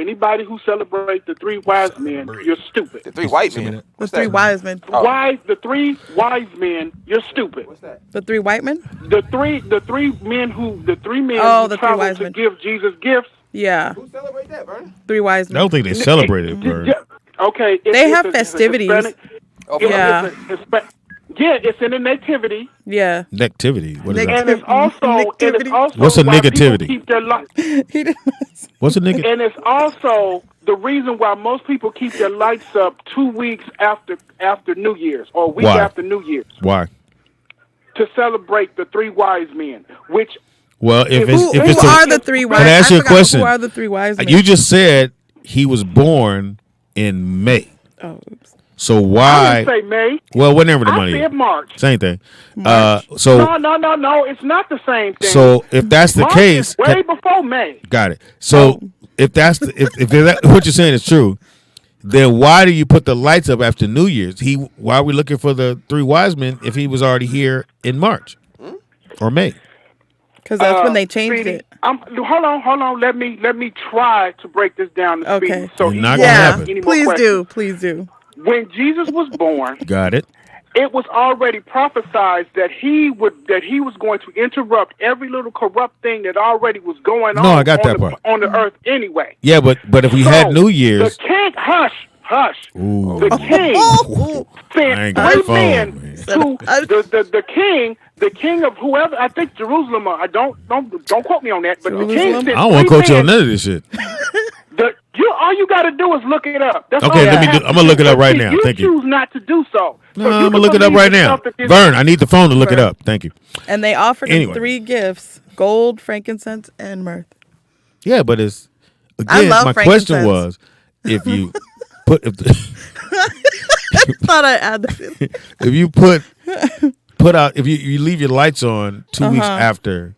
Anybody who celebrates the three wise men, you're stupid. The three white men. The three wise men. The three wise men, you're stupid. What's that? The three white men? The three men who traveled to give Jesus gifts. Yeah. Who celebrate that, Vernon? Three wise I men. don't think they celebrated it, Vern. Okay. They have festivities. Yeah. It's in the nativity. Yeah. Negativity. What is that? And it's also What's a why negativity? people keep their What's a nigga? And it's also the reason why most people keep their lights up 2 weeks after New Year's or a week after New Year's. Why? To celebrate the three wise men, which Well, if Who are the three wise men? Can I ask you a question? Who are the three wise men? You just said he was born in May. Oh, oops. So I why? didn't say May. Well, whenever the I money said is. March. Same thing. No, it's not the same thing. So if that's the March case, is way before May. got it. So if that's what you're saying is true, then why do you put the lights up after New Year's? Why are we looking for the three wise men if he was already here in March or May? Because that's when they changed Speedy, it. Hold on. Let me try to break this down to Speedy. Okay. So You're not gonna happen. Please do. When Jesus was born, Got it. it was already prophesied that he was going to interrupt every little corrupt thing that already was going on. No, I got that part. On the earth anyway. Yeah, but if we had New Year's, the king, hush. Ooh. The king I sent ain't got three the phone, men man. to the king of whoever, I think Jerusalem. I don't quote me on that, but the king sent I don't want to three coach you on men. none of this shit. All you got to do is look it up. That's Okay, all let me you do. have I'm to gonna look do. it up But right see, now. You Thank you. choose not to do so. No, So you I'm can gonna look it up believe right the now. stuff that this- Vern, I need the phone to look it up. Thank you. And they offered him Anyway. 3 gifts: gold, frankincense, and myrrh. Yeah, but it's I again. love My question frankincense. was, if you put Thought I added. if you put out if you leave your lights on 2 weeks after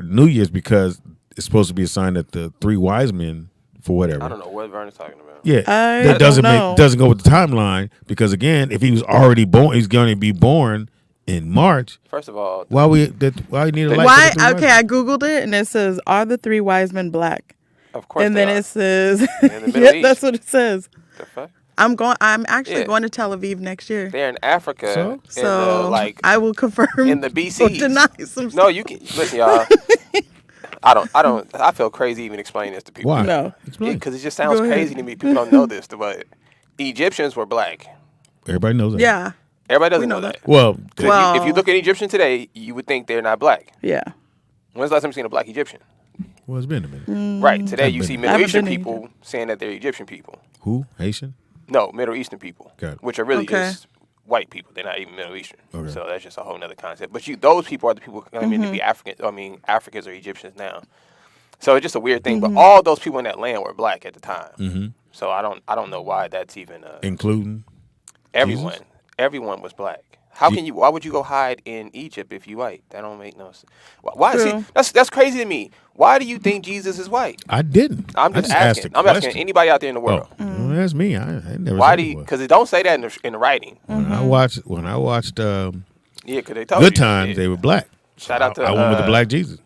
New Year's because it's supposed to be a sign that the three wise men for whatever. I don't know what Vern is talking about. Yeah, I that doesn't don't know. doesn't go with the timeline because again, if he was already born, he's going to be born in March. First of all, Why we need a light? Why? for the three Okay, wise I googled it and it says, "Are the three wise men black?" of course, And they then are. it says, In the Middle "Yeah, East. that's what it says." The fuck? I'm actually Yeah. going to Tel Aviv next year, They're in Africa. So? in so the, like I will confirm in the or BC. deny some. No, you can listen, y'all. I feel crazy even explaining this to people. Why? No. Explain. Because it just sounds Go ahead. crazy to me. People don't know this, but Egyptians were black. Everybody knows that. Yeah, Everybody doesn't We know know that. Well, 'Cause Well- if you look at Egyptian today, you would think they're not black. yeah. When's the last time you seen a black Egyptian? well, it's been a minute. Right. Today I've you been- see I Middle haven't Eastern been to people saying that they're Egyptian people. Who? Haitian? No, Middle Eastern people, Got it. which are really Okay. just white people. They're not even Middle Eastern. Okay. So that's just a whole nother concept. But those people are the people claiming to be African. I mean, Africans or Egyptians now. So it's just a weird thing. But all those people in that land were black at the time. Mm-hmm. So I don't know why that's even Including everyone. Jesus? Everyone was black. How can you? Why would you go hide in Egypt if you white? That don't make no sense. Why? True. See, that's crazy to me. Why do you think Jesus is white? I didn't. I'm I just asked asking. a I'm asking question. anybody out there in the world. Oh, well, that's me. I never. Why said do it you? was. Because it don't say that in the writing. When I watched Yeah, because they told Good you. Times, they were black. Shout out to. I went with the black Jesus.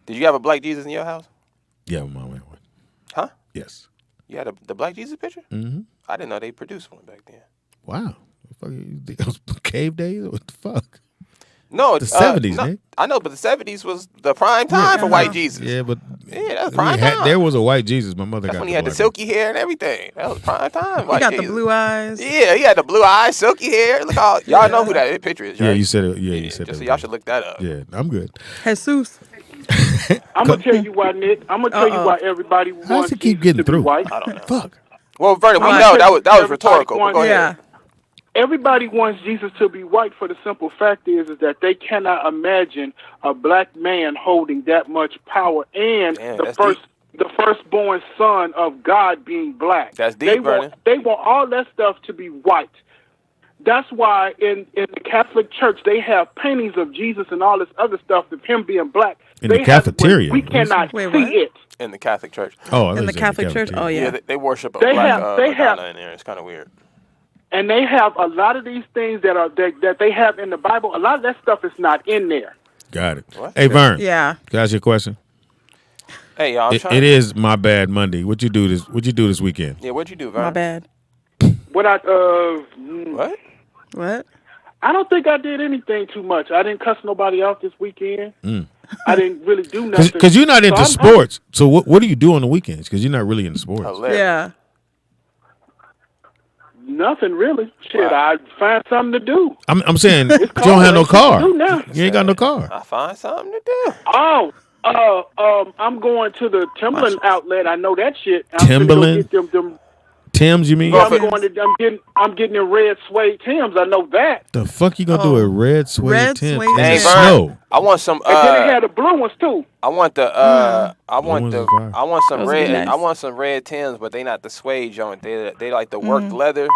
Did you have a black Jesus in your house? Yeah, my man. Huh? Yes. You had the black Jesus picture? Mm-hmm. I didn't know they produced one back then. Wow. What the fuck, you think those cave days? What the fuck? No, The 70s, no, Nick. I know, but the 70s was the prime time for white Jesus. Yeah, but Yeah, that's prime time. there was a white Jesus. My mother That's got when the he had the black silky hair and everything. That was prime time. He white got the Jesus. blue eyes. Yeah, he had the blue eyes, silky hair. Look all y'all know who that picture is, one. right? Yeah, you said it. Yeah, you said just that. so y'all should look that up. Yeah, I'm good. Jesus. I'm gonna tell you why, Nick. I'm gonna tell you why everybody How does wants it keep Jesus getting to be through? white. I don't know. Fuck. Well, Vernon, we Why? know that was Everybody rhetorical. But go wants- ahead. Yeah. Everybody wants Jesus to be white for the simple fact is that they cannot imagine a black man holding that much power and Damn, the that's firstborn son of God being black. That's deep, they Vernon. want all that stuff to be white. That's why in the Catholic Church they have paintings of Jesus and all this other stuff of him being black. In the They have- cafeteria? we cannot Wait, see what? it. In the Catholic Church. Oh, I In thought the you said Catholic Church? Oh, cafeteria. yeah. They worship a They black have- they Madonna have- in there. It's kind of weird. And they have a lot of these things that they have in the Bible. A lot of that stuff is not in there. Got it. What? Hey, Vern. Yeah. Can I ask you a question? Hey, y'all. It is my bad Monday. What you do this weekend? Yeah, what'd you do, Vern? My bad. What I What? What? I don't think I did anything too much. I didn't cuss nobody out this weekend. I didn't really do nothing. Because you're not into sports. So what do you do on the weekends? Because you're not really into sports. Hilarious. Yeah. Nothing really. Shit, I find something to do. I'm saying you don't have no car. You ain't got no car. I find something to do. Oh, I'm going to the Timberland outlet. I know that shit. Timberland? Get them Tim's, you mean? I'm getting the red suede Tims. I know that. The fuck you gonna do a red suede Tim in the Hey, snow? I want some. And then they had the blue ones too. I want the. I want some Those would be red. nice. I want some red Tims, but they not the suede joint. They like the worked leather.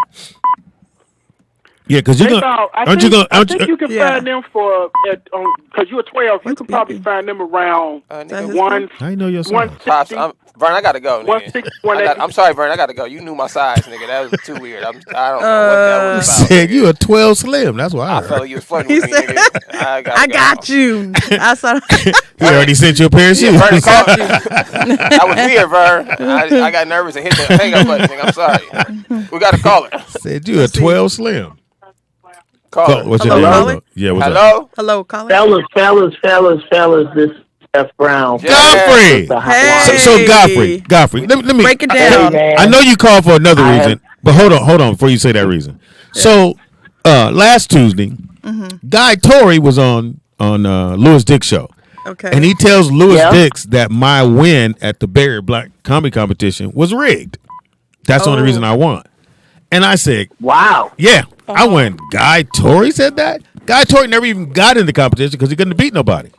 Yeah, because you're They gonna. found- I Aren't you think- gonna? I think you can Yeah. find them for because you're 12. You What's can probably beeping? find them around Nigga, one. I ain't know your size. 160. Vern, I gotta go, nigga. 160, 180. I'm sorry, Vern. I gotta go. You knew my size, nigga. That was too weird. I don't know what that was about. Said nigga. you a 12 slim. That's why I I heard. felt like you was flirting with me, said- nigga. I got you. I saw. He already sent you a pair of shoes. Vern called you. That was weird, Vern. I got nervous and hit the hang up button, nigga. I'm sorry. We gotta call her. Said you a 12 slim. Call her. What's your Hello, name? Colin? Yeah, what's up? Hello? Hello, Colin. Fellas, this is Jeff Brown. Godfrey. Hey. So Godfrey, let me Break it Hey, down. man. I know you called for another I reason, but hold on before you say that reason. So last Tuesday, Guy Torrey was on Louis Dick's show. Okay. And he tells Louis Yeah. Dix that my win at the Barry Black Comedy Competition was rigged. That's the only reason I won. And I said, Wow. yeah. I went, Guy Torrey said that? Guy Torrey never even got in the competition because he couldn't beat nobody.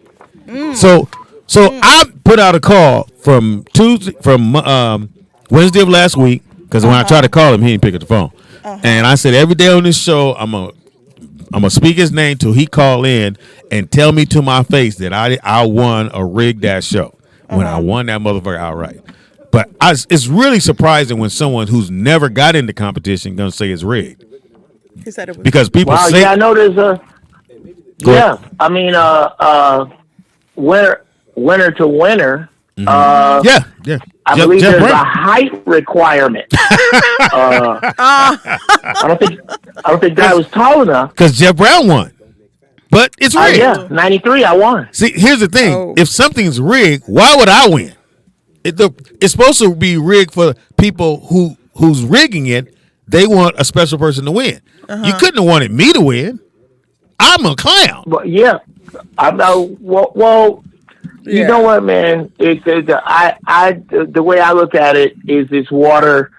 So I put out a call from Wednesday of last week because when I tried to call him, he didn't pick up the phone. And I said, every day on this show, I'm gonna speak his name till he call in and tell me to my face that I won a rigged ass show when I won that motherfucker outright. But it's really surprising when someone who's never got into competition gonna say it's rigged He said it was. because people Wow. say Yeah, I know there's a. Go Yeah, ahead. I mean, winner to winner. yeah. I believe there's a height requirement. I don't think Guy was tall enough. Because Jeff Brown won. But it's rigged. Yeah, 93. I won. See, here's the thing. Oh. If something's rigged, why would I win? It's supposed to be rigged for people who's rigging it. They want a special person to win. You couldn't have wanted me to win. I'm a clown. But yeah, I know. Well, you Yeah. know what, man? The way I look at it is it's water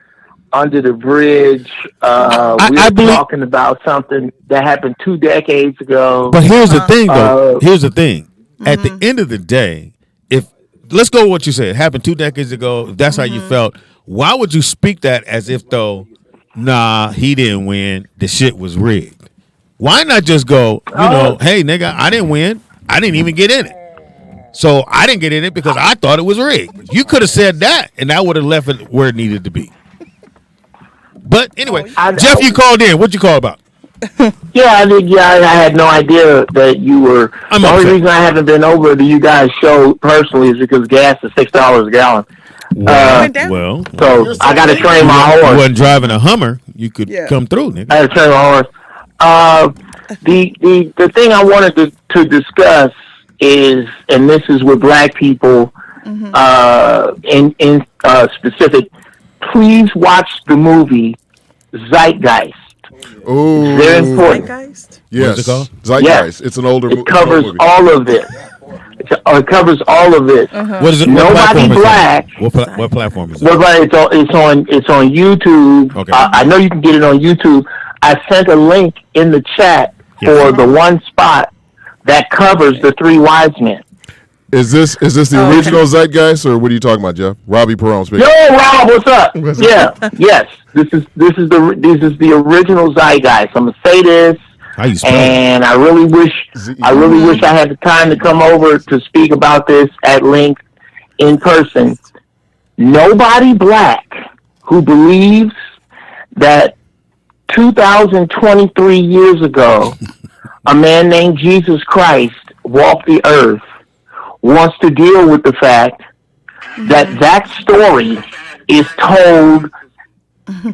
under the bridge. We I were believe- talking about something that happened 2 decades ago. But here's the thing, though. Uh, Here's the thing. At the end of the day, let's go with what you said. It happened 2 decades ago. If that's how you felt, why would you speak that as if though, nah, he didn't win. The shit was rigged. Why not just go, hey, nigga, I didn't win. I didn't even get in it. So I didn't get in it because I thought it was rigged. You could have said that, and that would have left it where it needed to be. But anyway, Jeff, you called in. What'd you call about? Yeah, I had no idea that you were. I'm the only upset. reason I haven't been over to you guys' show personally is because gas is $6 a gallon. Went down? Well, So I got to train my you horse. wasn't driving a Hummer. You could Yeah. come through, nigga. I had to train my horse. The thing I wanted to discuss is, and this is with black people, in specific. Please watch the movie Zeitgeist. Ooh, Very important. Zeitgeist? yes. What's it called? Zeitgeist. It's an older It covers movie. all of this. It covers all of this. What is it? Nobody what platform is black. that? What platform is Well, that? but it's on YouTube. Okay. I know you can get it on YouTube. I sent a link in the chat for the one spot that covers the three wise men. Is this the original Zeitgeist, or what are you talking about, Jeff? Robbie Perron speaking. Yo, Rob, what's up? Yeah, yes. This is the original Zeitgeist. I'm gonna say this, How you spell it? and I really wish I had the time to come over to speak about this at length in person. Nobody black who believes that 2023 years ago, a man named Jesus Christ walked the earth wants to deal with the fact that story is told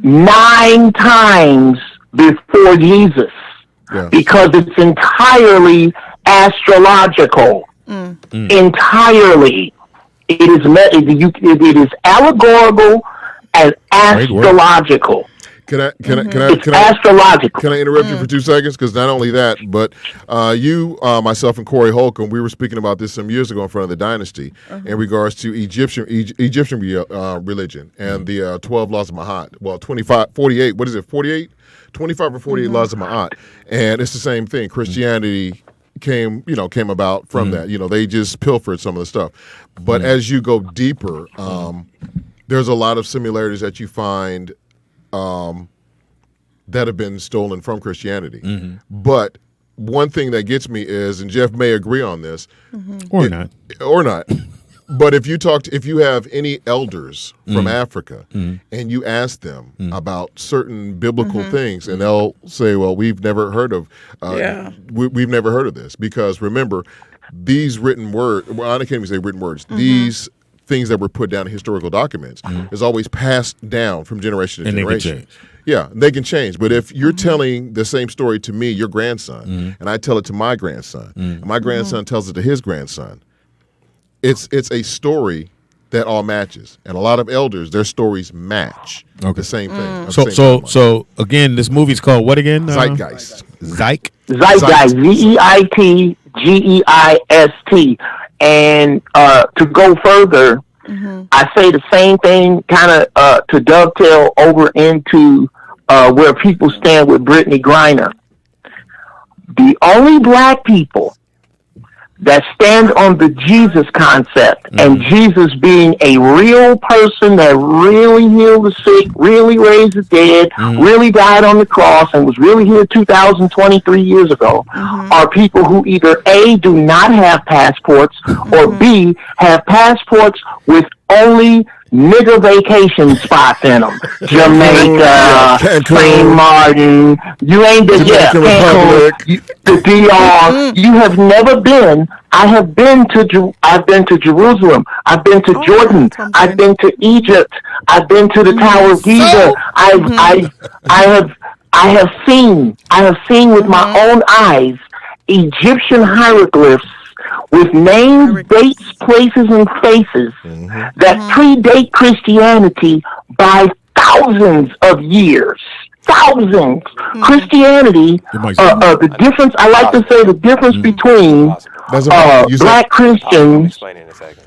9 times before Jesus, because it's entirely astrological. Entirely, it is allegorical and astrological. Can I astrological. Can I interrupt you for 2 seconds? Because not only that, but you, myself, and Corey Holcomb, we were speaking about this some years ago in front of the Dynasty in regards to Egyptian religion and the 12 laws of Ma'at. Well, 48. What is it? 48? 25 or 48 laws of Ma'at, and it's the same thing. Christianity came about from that. They just pilfered some of the stuff. But as you go deeper, there's a lot of similarities that you find that have been stolen from Christianity. But one thing that gets me is, and Jeff may agree on this, or not. But if you have any elders from Africa and you ask them about certain biblical things, and they'll say, "Well, we've never heard of we've never heard of this," because remember, these written words. Well, I can't even say written words. These things that were put down in historical documents is always passed down from generation to generation. Yeah, they can change. But if you're telling the same story to me, your grandson, and I tell it to my grandson, and my grandson tells it to his grandson, it's a story that all matches. And a lot of elders, their stories match the same thing. So again, this movie's called what again? Zeitgeist. Zeitgeist. Zeitgeist. And to go further, I say the same thing kind of to dovetail over into where people stand with Brittany Griner. The only black people that stand on the Jesus concept and Jesus being a real person that really healed the sick, really raised the dead, really died on the cross and was really here 2023 years ago, are people who either A, do not have passports, or B, have passports with only nigger vacation spots in them. Jamaica, St. Martin, you ain't the the DR. You have never been. I have been to. I've been to Jerusalem. I've been to Jordan. I've been to Egypt. I've been to the Tower of Giza. I have seen with my own eyes Egyptian hieroglyphs with names, dates, places, and faces that predate Christianity by thousands of years. Thousands. Christianity, the difference, I like to say the difference between black Christians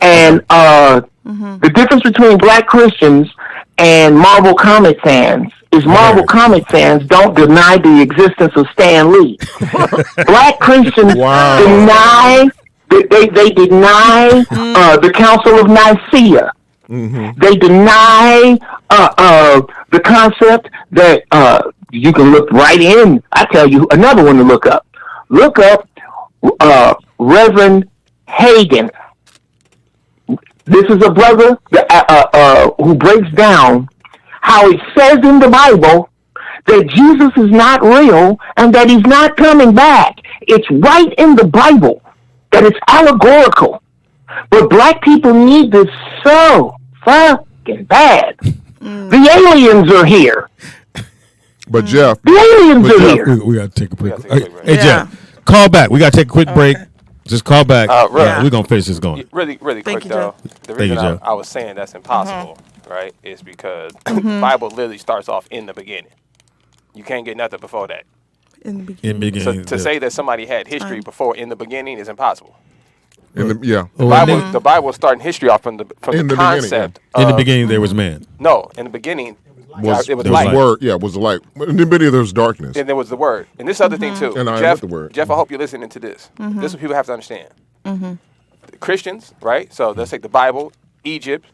and the difference between black Christians and Marvel comic fans is Marvel comic fans don't deny the existence of Stan Lee. Black Christians deny. They deny the Council of Nicaea. They deny the concept that you can look right in. I tell you another one to look up. Look up Reverend Hagen. This is a brother who breaks down how it says in the Bible that Jesus is not real and that he's not coming back. It's right in the Bible that it's allegorical. But black people need this so fucking bad. The aliens are here. But Jeff, the aliens are here. We got to take a break. Hey, Jeff, call back. We got to take a quick break. Just call back. We're going to finish this going. Really quick, though. The reason I was saying that's impossible, right, is because the Bible literally starts off in the beginning. You can't get nothing before that. In the beginning. So to say that somebody had history before in the beginning is impossible. The Bible is starting history off from the concept. In the beginning, there was man. No, in the beginning, it was light. Word, it was the light. In the beginning, there was darkness. And there was the word. And this other thing, too. And I Jeff, the word. Jeff, I hope you're listening to this. This is what people have to understand. Christians, right? So let's take the Bible, Egypt,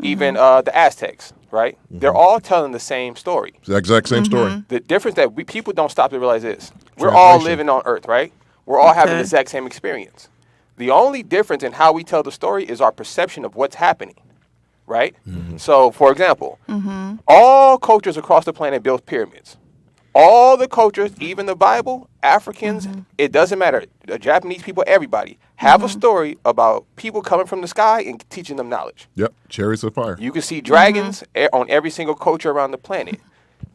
even the Aztecs, right? They're all telling the same story. It's the exact same story. The difference that people don't stop to realize is we're all living on Earth, right? We're all having the exact same experience. The only difference in how we tell the story is our perception of what's happening, right? So, for example, all cultures across the planet built pyramids. all the cultures, even the Bible, Africans, it doesn't matter. The Japanese people, everybody have a story about people coming from the sky and teaching them knowledge. Yep, chariots of fire. You can see dragons on every single culture around the planet.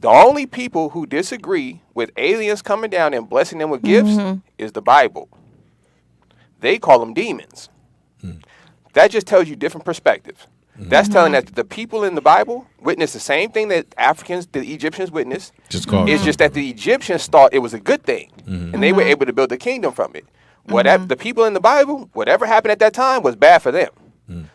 The only people who disagree with aliens coming down and blessing them with gifts is the Bible. They call them demons. That just tells you different perspectives. That's telling that the people in the Bible witnessed the same thing that the Egyptians witnessed. It's just that the Egyptians thought it was a good thing, and they were able to build a kingdom from it. Whatever the people in the Bible, whatever happened at that time was bad for them.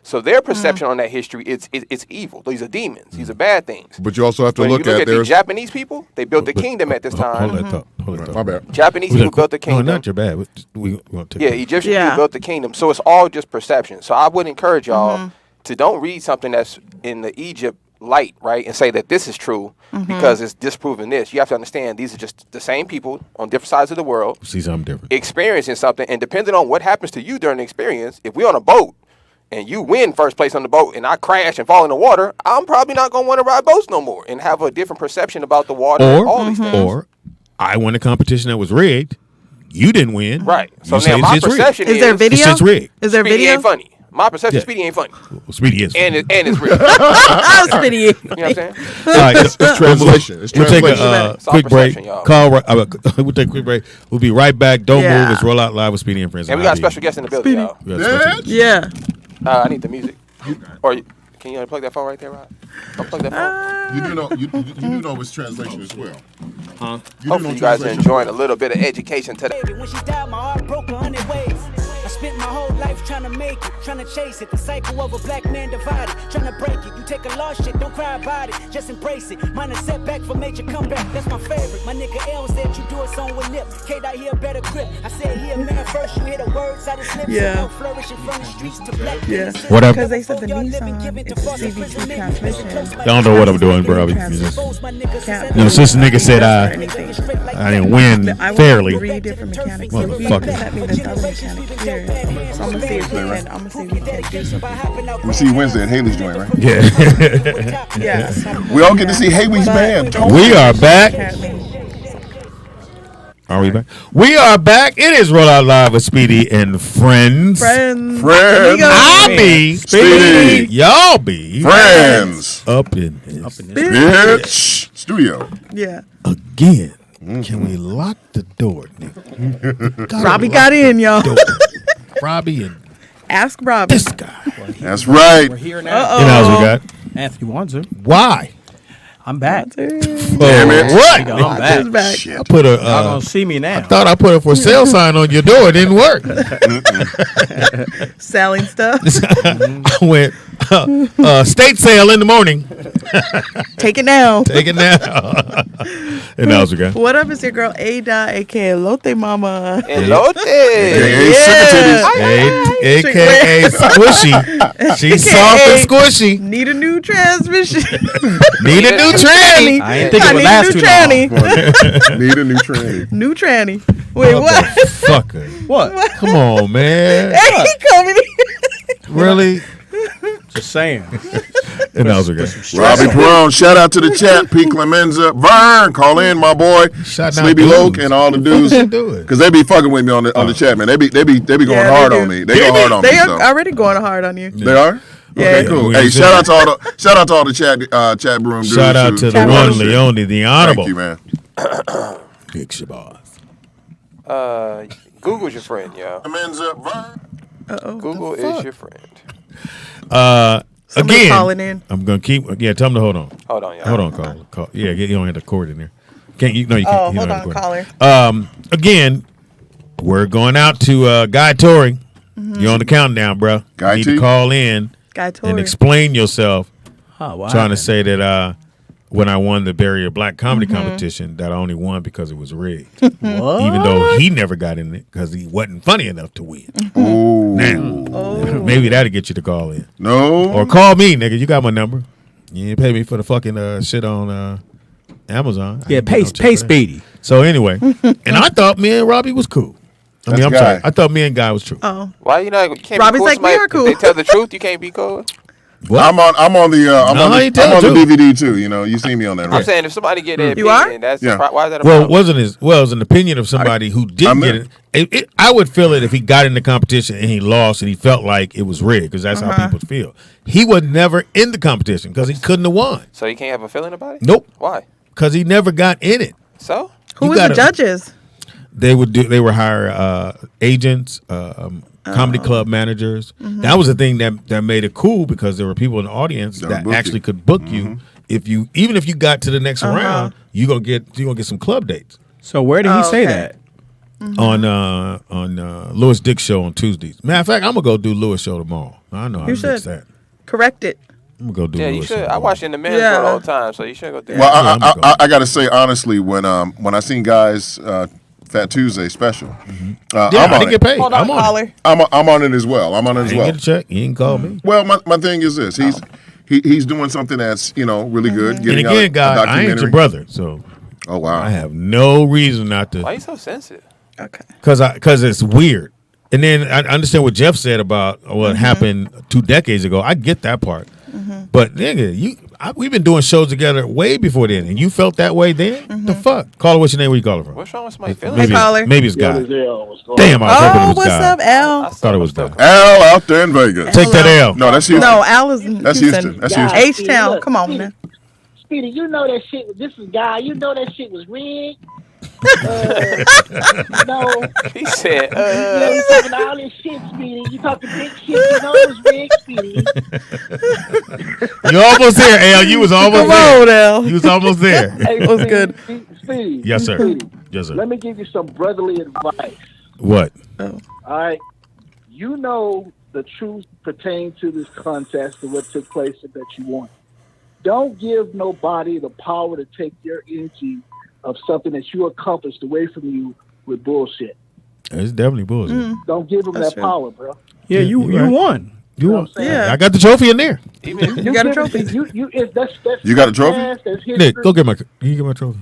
So their perception on that history, it's evil. These are demons. These are bad things. But you also have to when look you look at the Japanese people, they built the kingdom at this time. Hold that thought. My bad. Japanese people built the kingdom. No, not your bad. We want to take Egyptians people built the kingdom. So it's all just perception. So I would encourage y'all to don't read something that's in the Egypt light, right, and say that this is true because it's disproving this. You have to understand these are just the same people on different sides of the world. See something different. Experiencing something, and depending on what happens to you during the experience, if we're on a boat and you win first place on the boat and I crash and fall in the water, I'm probably not going to want to ride boats no more and have a different perception about the water and all these things. Or I won a competition that was rigged. You didn't win. Right. So you now my perception is there video? It's rigged. Is there Speedy video? ain't funny. My perception, Speedy ain't funny. Well, Speedy is. And it's real. Speedy. You know what I'm saying? All right, It's translation. It's We'll take translation. a It's all quick break. perception, y'all. We'll take a quick break. We'll be right back. Don't Yeah. move. It's Roll Out Live with Speedy and Friends. And we got a special guest in the building, y'all. We got a special guest. Yeah. I need the music. Or can you unplug that phone right there, Rob? Unplug that phone. You do know it's translation as well. Huh? Hopefully you guys are enjoying a little bit of education today. When she died, my heart broke 100 ways. I spent my whole life trying to make it, trying to chase it. The cycle of a black man divided, trying to break it. You take a lost shit, don't cry about it, just embrace it. Mine a setback for major comeback, that's my favorite. My nigga L said you do a song with lip. Kate out here better grip. I said he a man first, you hear the words out his lips. Yeah. Flourishing from the streets to black What up? Because they said the Nissan, it's a CVT transmission. I don't know what I'm doing, bro. You know, since the nigga said I didn't win fairly. 3 different mechanics. Motherfucker. He sent me this other mechanic here. So I'm gonna see if we can do something. We see you Wednesday at Haley's joint, right? Yeah. Yeah. So We all get to see Haley's band. We are back. apparently- Are we back? We are back. It is Roll Out Live with Speedy and Friends. Friends. Friends. I be Speedy. Y'all be Friends. up in this Bitch. Studio. Yeah. again. Can we lock the door, nigga? Robbie got in, y'all. Robbie and Ask Robbie. this guy. That's right. We're here now. You know what we got? Anthony Wanzer. Why? I'm back. Damn it. What? I'm back. Back. I put a. Y'all gonna see me now. Thought I put a for sale sign on your door. It didn't work. Selling stuff. I went state sale in the morning. Take it now. Take it now. And that was a guy. What up? Is your girl Ada, aka Lotte Mama? Elote. AKA Squishy. She's soft and squishy. Need a new transmission. Need a new tranny. I ain't think it would need last a new too tranny. long. Need a new tranny. New tranny. Wait, what? Fucker. What? Come on, man. Hey, he coming in. Really? Just saying. And that was a guy. Robbie Perone, shout out to the chat. P. Clemenza, Vern, call in, my boy. Shout out Sleepy dudes. Loke and all the dudes, Do it. because they be fucking with me on the chat, man. They be going Yeah, hard they on do. me. They go hard on me. They So. are already going hard on you. They are. Yeah. Okay, cool. We Hey, just- shout out to all the chat room dudes. Shout out to the Chat one, room. Leone, the honorable. Thank you, man. Big Shabazz. Google's your friend, yo. Clemenza, Vern. Uh-oh. Google is your friend. Somebody Again, calling in. I'm gonna keep. Yeah, tell them to hold on. Hold on, y'all. Hold on, call. Yeah, you don't have the cord in there. Can't you? No, you can't. Oh, you hold don't have on, the cord. caller. Again, we're going out to Guy Tory. You're on the countdown, bro. Guy you need T? to call in Guy and Tory. explain yourself. Oh, wow. Trying to say that when I won the Barrier Black Comedy Competition, that I only won because it was rigged. What? Even though he never got in it because he wasn't funny enough to win. Ooh. Now, maybe that'll get you to call in. No. Or call me, nigga. You got my number. You didn't pay me for the fucking shit on Amazon. Yeah, I pay ain't got no check for that. Speedy. So anyway, and I thought me and Robbie was cool. I mean, That's I'm Guy. sorry. I thought me and Guy was true. Oh, Why you not? You can't Robbie's be cool like, with somebody we are cool. They tell the truth. You can't be cool. What? I'm on the DVD too. You know, you see me on that. Right? I'm saying if somebody get their You are? opinion, that's Yeah. why is that a Well, problem? it was an opinion of somebody who didn't get it. I would feel it if he got in the competition and he lost and he felt like it was rigged because that's how people feel. He was never in the competition because he couldn't have won. So you can't have a feeling about it? Nope. Why? Because he never got in it. So? Who was the judges? They would hire agents, comedy club managers. That was the thing that made it cool because there were people in the audience that actually could book you. Even if you got to the next round, you're gonna get some club dates. So where did he say that? On Louis Dick's show on Tuesdays. Matter of fact, I'm gonna go do Louis' show tomorrow. I know how to fix that. Correct it. I'm gonna go do. Yeah, Louis you should. show I watch in the men's world all the time, so you should go do. Well, I gotta say honestly, when I seen guys. Fat Tuesday special. I didn't get paid. Hold on, caller. I'm on it as well. I'm on it as well. Get a check. You didn't call me. Well, my thing is this: he's doing something that's really good. And Getting again, out God, a I ain't your documentary. brother, so Oh wow, I have no reason not to. Why are you so sensitive? Okay. Because it's weird. And then I understand what Jeff said about what happened 2 decades ago. I get that part. But nigga, we've been doing shows together way before then, and you felt that way then? The fuck? Caller, what's your name? Where you calling from? What's wrong with my feelings? Hey, caller. Maybe it's God. Damn. Damn, I was hoping it was what's God. up, Al? Thought it was God. Al out there in Vegas. Take that L. No, that's Houston. No, Al is in That's Houston. That's Houston. H-Town. Come on, man. Speedy, you know that shit. This is Guy. You know that shit was rigged. He said, you talking all this shit, Speedy. You talking big shit. You know it was rigged, Speedy. You almost there, Al. You was almost Come there. on, Al. You was almost there. Hey, It was good. Speedy. Yes, sir. Speedy, Yes, sir. let me give you some brotherly advice. What? All right. You know the truth pertains to this contest and what took place and that you won. Don't give nobody the power to take your energy of something that you accomplished away from you with bullshit. It's definitely bullshit. Don't give them that true. power, bro. Yeah, you right. won. You know want? what I'm saying? Yeah. I got the trophy in there. even You got a give it- trophy. That's You got a trophy? past, that's history. Nick, go get my. You get my trophy.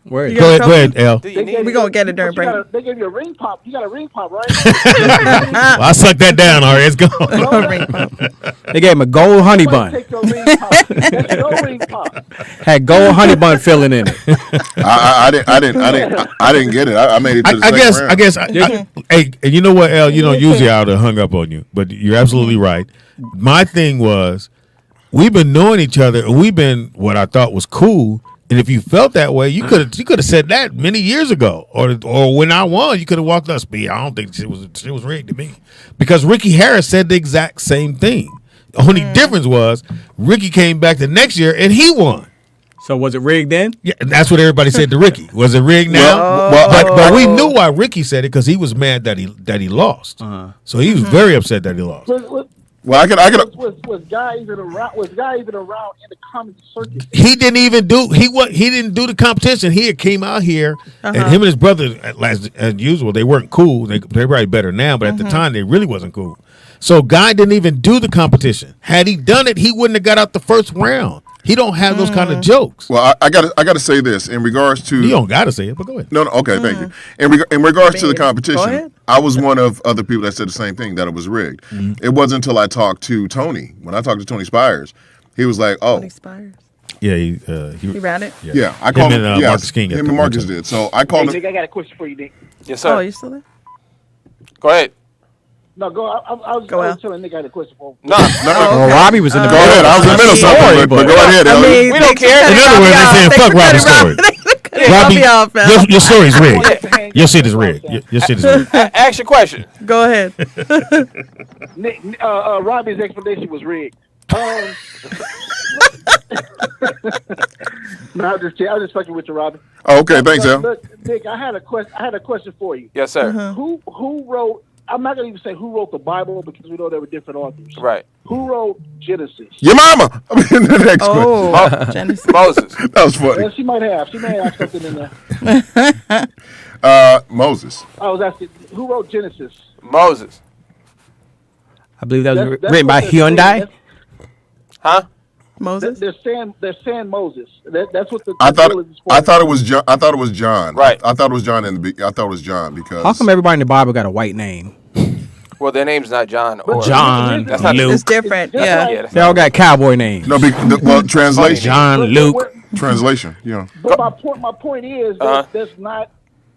Where? You Go ahead, got a go ahead, trophy? Al. do you need We gonna get it during break. They gave you a ring pop. You got a ring pop, right? Well, I sucked that down. All right, it's gone. Ring pump. They gave him a gold honey Somebody bun. Take your ring pop. That's your ring pop. Had gold honey bun filling in it. I didn't get it. I made it to the second round. I guess. Hey, and you know what, Al? You know, usually I would have hung up on you, but you're absolutely right. My thing was, we've been knowing each other, and we've been what I thought was cool. And if you felt that way, you could have said that many years ago, or when I won, you could have walked up. Speed. I don't think shit was rigged to me, because Ricky Harris said the exact same thing. The only difference was Ricky came back the next year and he won. So was it rigged then? Yeah, and that's what everybody said to Ricky. Was it rigged now? But we knew why Ricky said it because he was mad that he lost. So he was very upset that he lost. Well, I could. Was Guy even around? Was Guy even around in the comedy circuit? He didn't even do he didn't do the competition. He had came out here, and him and his brother, as usual, they weren't cool. They're probably better now, but at the time they really wasn't cool. So Guy didn't even do the competition. Had he done it, he wouldn't have got out the first round. He don't have those kind of jokes. Well, I gotta say this in regards to. You don't gotta say it, but go ahead. No, okay, thank you. In regards to the Go competition, ahead. I was one of other people that said the same thing, that it was rigged. It wasn't until I talked to Tony. When I talked to Tony Spires, he was like, "Oh, Expires. Yeah, He ran it. yeah." I called him. and Yes, Marcus King. him and Marcus did. So I called him. Nick, I got a question for you, Nick. Yes, Oh, sir. you still there? Go ahead. No, go. I was telling Nick I had a question for him. No, Well, Robbie was in the Go ahead. I was in the middle of something, but go ahead, Elliot. We don't care. In other words, they saying fuck Robbie's story. Robbie, your story's rigged. Your shit is rigged. Your shit is rigged. Ask your question. Go ahead. Nick, Robbie's explanation was rigged. No, I'm just fucking with you, Robbie. Oh, okay, thanks, Al. Look, Nick, I had a question for you. Yes, sir. Who wrote? I'm not gonna even say who wrote the Bible because we know there were different authors. Right. Who wrote Genesis? Your mama. I mean, the next Oh, Genesis. Moses. question. That was funny. Well, she may have something in there. Moses. I was asking, who wrote Genesis? Moses. I believe that was That's written by what they're saying. Hyundai. Huh? Moses. They're saying Moses. That's what the. I thought bill is for. it was John. I thought it was John. Right. I thought it was John I thought it was John because. How come everybody in the Bible got a white name? Well, their name's not John or John, That's not Luke. It's different. Just Yeah. like- They all got cowboy names. No, well, translation. John, Luke. Translation. Yeah. But my point is Uh-huh. that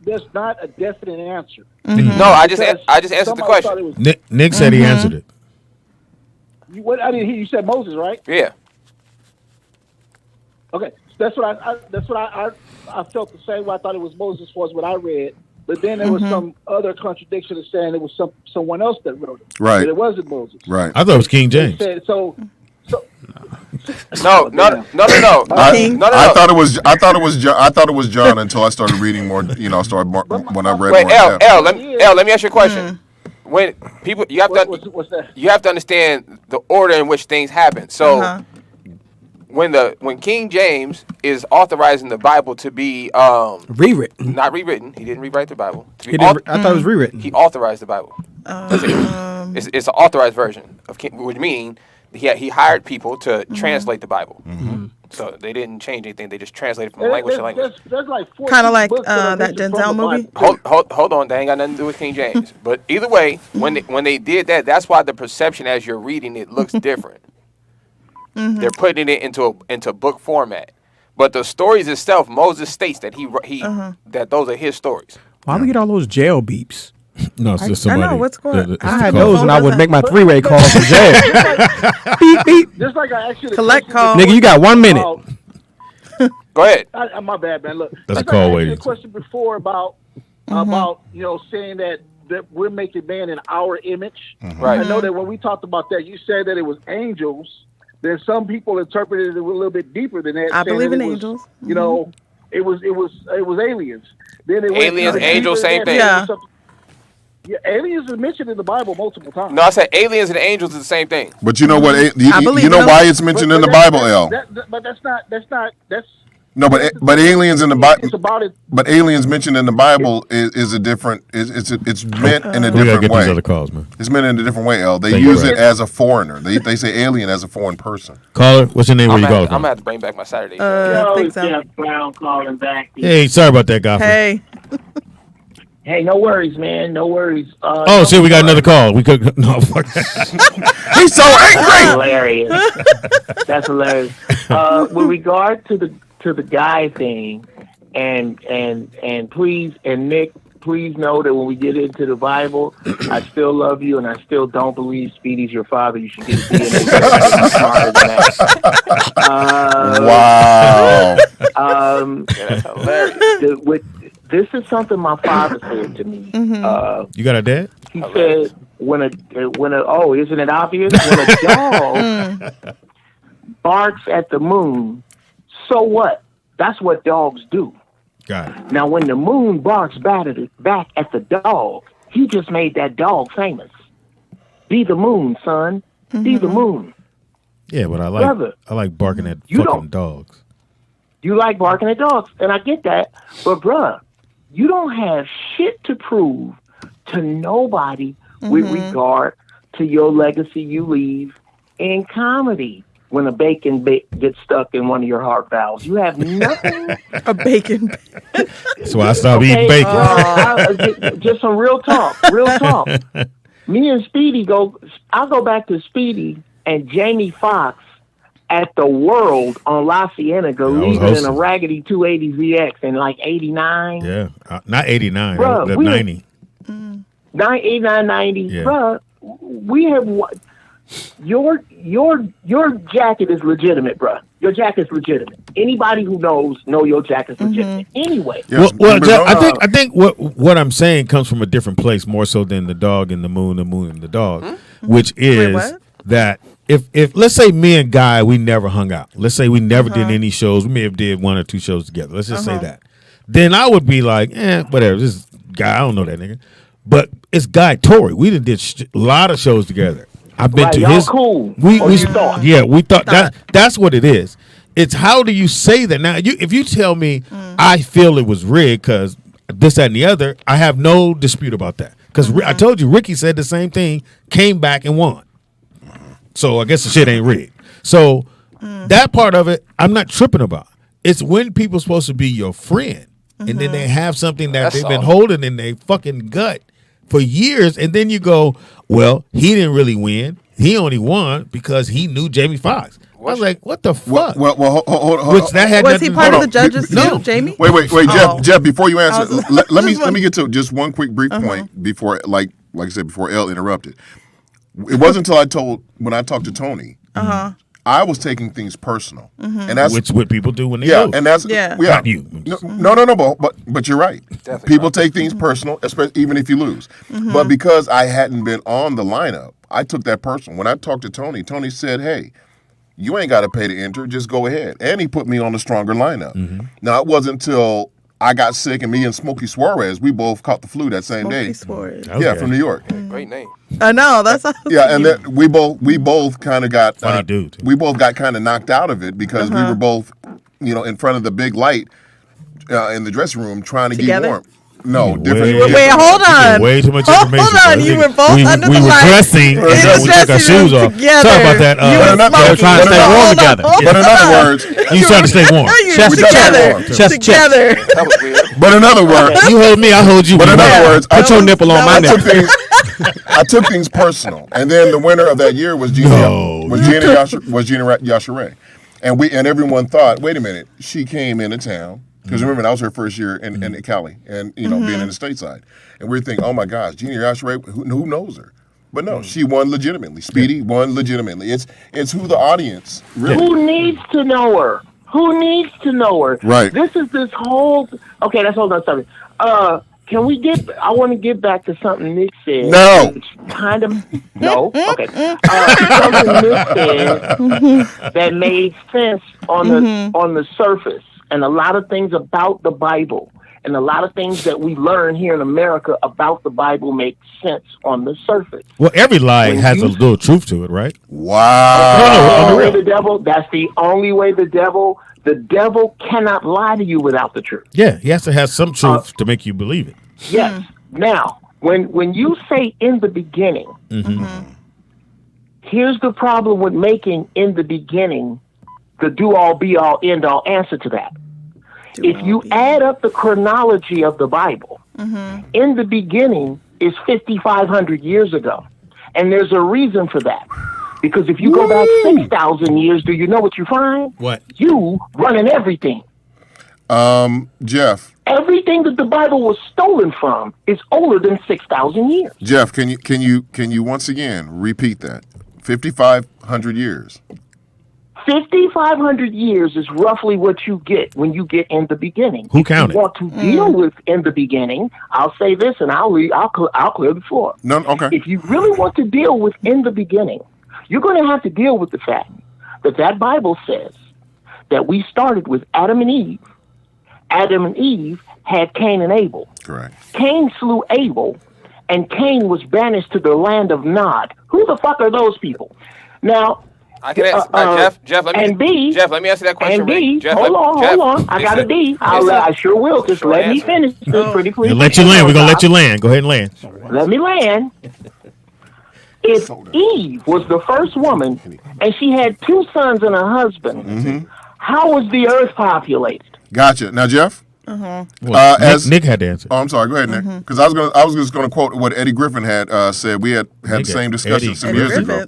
there's not a definite answer. No, I just answered the Somebody thought question. it was- Nick said he answered it. I didn't hear you said Moses, right? Yeah. Okay, that's what I felt the same way. I thought it was Moses was what I read, but then there was some other contradiction of saying it was someone else that wrote it. Right. But it wasn't Moses. Right. I thought it was King James. Said, so No. I thought it was John until I started reading more. When I read Wait, more. Let me ask you a question. When people, you have what's that? you have to understand the order in which things happen. So when King James is authorizing the Bible to be Rewritten. not rewritten, he didn't rewrite the Bible. I thought it was rewritten. He authorized the Bible. It's an authorized version of King, which means he hired people to translate the Bible. So they didn't change anything; they just translated from language to language. There's like Kind of like books that are that mentioned Denzel from the movie. Bible. Hold on, that ain't got nothing to do with King James. But either way, when they did that, that's why the perception as you're reading it looks different. They're putting it into book format. But the stories itself, Moses states that that those are his stories. Why we get all those jail beeps? No, it's just I somebody. know, what's going on? I had those when I would make my three-way calls from jail. Beep, beep. Just like I asked you the Collect question call. Nigga, you got 1 minute. about- Go ahead. My bad, man. Look, That's a like call I asked waiting. you a question before about saying that we're making man in our image. Right. I know that when we talked about that, you said that it was angels. Then some people interpreted it a little bit deeper than that. I saying believe that in it was, angels. You know, it was aliens. Then it went Aliens, deeper angels, than same that. thing. Yeah. Yeah, aliens are mentioned in the Bible multiple times. No, I said aliens and angels is the same thing. But you know what? I believe You know in why them. it's mentioned in the Bible, L. But that's No, but aliens in the Bible. It's about it. But aliens mentioned in the Bible is a different. It's meant in a We gotta different get these other way. calls, man. It's meant in a different way, L. They Thank you, use Brad. it as a foreigner. They say alien as a foreign person. Caller, what's your name? Where I'm you calling gonna from? have to bring back my Saturday show. I think It's so. Jeff Brown calling back. Hey, sorry about that, Godfrey. Hey. Hey, no worries, man. No worries. Oh, shit, we got another call. We could no fuck. He's so That's angry. hilarious. That's hilarious. With regard to the guy thing, and please, and Nick, please know that when we get into the Bible, I still love you, and I still don't believe Speedy's your father. You should get a DNA test. Smarter than that. Wow. That's hilarious. This is something my father said to me. You got a dad? He said, "When a oh, isn't it obvious? When a dog barks at the moon, so what? That's what dogs do. Got it. Now, when the moon barks back at the dog, he just made that dog famous. Be the moon, son. Be the moon. Yeah, but I Brother, like barking at you fucking don't- dogs. You like barking at dogs, and I get that. But, bruh, you don't have shit to prove to nobody with regard to your legacy you leave in comedy. When a bacon gets stuck in one of your heart valves, you have nothing. A bacon. That's why I stopped eating bacon. Just some real talk. Real talk. Me and Speedy I'll go back to Speedy and Jamie Foxx at the World on La Cienega, leaving in a hosting. raggedy 280ZX in like 89. Yeah, not 89, Bruh, that we- 90. 89, 90. Yeah. Bruh, we have your jacket is legitimate, bruh. Your jacket's legitimate. Anybody who know your jacket's legitimate. Anyway. Yes, Well, but Jeff, no, I think what I'm saying comes from a different place more so than the dog and the moon and the dog, which is what? that if let's say me and Guy we never hung out. Let's say we never did any shows. We may have did 1 or 2 shows together. Let's just say that. Then I would be like, whatever. This is Guy. I don't know that nigga. But it's Guy Tory. We did a lot of shows together. I've been Right, to y'all his. cool. We thought. yeah, we thought that's what it is. It's how do you say that now? If you tell me I feel it was rigged because this, that, and the other, I have no dispute about that. Because I told you, Ricky said the same thing, came back and won. So I guess the shit ain't rigged. So that part of it, I'm not tripping about. It's when people supposed to be your friend, and then they have something that That's they've been all. holding in their fucking gut for years, and then you go, well, he didn't really win. He only won because he knew Jamie Foxx. I was like, what the fuck? Well, hold Which that had Was he nothing- part hold of the on. judges No. too, Jamie? Wait, Oh. Jeff. Before you answer, I was- let me just let me get to just one quick brief point before, like I said, before Elle interrupted. It wasn't until when I talked to Tony, I was taking things personal, and that's Which what people do when they yeah, lose. and that's Yeah. Not you. No, but you're right. Definitely People not. take things personal, especially even if you lose. But because I hadn't been on the lineup, I took that personal. When I talked to Tony, Tony said, "Hey, you ain't got to pay to enter. Just go ahead." And he put me on a stronger lineup. Now, it wasn't until I got sick and me and Smokey Suarez, we both caught the flu that same day. Suarez. Yeah, from New York. Great name. I know. That's Yeah, and then we both kind of got Funny dude, too. We both got kind of knocked out of it because we were both, in front of the big light in the dressing room trying to Together? get warm. No, Way- different. Wait, hold on. Way too much Hold information. on, bro. you were both we, under we the were light dressing in and the then we took our dressing shoes room off. together. Sorry about that. You were But smoking. trying to stay warm Hold on, together. hold But in other on. words, You trying to stay warm. You Chest to chest. together. Chest to chest. Together. That was weird. but in other words, You hold me, I hold you. but in other words, Put your nipple on my I nipple. took things. I took things personal, and then the winner of that year was Gina. No. Was Gina Yashere, and everyone thought, wait a minute, she came into town because remember that was her first year in Cali, and being in the stateside, and we were thinking, oh my gosh, Gina Yashere, who knows her? But no, she won legitimately. Speedy won legitimately. It's who the audience really. Who needs to know her? Who needs to know her? Right. This is this whole. Okay, that's all I'm saying. Can we get? I want to get back to something Nick said. No. Which kind of no. Okay. Something Nick said that made sense on the surface, and a lot of things about the Bible, and a lot of things that we learn here in America about the Bible make sense on the surface. Well, every lie has a little truth to it, right? Wow. No, The devil. That's the only way the devil. The devil cannot lie to you without the truth. Yeah, he has to have some truth to make you believe it. Yes. Now, when you say in the beginning, here's the problem with making in the beginning the do-all, be-all, end-all answer to that. If you add up the chronology of the Bible, in the beginning is 5,500 years ago. And there's a reason for that. Because if you go back 6,000 years, do you know what you find? What? You running everything. Jeff. Everything that the Bible was stolen from is older than 6,000 years. Jeff, can you once again repeat that? 5,500 years. 5,500 years is roughly what you get when you get in the beginning. Who counted? If you want to deal with in the beginning, I'll say this and I'll clear the floor. No, okay. If you really want to deal with in the beginning, you're going to have to deal with the fact that Bible says that we started with Adam and Eve. Adam and Eve had Cain and Abel. Correct. Cain slew Abel, and Cain was banished to the land of Nod. Who the fuck are those people? Now, I can answer, Jeff. Let me answer that question. And B, Jeff, hold on. I got a D. I sure will. Just let me finish this pretty please. We'll let you land. We're going to let you land. Go ahead and land. Let me land. If Eve was the first woman and she had 2 sons and a husband, how was the earth populated? Gotcha. Now, Jeff. Nick had to answer. Oh, I'm sorry. Go ahead, Nick. Because I was just going to quote what Eddie Griffin had said. We had the same discussion some years ago.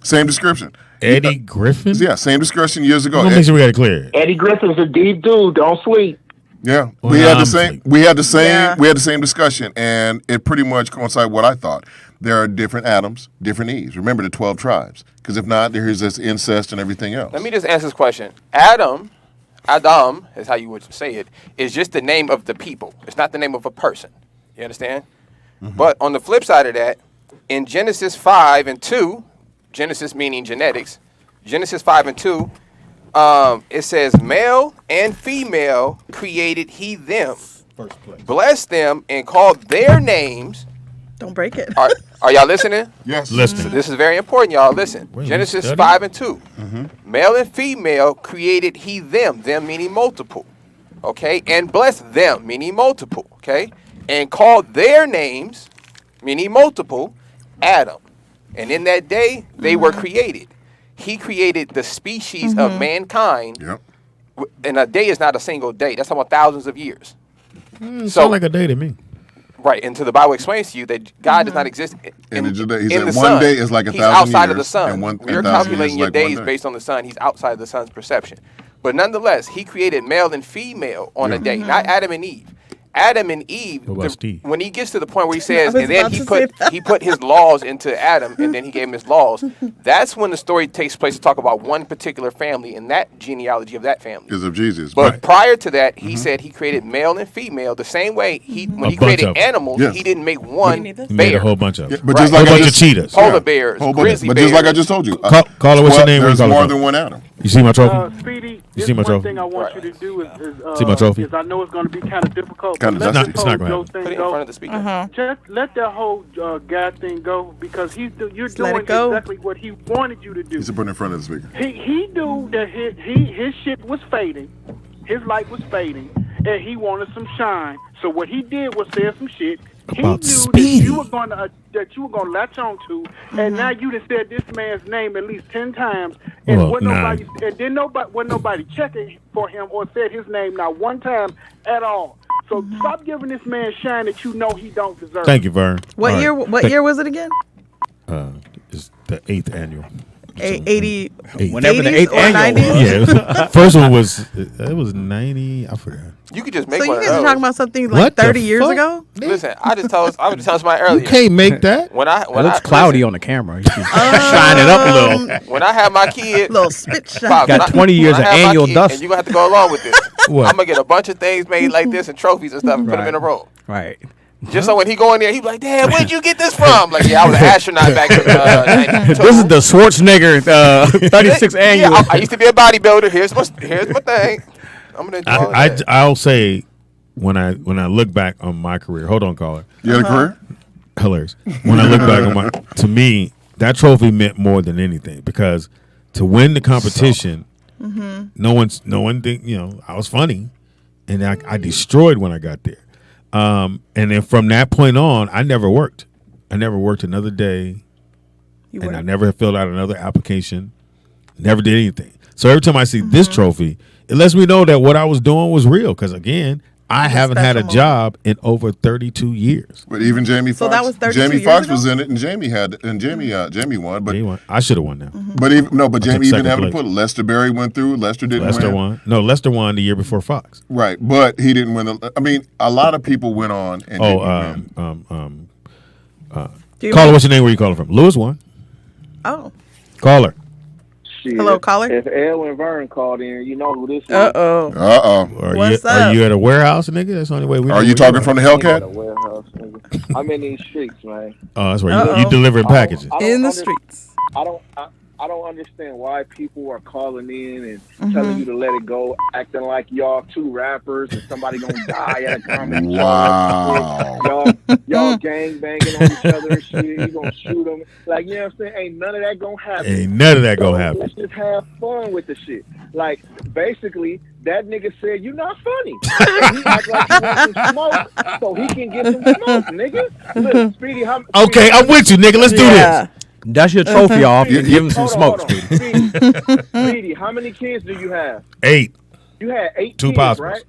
Same description. Eddie Griffin? Yeah, same discussion years ago. Make sure we got it clear. Eddie Griffin's a deep dude. Don't sleep. Yeah, Well, we had the I'm same. sleep. We had the same discussion, and it pretty much coincided with what I thought. There are different Adams, different Eves. Remember the 12 tribes, because if not, there's this incest and everything else. Let me just answer this question. Adam is how you would say it, is just the name of the people. It's not the name of a person. You understand? But on the flip side of that, in Genesis 5 and 2, Genesis meaning genetics, Genesis 5 and 2, it says, male and female created he them. First place. Blessed them and called their names. Don't break it. Are y'all listening? Yes. Listening. This is very important, y'all. Listen. Wait, Genesis study? 5 and 2. Male and female created he them meaning multiple. Okay? And blessed them, meaning multiple. Okay? And called their names, meaning multiple, Adam. And in that day, they were created. He created the species of mankind. Yep. And a day is not a single day. That's about thousands of years. Sound like a day to me. Right, and so the Bible explains to you that God does not exist in He the said one sun. day is like 1,000 He's outside years, of the sun. and When 1,000 you're years calculating is your like one days day. based on the sun, he's outside of the sun's perception. But nonetheless, he created male and female on a day, not Adam and Eve. Adam and Eve, What about Steve? when he gets to the point where he says, I was and then about to say that. he put his laws into Adam, and then he gave him his laws. That's when the story takes place to talk about one particular family and that genealogy of that family. Is of Jesus. But prior to that, he said he created male and female the same way when he created animals, he didn't make one He bear. made a whole bunch of them. But just like a I bunch of just- cheetahs. Polar bears, Whole bunch. grizzly But bears. just like I just told you. Caller, what's your name? Where you There's calling more from? than one Adam. You see my trophy? Speedy, You see my one trophy? thing I want you to do is See my trophy? is I know it's going to be kind of difficult. Kinda but let dusty. this It's not whole gonna Joe happen. thing Put it in go. front of the speaker. Just let that whole guy thing go because you're let doing it go. exactly what he wanted you to do. He's putting in front of the speaker. He knew that his shit was fading, his light was fading, and he wanted some shine. So what he did was say some shit. He About knew Speedy. that you were gonna latch on to, and now you done said this man's name at least 10 times, and Well, wasn't nah. nobody checking for him or said his name not one time at all. So stop giving this man shine that you know he don't deserve. Thank you, Vern. What All year? right. What year was it again? It's the 8th annual. 80. Whenever the 80s 8th or annual 90s? Yeah, first one was 90. I forgot. You could just make So you one of guys are those. talking about something like What the 30 years fuck? ago? Listen, I was just telling somebody earlier. You can't make that. When I It looks cloudy on the camera. You should shine it up a little. when I have my kid, Little spit shot. Pop, Got when I- 20 years when I of have my annual kid, dust. and you're gonna have to go along with this. What? I'm gonna get a bunch of things made like this and trophies and stuff and put them in a row. Right. Just so when he go in there, he be like, "Dad, where'd you get this from?" Like, yeah, I was an astronaut back in 92. This is the Schwarzenegger 36th annual. Yeah, I used to be a bodybuilder. Here's my thing. I'm gonna do all of that. I'll say when I look back on my career. Hold on, caller. You had a career? Hilarious. When I look back on to me, that trophy meant more than anything because to win the competition, no one think I was funny, and I destroyed when I got there. And then from that point on, I never worked. I never worked another day, and I never filled out another application. Never did anything. So every time I see this trophy, it lets me know that what I was doing was real. Because again, I haven't had a special job in over 32 years. But even Jamie Foxx. So that was 32 Jamie years Foxx ago? was in it, and Jamie won. But I should have won now. but Jamie even second having to place. put it. Lester Berry went through. Lester didn't Lester win. won. No, Lester won the year before Fox. Right, but he didn't win. I mean, a lot of people went on and didn't win. Caller, what's your name? Where you calling from? Lewis won. Oh. Caller. Shit. Hello, caller. If Edwin Vern called in, you know who this is. Uh-oh. What's Are up? you at a warehouse, nigga? That's the only way we know. Are you where talking are. from the I ain't Hellcat? at a warehouse, nigga. I'm in these streets, man. Oh, that's right. Uh-oh. You delivering packages. I don't In the under- streets. I don't understand why people are calling in and telling you to let it go, acting like y'all two rappers and somebody gonna die at a comedy show. Wow. Y'all gang banging on each other and shit. You gonna shoot them? Like, you know what I'm saying? Ain't none of that gonna happen. Ain't none of that gonna So happen. Let's just have fun with the shit. Like, basically, that nigga said, "You not funny." And he act like he wants some smoke so he can get some smoke, nigga. Look, Speedy, Okay, I'm with you, nigga. Let's do this. That's your trophy off. You give him some Hold on, smoke, Speedy. Speedy, how many kids do you have? 8. You had 8 Two kids, possibles. right?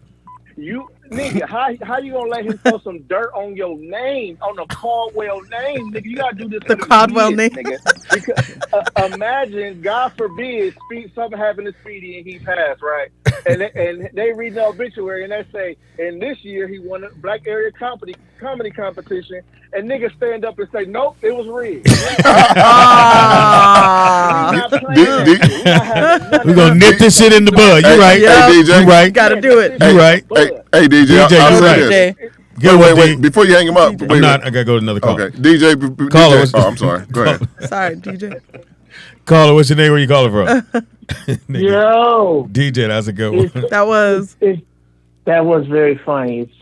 You nigga, how you gonna let him throw some dirt on your name, on the Caldwell name, nigga? You gotta do this. The for Caldwell kids, name. nigga. Because, imagine, God forbid, something happened to Speedy and he passed, right? And they read the obituary and they say, and this year he won a Black Area comedy competition, and niggas stand up and say, nope, it was rigged. We're gonna nip this shit in the bud. You right. Yeah. Hey, DJ. You right. Gotta do it. You right. Hey, DJ. DJ, I'll you say right. this. DJ. Get one, Wait. D. Before you hang him up. I'm not. I gotta go to another call. Okay. DJ. Caller, DJ. Oh, I'm sorry. Go ahead. Sorry, DJ. Caller, what's your name? Where you calling from? Nigga. Yo, DJ, that's a good one. That was. that was very funny. It's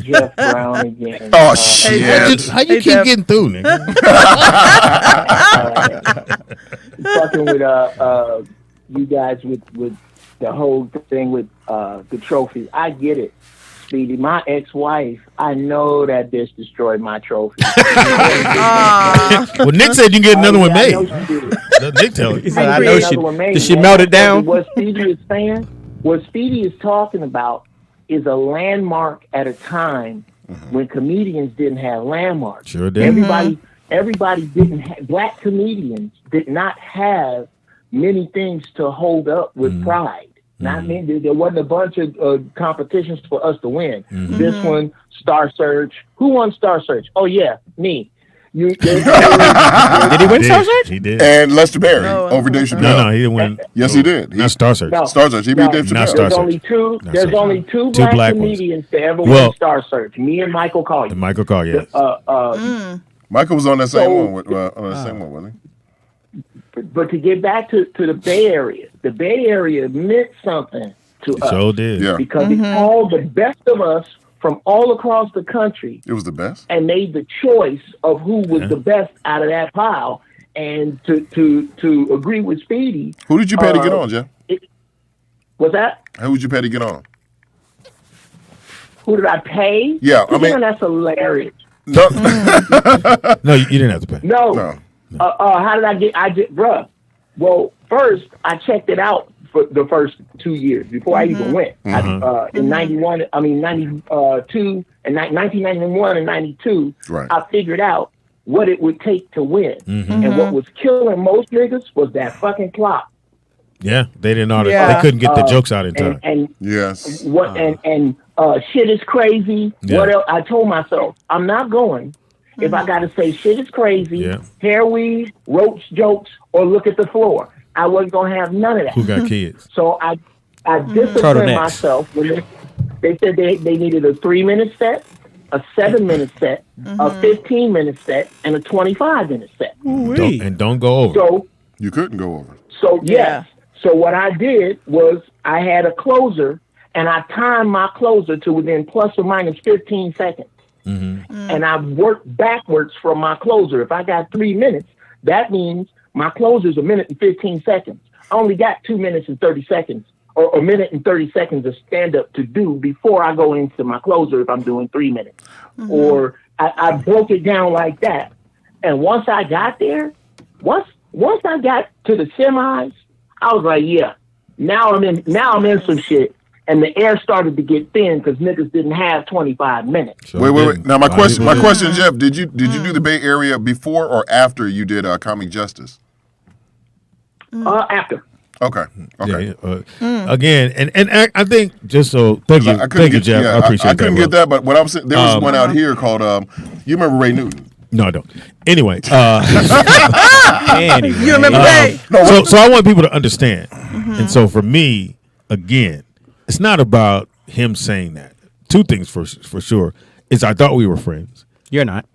Jeff Brown again. Oh, shit. How you Hey, keep Jeff. getting through, nigga? Fucking with you guys with the whole thing with the trophies. I get it, Speedy. My ex-wife, I know that this destroyed my trophy. Well, Nick said you can get another one I made. know she did. Nick tell you. He said, I I know agree. she. Another one made, Did she man. melt it down? What Speedy is saying, what Speedy is talking about is a landmark at a time when comedians didn't have landmarks. Sure did. Everybody didn't. Black comedians did not have many things to hold up with pride. Not many. There wasn't a bunch of competitions for us to win. This one, Star Search. Who won Star Search? Oh yeah, me. Did he win Star Search? He did. And Lester Barry over Dave Chappelle. No, he didn't win. Yes, he did. Not Star Search. No. Star Search. He beat Dave Not Chappelle. Star There's Search. only two Two black black ones. comedians to ever win Star Search. Me and Michael Collier. Michael Collier. Yes. Michael was on that same one. On that same one, wasn't he? But to get back to the Bay Area meant something to us. So did. Yeah. Because it called the best of us from all across the country. It was the best. And made the choice of who was the best out of that pile. And to agree with Speedy. Who did you pay to get on, Jeff? What's that? Who did you pay to get on? Who did I pay? Yeah, I mean, that's hilarious. No, No, you didn't have to pay. No. How did I get, bruh? Well, first, I checked it out for the first 2 years before I even went. In 91, 92, and 1991 and 92, I figured out what it would take to win. And what was killing most niggas was that fucking clock. Yeah, they didn't know that. They couldn't get the jokes out in time. And yes. Shit is crazy. Yeah. What else? I told myself, I'm not going if I got to say shit is crazy, hair weave, roach jokes, or look at the floor. I wasn't going to have none of that. Who got kids? So I disciplined myself when they said they needed a 3-minute set, a 7-minute set, a 15-minute set, and a 25-minute set. Don't go over. So you couldn't go over. So yes. So what I did was I had a closer, and I timed my closer to within plus or minus 15 seconds. And I worked backwards from my closer. If I got 3 minutes, that means my closer is 1 minute and 15 seconds. I only got 2 minutes and 30 seconds, or 1 minute and 30 seconds of stand-up to do before I go into my closer if I'm doing 3 minutes. Or I broke it down like that. And once I got there, once I got to the semis, I was like, yeah, now I'm in some shit. And the air started to get thin because niggas didn't have 25 minutes. Wait. Now my question, Jeff, did you do the Bay Area before or after you did Comic Justice? After. Okay. Yeah, again, and I think just so thank you, Jeff. I appreciate that. I couldn't get that, but what I'm saying, there was one out here called you remember Ray Newton? No, I don't. Anyway, you remember Ray? So I want people to understand, and so for me, again, it's not about him saying that. Two things for sure is I thought we were friends. You're not.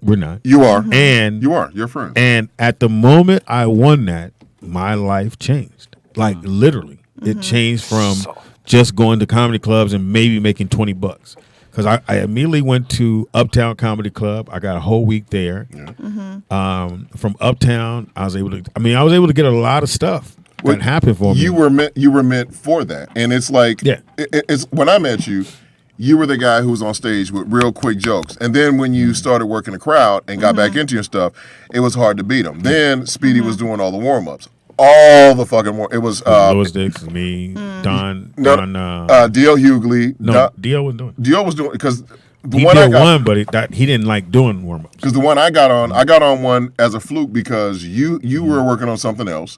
We're not. You are. And you are. You're friends. And at the moment I won that, my life changed. Like literally, it changed from just going to comedy clubs and maybe making $20. Because I immediately went to Uptown Comedy Club. I got a whole week there. From Uptown, I was able to get a lot of stuff that happened for me. You were meant for that, and it's like it's when I met you. You were the guy who was on stage with real quick jokes. And then when you started working the crowd and got back into your stuff, it was hard to beat them. Then Speedy was doing all the warm-ups. All the fucking it was Louis Dix, me, Don D.L. Hughley. No, D.L. wasn't doing it. D.L. was doing it because he did one, but he didn't like doing warm-ups. Because the one I got on one as a fluke because you were working on something else.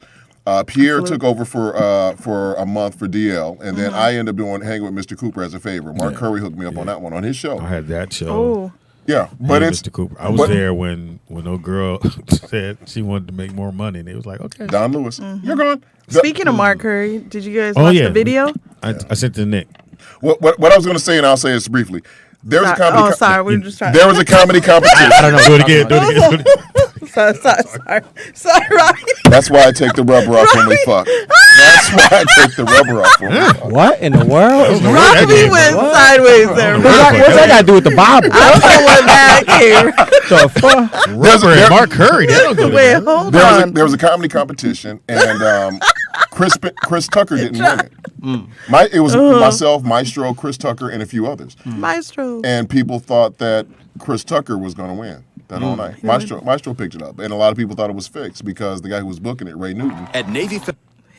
Pierre took over for a month for DL, and then I ended up hanging with Mr. Cooper as a favor. Mark Curry hooked me up on that one on his show. I had that show. Oh. Yeah, but it's Mr. Cooper. I was there when no girl said she wanted to make more money, and it was like, okay. Don Lewis, you're gone. Speaking of Mark Curry, did you guys watch the video? I sent it to Nick. What I was going to say, and I'll say this briefly. There was a comedy. We were just trying. There was a comedy competition. I don't know. Do it again. Sorry, Robbie. That's why I take the rubber off when we fuck. That's why I take the rubber off when we fuck. What in the world? Robbie went sideways there. What's that got to do with the Bible? I don't know what that came. The fuck? Rubber Mark Curry. Wait, hold on. There was a comedy competition, and Chris Tucker didn't win it. It was myself, Maestro, Chris Tucker, and a few others. Maestro. And people thought that Chris Tucker was going to win that whole night. Maestro picked it up, and a lot of people thought it was fixed because the guy who was booking it, Ray Newton, at Navy.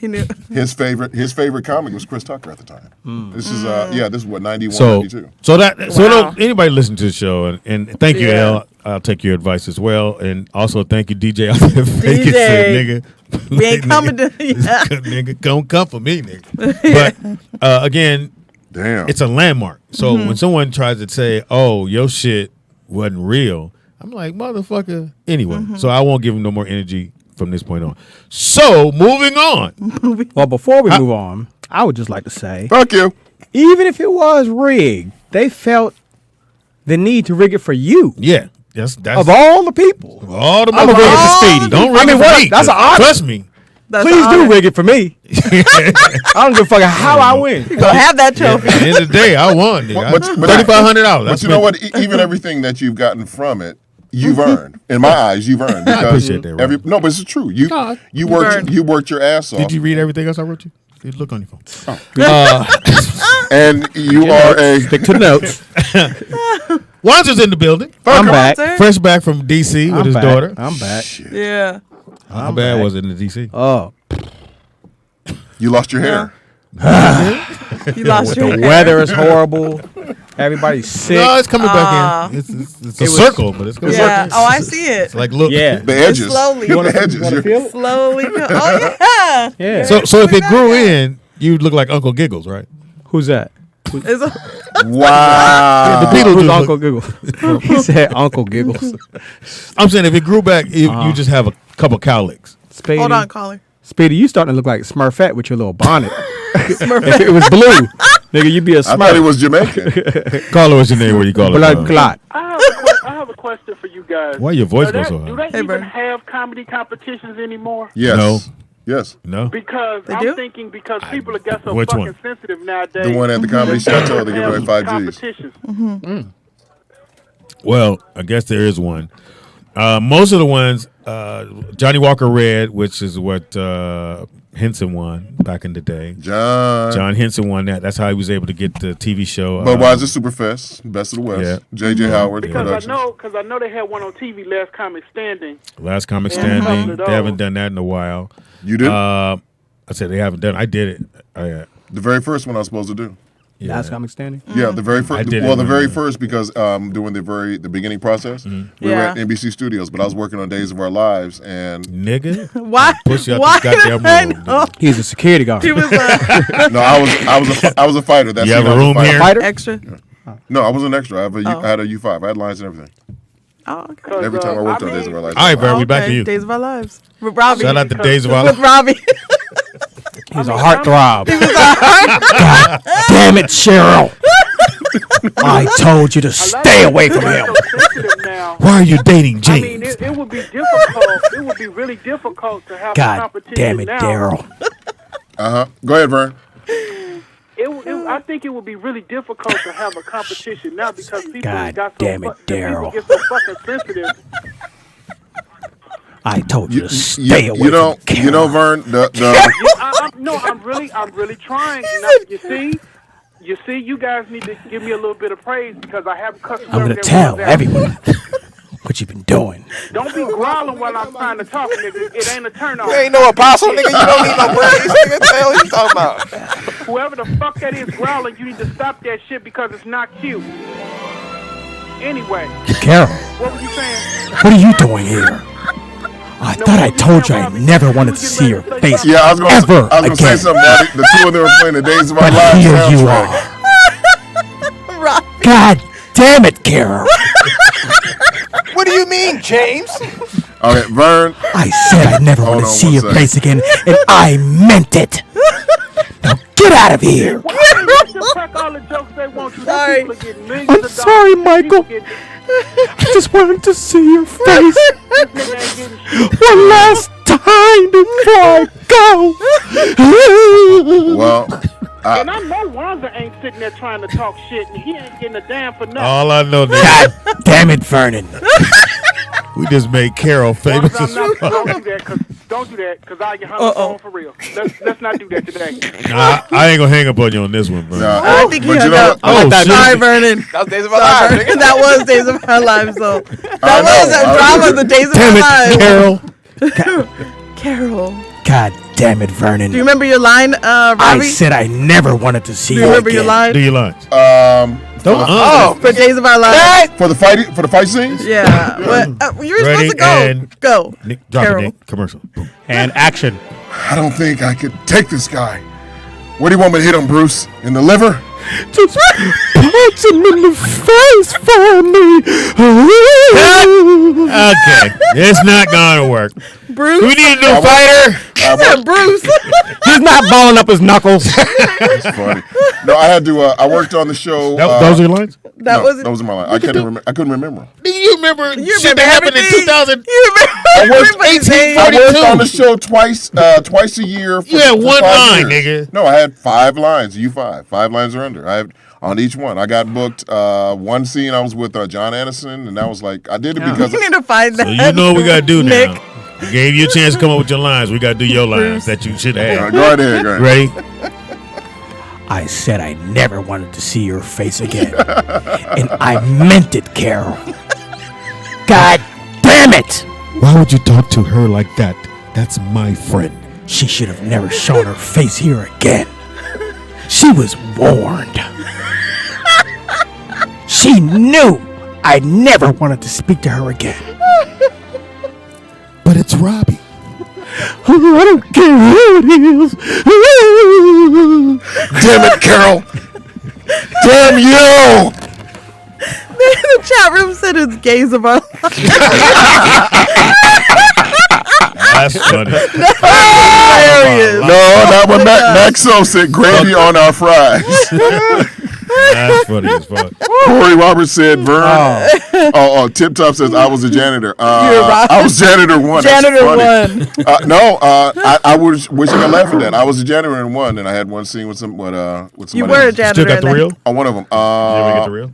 He knew. His favorite comic was Chris Tucker at the time. This is this is what 91, So 92. Don't anybody listen to the show and thank you, L. I'll take your advice as well, and also thank you, DJ. Out there faking shit, nigga. We ain't coming to nigga. Don't come for me, nigga. But again, damn, it's a landmark. So when someone tries to say, "Oh, your shit wasn't real," I'm like, motherfucker. Anyway, so I won't give him no more energy from this point on. So moving on. Well, before we move on, I would just like to say, fuck you. Even if it was rigged, they felt the need to rig it for you. Yeah. That's of all the people. All the I'm gonna rig it for Speedy. Don't rig it for me. That's an honor. Trust me. Please do rig it for me. I don't give a fuck how I win. You gonna have that trophy. At the end of the day, I won. $3,500. But you know what? Even everything that you've gotten from it, you've earned. In my eyes, you've earned. Because I appreciate that. Right? No, but it's true. You worked your ass off. Did you read everything else I wrote you? You look on your phone. And you are stick to the notes. Wanzer's in the building. I'm back. Fresh back from DC with his daughter. I'm back. Shit. Yeah. How bad was it in the DC? Oh. You lost your hair. You lost your hair. The weather is horrible. Everybody's sick. No, it's coming back in. It's a circle, but it's coming back in. Oh, I see it. It's like, look. Yeah. The edges. It's slowly. You want the edges. You feel it? Slowly. Oh, yeah. Yeah. So if it grew in, you'd look like Uncle Giggles, right? Who's that? Wow. The Beatles Who's just Uncle Giggles? He said Uncle Giggles. I'm saying if it grew back, you just have a couple cowlicks. Speedy, Hold on, caller. Speedy, you starting to look like Smurfette with your little bonnet. If it was blue, nigga, you'd be a Smurf. I thought he was Jamaican. Call her what's your name? What do you call Blood her? clot. I have a question for you guys. Why your voice goes so Do high? they even have comedy competitions anymore? Yes. No. Yes. No. Because They I'm do? thinking because people get so Which fucking one? sensitive nowadays. The one at the Comedy Chateau, they give away 5 Gs. Competitions. Well, I guess there is one. Most of the ones, Johnny Walker Red, which is what Henson won back in the day. John Henson won that. That's how he was able to get the TV show. Budweiser Superfest, Best of the West. Yeah. J.J. Howard Because Productions. I know they had one on TV, Last Comic Standing. Last Comic Yeah, Standing. couple of They haven't those. done that in a while. You did? I said they haven't done. I did it. The very first one I was supposed to do. Yeah. Last Comic Standing. Yeah, the very first. did Well, it the when- very first because doing the beginning process, we were Yeah. at NBC Studios, but I was working on Days of Our Lives, and Nigga. Why? Push you out Why this goddamn I room. know? He's a security guard. He was no, I was a fighter. That's You have it, I a was room fighter. here? Fighter. extra. No, I was an extra. I Oh. had a U5. I had lines and everything. Oh, okay. Every time I worked on Days of Our Lives. All right, Barry, we back to Okay, you. Days of Our Lives. With Robbie. Shout out to Days of Our With Lives. Robbie. He's a heartthrob. God damn it, Cheryl. I told you to stay away from him. So sensitive now. Why are you dating I James? mean, it would be difficult. It would be really difficult to have a God competition damn it, now. Daryl. Go ahead, Vern. I think it would be really difficult to have a competition now because people God got so damn it, Daryl. people get so fucking sensitive. I told you to stay away from Karen. You know, Vern. I'm really trying. Now, you see, you guys need to give me a little bit of praise because I have customers. I'm going to tell everyone what you've been doing. Don't be growling while I'm trying to talk, nigga. It ain't a turn on. You ain't no apostle, nigga. You don't need no praise, nigga. What the hell you talking about? Whoever the fuck that is growling, you need to stop that shit because it's not cute. Anyway, Carol, what were you saying? what are you doing here? I thought I told you I never wanted to see your face Yeah, I was gonna ever I was gonna say again. something. Buddy. The two of them were playing the Days of Our But Lives here you soundtrack. are. God damn it, Carol. What do you mean, James? All right, Vern. I said I never Hold want to on see one your second. face again, and I meant it. Now get out of here. Sorry. I'm sorry, Michael. I just wanted to see your face one last time before I go. Well, and I know Wanda ain't sitting there trying to talk shit, and he ain't getting a damn for nothing. All I know, nigga, God damn it, Vernon. we just made Carol famous as fuck. Don't do that, cause I get hung up on for real. Let's not do that today. Nah, I ain't gonna hang up on you on this one, bro. I think he but hung you know up. what? Oh, shit. Sorry, Vernon. That was Days of Our Lives, nigga. That was Days of Our Lives, though. That I was know. a drama of the Days of Damn Our it, Lives. Carol. Carol. God damn it, Vernon. Do you remember your line, Robbie? I said I never wanted to see Do you you remember your again. line? Do your lines. For Days of Our Lives. For the fight scenes? Yeah. What? You were supposed to go. and Go. Nick, drop Carol. it, Nick. Commercial. Boom. And action. I don't think I could take this guy. Where do you want me to hit him, Bruce? In the liver? Just punch him in the face for me. Okay, it's not gonna work. Bruce. We need a new fighter. Bruce. He's not balling up his knuckles. That's funny. No, I had to. I worked on the show. Those are your lines. Those are my lines. I couldn't remember. Do you remember You shit remember that happened in everything. 2000? You remember everybody's name. I worked on the show twice a year. You had one 5 line, years. nigga. No, I had 5 lines. Five lines or under. I had on each one. I got booked. One scene I was with John Anderson, and that was like I did it because You need to find that. So you know what we gotta do Nick. now. We gave you a chance to come up with your lines. We gotta do your lines that you should have. Go right ahead. Ready? I said I never wanted to see your face again. And I meant it, Carol. God damn it! Why would you talk to her like that? That's my friend. She should have never shown her face here again. She was warned. She knew I never wanted to speak to her again. But it's Robbie. I don't care who it is. Damn it, Carol! Damn you! The chat room said it's Gays of Our Lives. That's funny. Hilarious. No, that one. Maxo said gravy on our fries. That's funny as fuck. Corey Roberts said Vern. Oh, Tip Top says I was a janitor. I was janitor 1. Janitor That's funny. No, I was wishing I laughed at that. I was a janitor in 1, and I had one scene with somebody. You were a janitor. Still got the in reel? On one of them. You ever get the reel?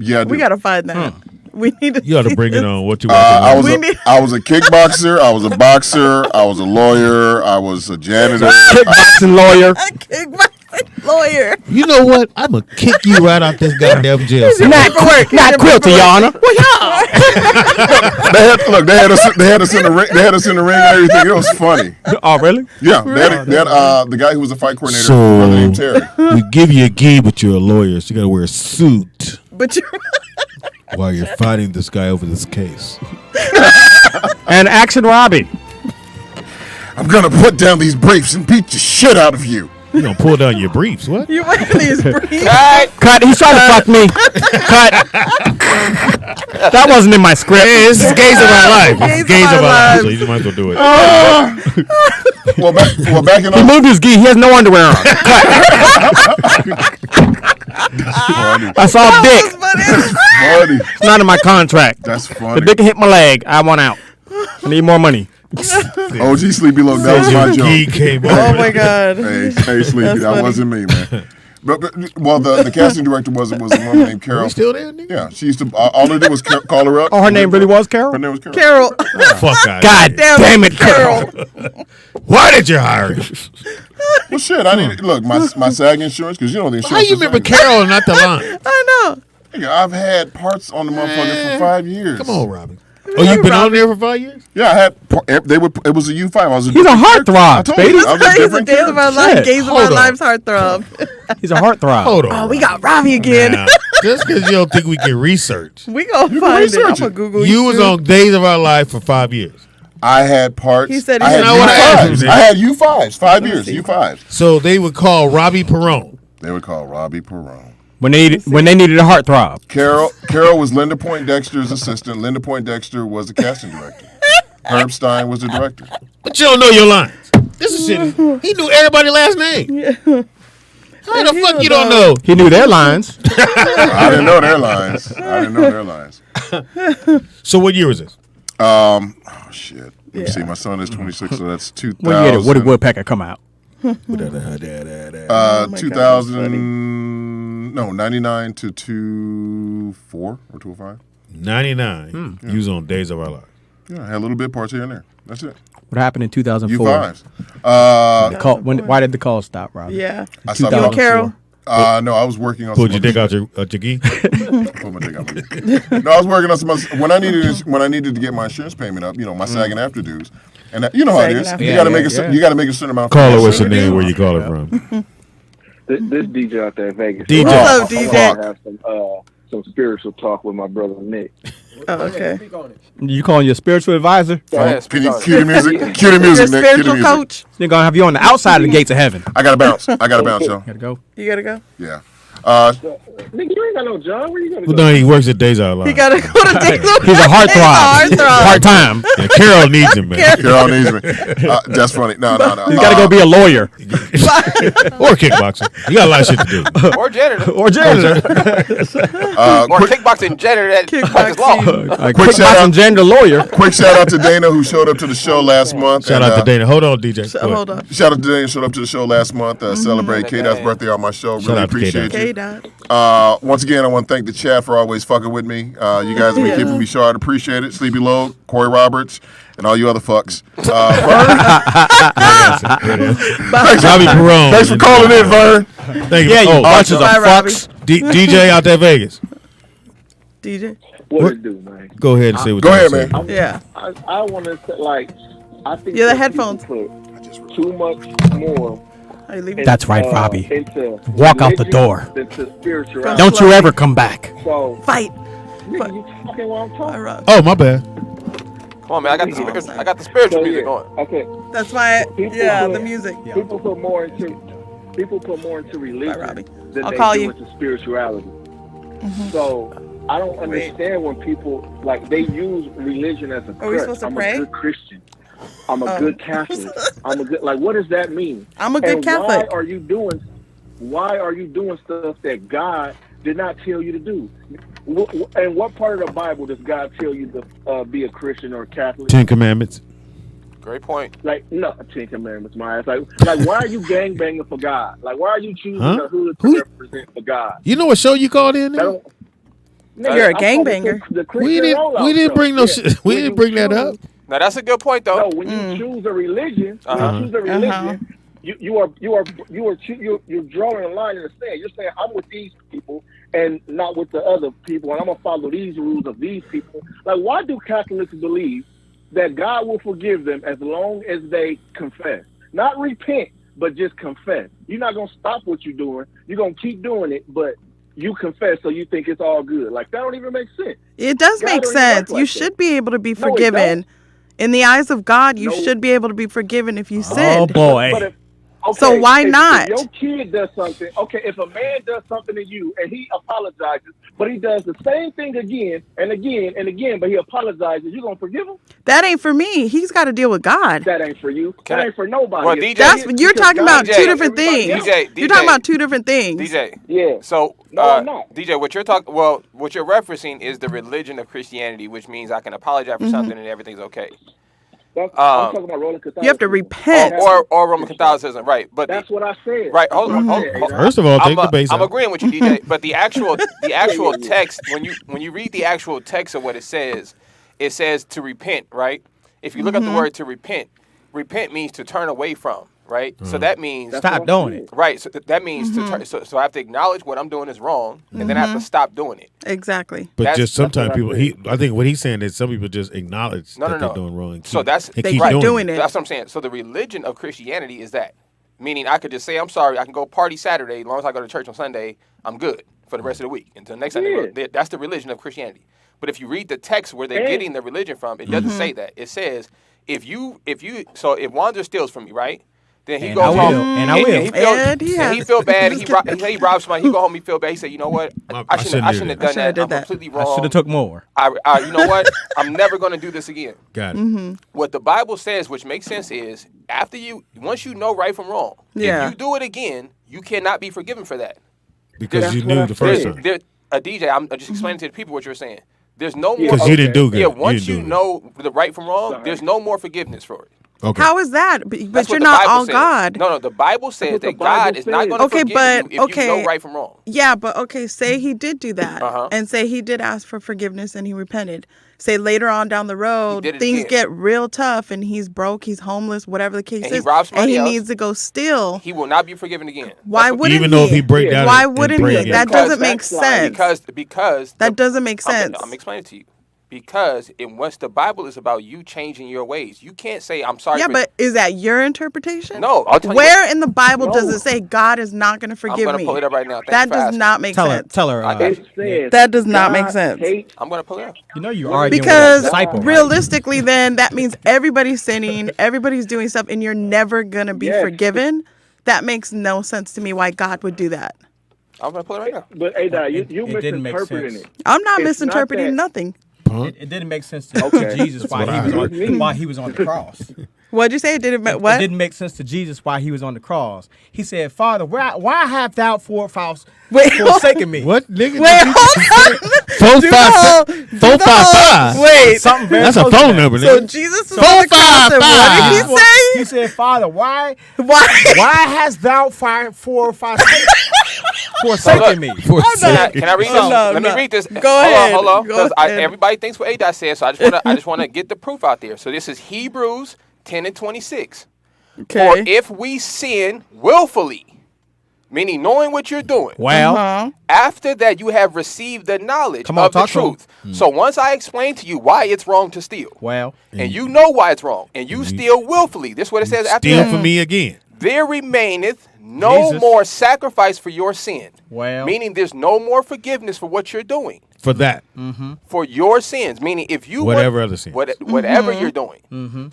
Yeah, I We do. gotta find that. We need to. You ought to see bring this. it on. What you I want? was a kickboxer. I was a boxer. I was a lawyer. I was a janitor. Kickboxing lawyer. A kickboxing lawyer. You know what? I'm gonna kick you right out this goddamn jail cell. Not Quilty, Your Honor. They had us in the ring. They had us in the ring and everything. It was funny. Oh, really? Yeah, they had the guy who was the fight coordinator, So- brother named Terry. We give you a gi, but you're a lawyer, so you gotta wear a suit But you. while you're fighting this guy over this case. And action, Robbie. I'm gonna put down these briefs and beat the shit out of you. You gonna pull down your briefs? What? You wear these briefs. Cut. He's trying to fuck me. Cut. That wasn't in my script. Hey, this is Gays of Our Life. This is Gays of Our Lives. So you might as well do it. Well, back in He moved his gi. He has no underwear on. Cut. I saw dick. funny. It's not in my contract. That's The funny. dick hit my leg. I want out. I need more money. OG Sleepy Look, that was my Your gi joke. came Oh over. my god. Hey, Sleepy, That's that funny. wasn't me, man. But the casting director was a woman named Carol. Are we still there, nigga? Yeah, she used to. All I did was call her up. Oh, her name really was Carol? Her name was Carol. Carol. Fuck out. God damn it, Carol. Why did you hire him? Well, shit, I need look my SAG insurance because you know the insurance. How you is remember on it. Carol and not the line? I know. Nigga, I've had parts on the motherfucker for 5 years. Come on, Robin. Oh, you've been on there for 5 years? Yeah, I had. It was a U5. I was. He's a heartthrob, I told you, baby. I was a He's a different Days of Our character. Lives. Gays of Hold Our on. Lives heartthrob. He's a heartthrob. Hold on. Oh, we got Robbie again. Now, just because you don't think we can research. We gonna can find it. I'm research gonna it. Google You was too. on Days of Our Life for 5 years. I had parts. He said I he had was what I asked U5s. you. I had U5s. 5 years. U5s. So they would call Robbie Perone. They would call Robbie Perone. When they needed a heartthrob. Carol was Linda Poindexter's assistant. Linda Poindexter was the casting director. Herb Stein was the director. But you don't know your lines. This is shit. He knew everybody's last name. How the fuck you don't know? He knew their lines. I didn't know their lines. So what year was this? Oh shit. Let me see. My son is 26, so that's 2000. When year did Woody Woodpecker come out? 2000. No, 99 to 24 or 25. 99. You was on Days of Our Lives. Yeah, I had a little bit parts here and there. That's it. What happened in 2004? U5s. Why did the call stop, Robbie? Yeah. I stopped You and at Carol. No, I was working on. Pulled your dick out your key? Pulled my dick out my key. No, I was working on some. When I needed to get my insurance payment up, my SAG and after dues, and you know how it is. You got to make a certain amount. Call her. What's the name? Where you call her from? This DJ out there in Vegas. DJ. What's up, DJ? I have some spiritual talk with my brother Nick. Oh, okay. You calling your spiritual advisor? Can you cue the music? Cue the music, Your Nick. Cue the spiritual music. coach. They're gonna have you on the outside of the gates of heaven. I gotta bounce, y'all. Gotta go. You gotta go. Yeah. Nigga, you ain't got no job. Where you gonna go? No, he works at Days Out Loud. You gotta go to Days. He's a heartthrob. Part time. Yeah, Carol needs him, man. Carol needs me. That's funny. No. He's gotta go be a lawyer Or kickboxer. You got a lot of shit to do. Or janitor. or janitor. Or kickboxing janitor that practice law. Quick shout out, janitor lawyer. quick shout out to Dana who showed up to the show last month. Shout out to Dana. Hold on, DJ. Go ahead. Hold on. Shout out to Dana who showed up to the show last month. Celebrate K-Dot's birthday on my show. Shout Really out to appreciate K-Dot. you. K-Dot. Once again, I want to thank the chat for always fucking with me. You guys have been keeping me short. Appreciate it. Sleepy Low, Corey Roberts, and all you other fucks. Bobby Perone. Thanks for calling in, Vern. Thank you. Yeah, you bunches of Bye, Robbie. fucks. DJ out there Vegas. DJ. What it do, man? Go ahead and say what Go you ahead, say. man. Yeah. I want to say, I think Yeah, the that headphones. people put too much more. Are you leaving? That's right, Robbie. Into Walk out the religion door. Into spirituality. Don't you ever come back. So, Fight. nigga, you fucking while I'm All talking. right. Oh, my bad. Come on, man. I got the spiritual music going. Okay. That's why. People Yeah, put- the music. People put more into religion Robbie. than I'll they call do you. into spirituality. So I don't understand when people they use religion as a Are we crutch. supposed to I'm pray? a good Christian. I'm a good Catholic. I'm a good what does that mean? I'm a good and Catholic. Why are you doing stuff that God did not tell you to do? And what part of the Bible does God tell you to be a Christian or a Catholic? 10 Commandments. Great point. No, 10 Commandments, my ass. Like, why are you gangbanging for God? Like, why are you choosing Huh? who to represent for God? You know what show you called in? That There? don't, You're a I'm talking gangbanger. the We Christian didn't. rollout We didn't show. bring no Yeah. shit. We When didn't you bring that choose- up. Now that's a good point, though. No, when you choose a religion, you're drawing a line in the sand. You're saying I'm with these people and not with the other people, and I'm gonna follow these rules of these people. Like, why do Catholics believe that God will forgive them as long as they confess, not repent, but just confess? You're not gonna stop what you're doing. You're gonna keep doing it, but you confess, so you think it's all good. Like, that don't even make sense. It does God make don't even work sense. like You that. should be able to be No, it forgiven. In the eyes of God, you No. should be able to be forgiven if you Oh sinned. boy. But if, So why if not? your kid does something, if a man does something to you and he apologizes, but he does the same thing again and again and again, but he apologizes, you gonna forgive him? That ain't for me. He's got to deal with God. That ain't for you. Can that I- ain't for nobody. Well, It's DJ That's because you're talking God about gave two different everybody things. else. You're talking about two different things. DJ. Yeah. So, No, I'm not. DJ, what you're referencing is the religion of Christianity, which means I can apologize for something and everything's okay. I'm talking about Roman Catholicism. You have to repent. Or Roman Catholicism, right? But That's what I said. right. Hold on. First of all, take the base I'm out. agreeing with you, DJ. But the actual text, when you read the actual text of what it says to repent, right? If you look at the word to repent means to turn away from, right? So that means Stop doing it. right. So that means to turn. So I have to acknowledge what I'm doing is wrong, and then I have to stop doing it. Exactly. But That's- just sometimes that's people. what I I think what he's saying is some people just acknowledge No, that no, they're no. doing wrong. And So that's- and They keep keep doing it. That's what I'm saying. So the religion of Christianity is that. Meaning I could just say, I'm sorry, I can go party Saturday, as long as I go to church on Sunday, I'm good for the rest of the week. Until next Sunday. Yeah. That's the religion of Christianity. But if you read the text where they're getting the religion from, it doesn't say that. It says, if Wander steals from you, right? Then he And goes I will. home. And I will. And he he feel bad. He robs somebody. He go home, he feel bad. He said, you know what? I shouldn't have done that. did I'm that. completely I wrong. should have took more. You know what? I'm never going to do this again. Got it. What the Bible says, which makes sense, is once you know right from wrong, Yeah. if you do it again, you cannot be forgiven for that. Because you what knew I the first said. time. DJ, I'm just explaining to the people what you're saying. There's no more. Because you didn't do good. Yeah, You once didn't you do know the right from wrong, there's no more forgiveness for it. Okay. How is that? But That's you're what the not Bible all says. God. No, the Bible says what the that God Bible is not says. going to Okay, forgive but you if you know right from wrong. Yeah, but okay, say he did do that, and say he did ask for forgiveness and he repented. Say later on down the road, did it things again. get real tough and he's broke, he's homeless, whatever the case And he is, robs and somebody he else. needs to go steal. He will not be forgiven again. Why wouldn't Even he? though if he break down Why and wouldn't pray he? again. That doesn't make sense. Because that doesn't make sense. I'm explaining to you. Because once the Bible is about you changing your ways, you can't say, I'm sorry. Yeah, but is that your interpretation? No, I'll tell you Where in the Bible does it say God is not going to forgive me? I'm going to pull it up right now. That does not make sense. Tell her. It says That does not make God sense. hates- I'm going to pull it up. You know you're arguing Because with a disciple, right? realistically, then that means everybody's sinning, everybody's doing stuff, and you're never gonna be Yes. forgiven. That makes no sense to me. Why God would do that? I'm going to pull it right now. But hey, Dad, you It didn't make misinterpreting sense. it. I'm not It's not misinterpreting that- nothing. It didn't make sense to Okay. Jesus what I while he was on the cross. What'd you say? It didn't. It What? didn't make sense to Jesus while he was on the cross. He said, "Father, why have thou Wait, forsaken me?" What nigga? Wait, hold on. Do the whole- do the whole- Wait. Something very That's a close to phone that. number, So nigga. Jesus was on the cross, and what did he say? He said, "Father, why Why? hast thou forsaken me?" Can I read this? No, Let no. me read this. Go ahead. Hold on. Go Because ahead. everybody thinks what Adai said, so I just want to get the proof out there. So this is Hebrews 10:26. For Okay. if we sin willfully, meaning knowing what you're doing, Well, after that you have received the knowledge Come on, of the talk to 'em. truth. So once I explain to you why it's wrong to steal, well, and you know why it's wrong, and you steal willfully, this is what it says after Steal that. from me again. There remaineth no Jesus. more sacrifice for your sin. Well. Meaning there's no more forgiveness for what you're doing. For that. For your sins. Meaning if you Whatever other sins. whatever you're doing.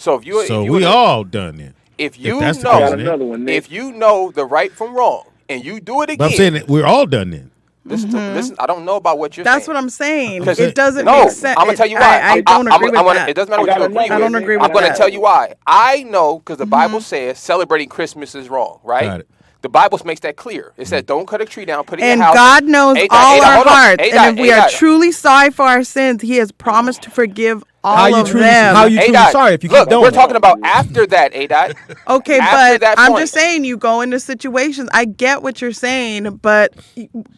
So if you So if you we all done then. if you that's the know case, Got another one, Nick. if you know the right from wrong and you do it again. But I'm saying that we're all done then. Listen, I don't know about what you're That's saying. what I'm saying. Because It doesn't no, make sense. I'm gonna tell you why. I don't agree with that. It doesn't matter what I you got agree with. another I don't agree I'm with going to that. tell you why. I know because the Bible says celebrating Christmas is wrong, right? Got it. The Bible makes that clear. It says don't cut a tree down, put it in And your house. God knows all our hold on. hearts. Adai, And if we are Adai. truly sorry for our sins, He has promised to forgive all of them. how you truly Adai, sorry if you look, keep doing we're it? talking about after that, Adai. Okay, After but that I'm point. just saying you go into situations. I get what you're saying, but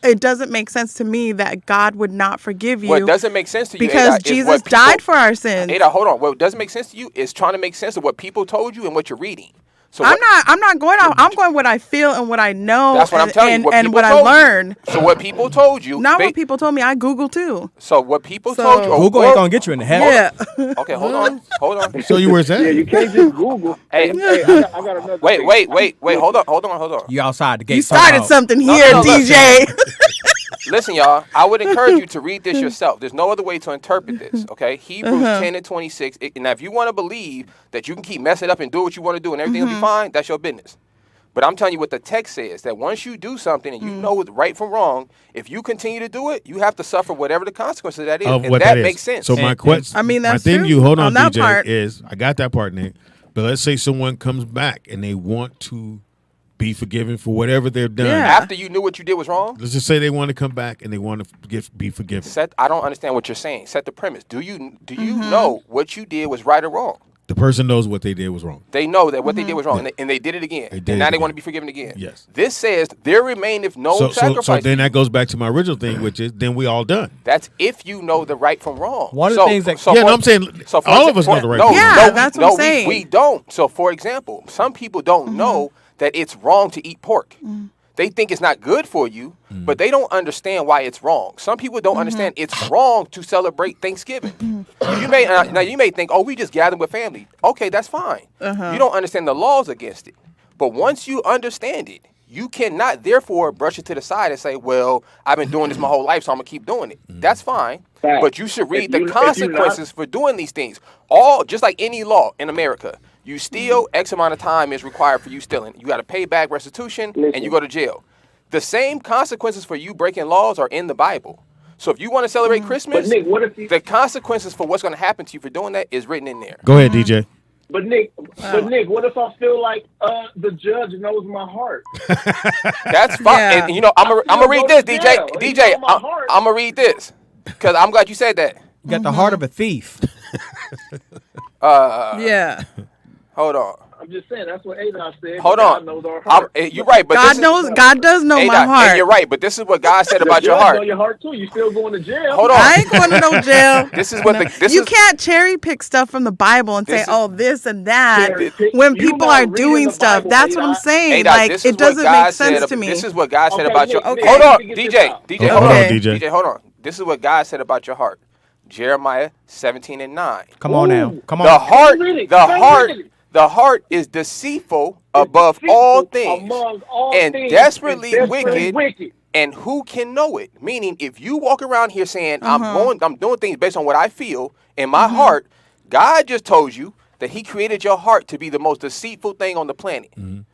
it doesn't make sense to me that God would not forgive you. What doesn't make sense to you, because Adai, is Jesus what people- died for our sins. Adai, hold on. What doesn't make sense to you is trying to make sense of what people told you and what you're reading. So I'm not going off. I'm going what I feel and what I know. That's what I'm telling and, you. and people what I told you. learned. So what people told you. Not what people told me. I Google too. So what people So- told you. Google ain't gonna get you in the head. Yeah. Okay, hold on. So you were saying? Yeah, you can't just Google. Hey, I got another wait, thing. wait. Hold on. You outside the gate. You started something No, here, no, look. DJ. Listen, y'all, I would encourage you to read this yourself. There's no other way to interpret this, okay? Hebrews 10:26. Now, if you want to believe that you can keep messing up and do what you want to do and everything will be fine, that's your business. But I'm telling you what the text says, that once you do something and you know what's right from wrong, if you continue to do it, you have to suffer whatever the consequences of that is. Of and what that is. makes sense. So my question, I mean, that's my thing true. to you, hold on, On that DJ, part. is I got that part, Nick. But let's say someone comes back and they want to be forgiven for whatever they've done. Yeah. After you knew what you did was wrong, Let's just say they want to come back and they want to be forgiven. I don't understand what you're saying. Set the premise. Do you know what you did was right or wrong? The person knows what they did was wrong. They know that what they did was wrong, and they did it again. They did and now it they want to again. be forgiven again. Yes. This says there remaineth no So sacrifice. then that goes back to my original thing, which is then we all done. That's if you know the right from wrong. One of the things that- Yeah, no, I'm saying all of us know the right No, from Yeah, no, that's no, what I'm saying. We don't. So, for example, some people don't know that it's wrong to eat pork. They think it's not good for you, but they don't understand why it's wrong. Some people don't understand it's wrong to celebrate Thanksgiving. You may think, oh, we just gather with family. Okay, that's fine. You don't understand the laws against it. But once you understand it, you cannot therefore brush it to the side and say, well, I've been doing this my whole life, so I'm going to keep doing it. That's fine. Fact. But you should read If you- the if you're not- consequences for doing these things. All just like any law in America. You steal, X amount of time is required for you stealing. You got to pay back restitution, and you go to jail. The same consequences for you breaking laws are in the Bible. So if you want to celebrate Christmas, But Nick, what if you? the consequences for what's going to happen to you for doing that is written in there. Go ahead, DJ. But Nick, what if I feel like the judge knows my heart? That's fine. Yeah. And, I'm gonna read this, DJ. jail. He DJ, know my heart. I'm gonna read this because I'm glad you said that. You got the heart of a thief. Yeah. Hold on. I'm just saying that's what Adon said. Hold God on. knows our heart. You're right, but God knows. God does know my heart. And you're right, but this is what God said The about your judge heart. know your heart too. You still going to jail? Hold on. I ain't going to no jail. This is what you can't cherry pick stuff from the Bible and say, "Oh, this and that." Cherry-pick. When You people not are doing reading the stuff, Bible, that's what I'm Adon. saying. Adon, Like this is it doesn't what God make sense said, to me. This is what God said Okay, about your. Nick, Hold on, get this DJ. out. DJ, Hold hold on, on, DJ. DJ, hold on. This is what God said about your heart. Jeremiah 17:9. Come on now. Come on. The heart is deceitful above all things among all and things, desperately and desperately wicked. And who can know it? Meaning, if you walk around here saying, I'm doing things based on what I feel in my heart, God just told you that he created your heart to be the most deceitful thing on the planet.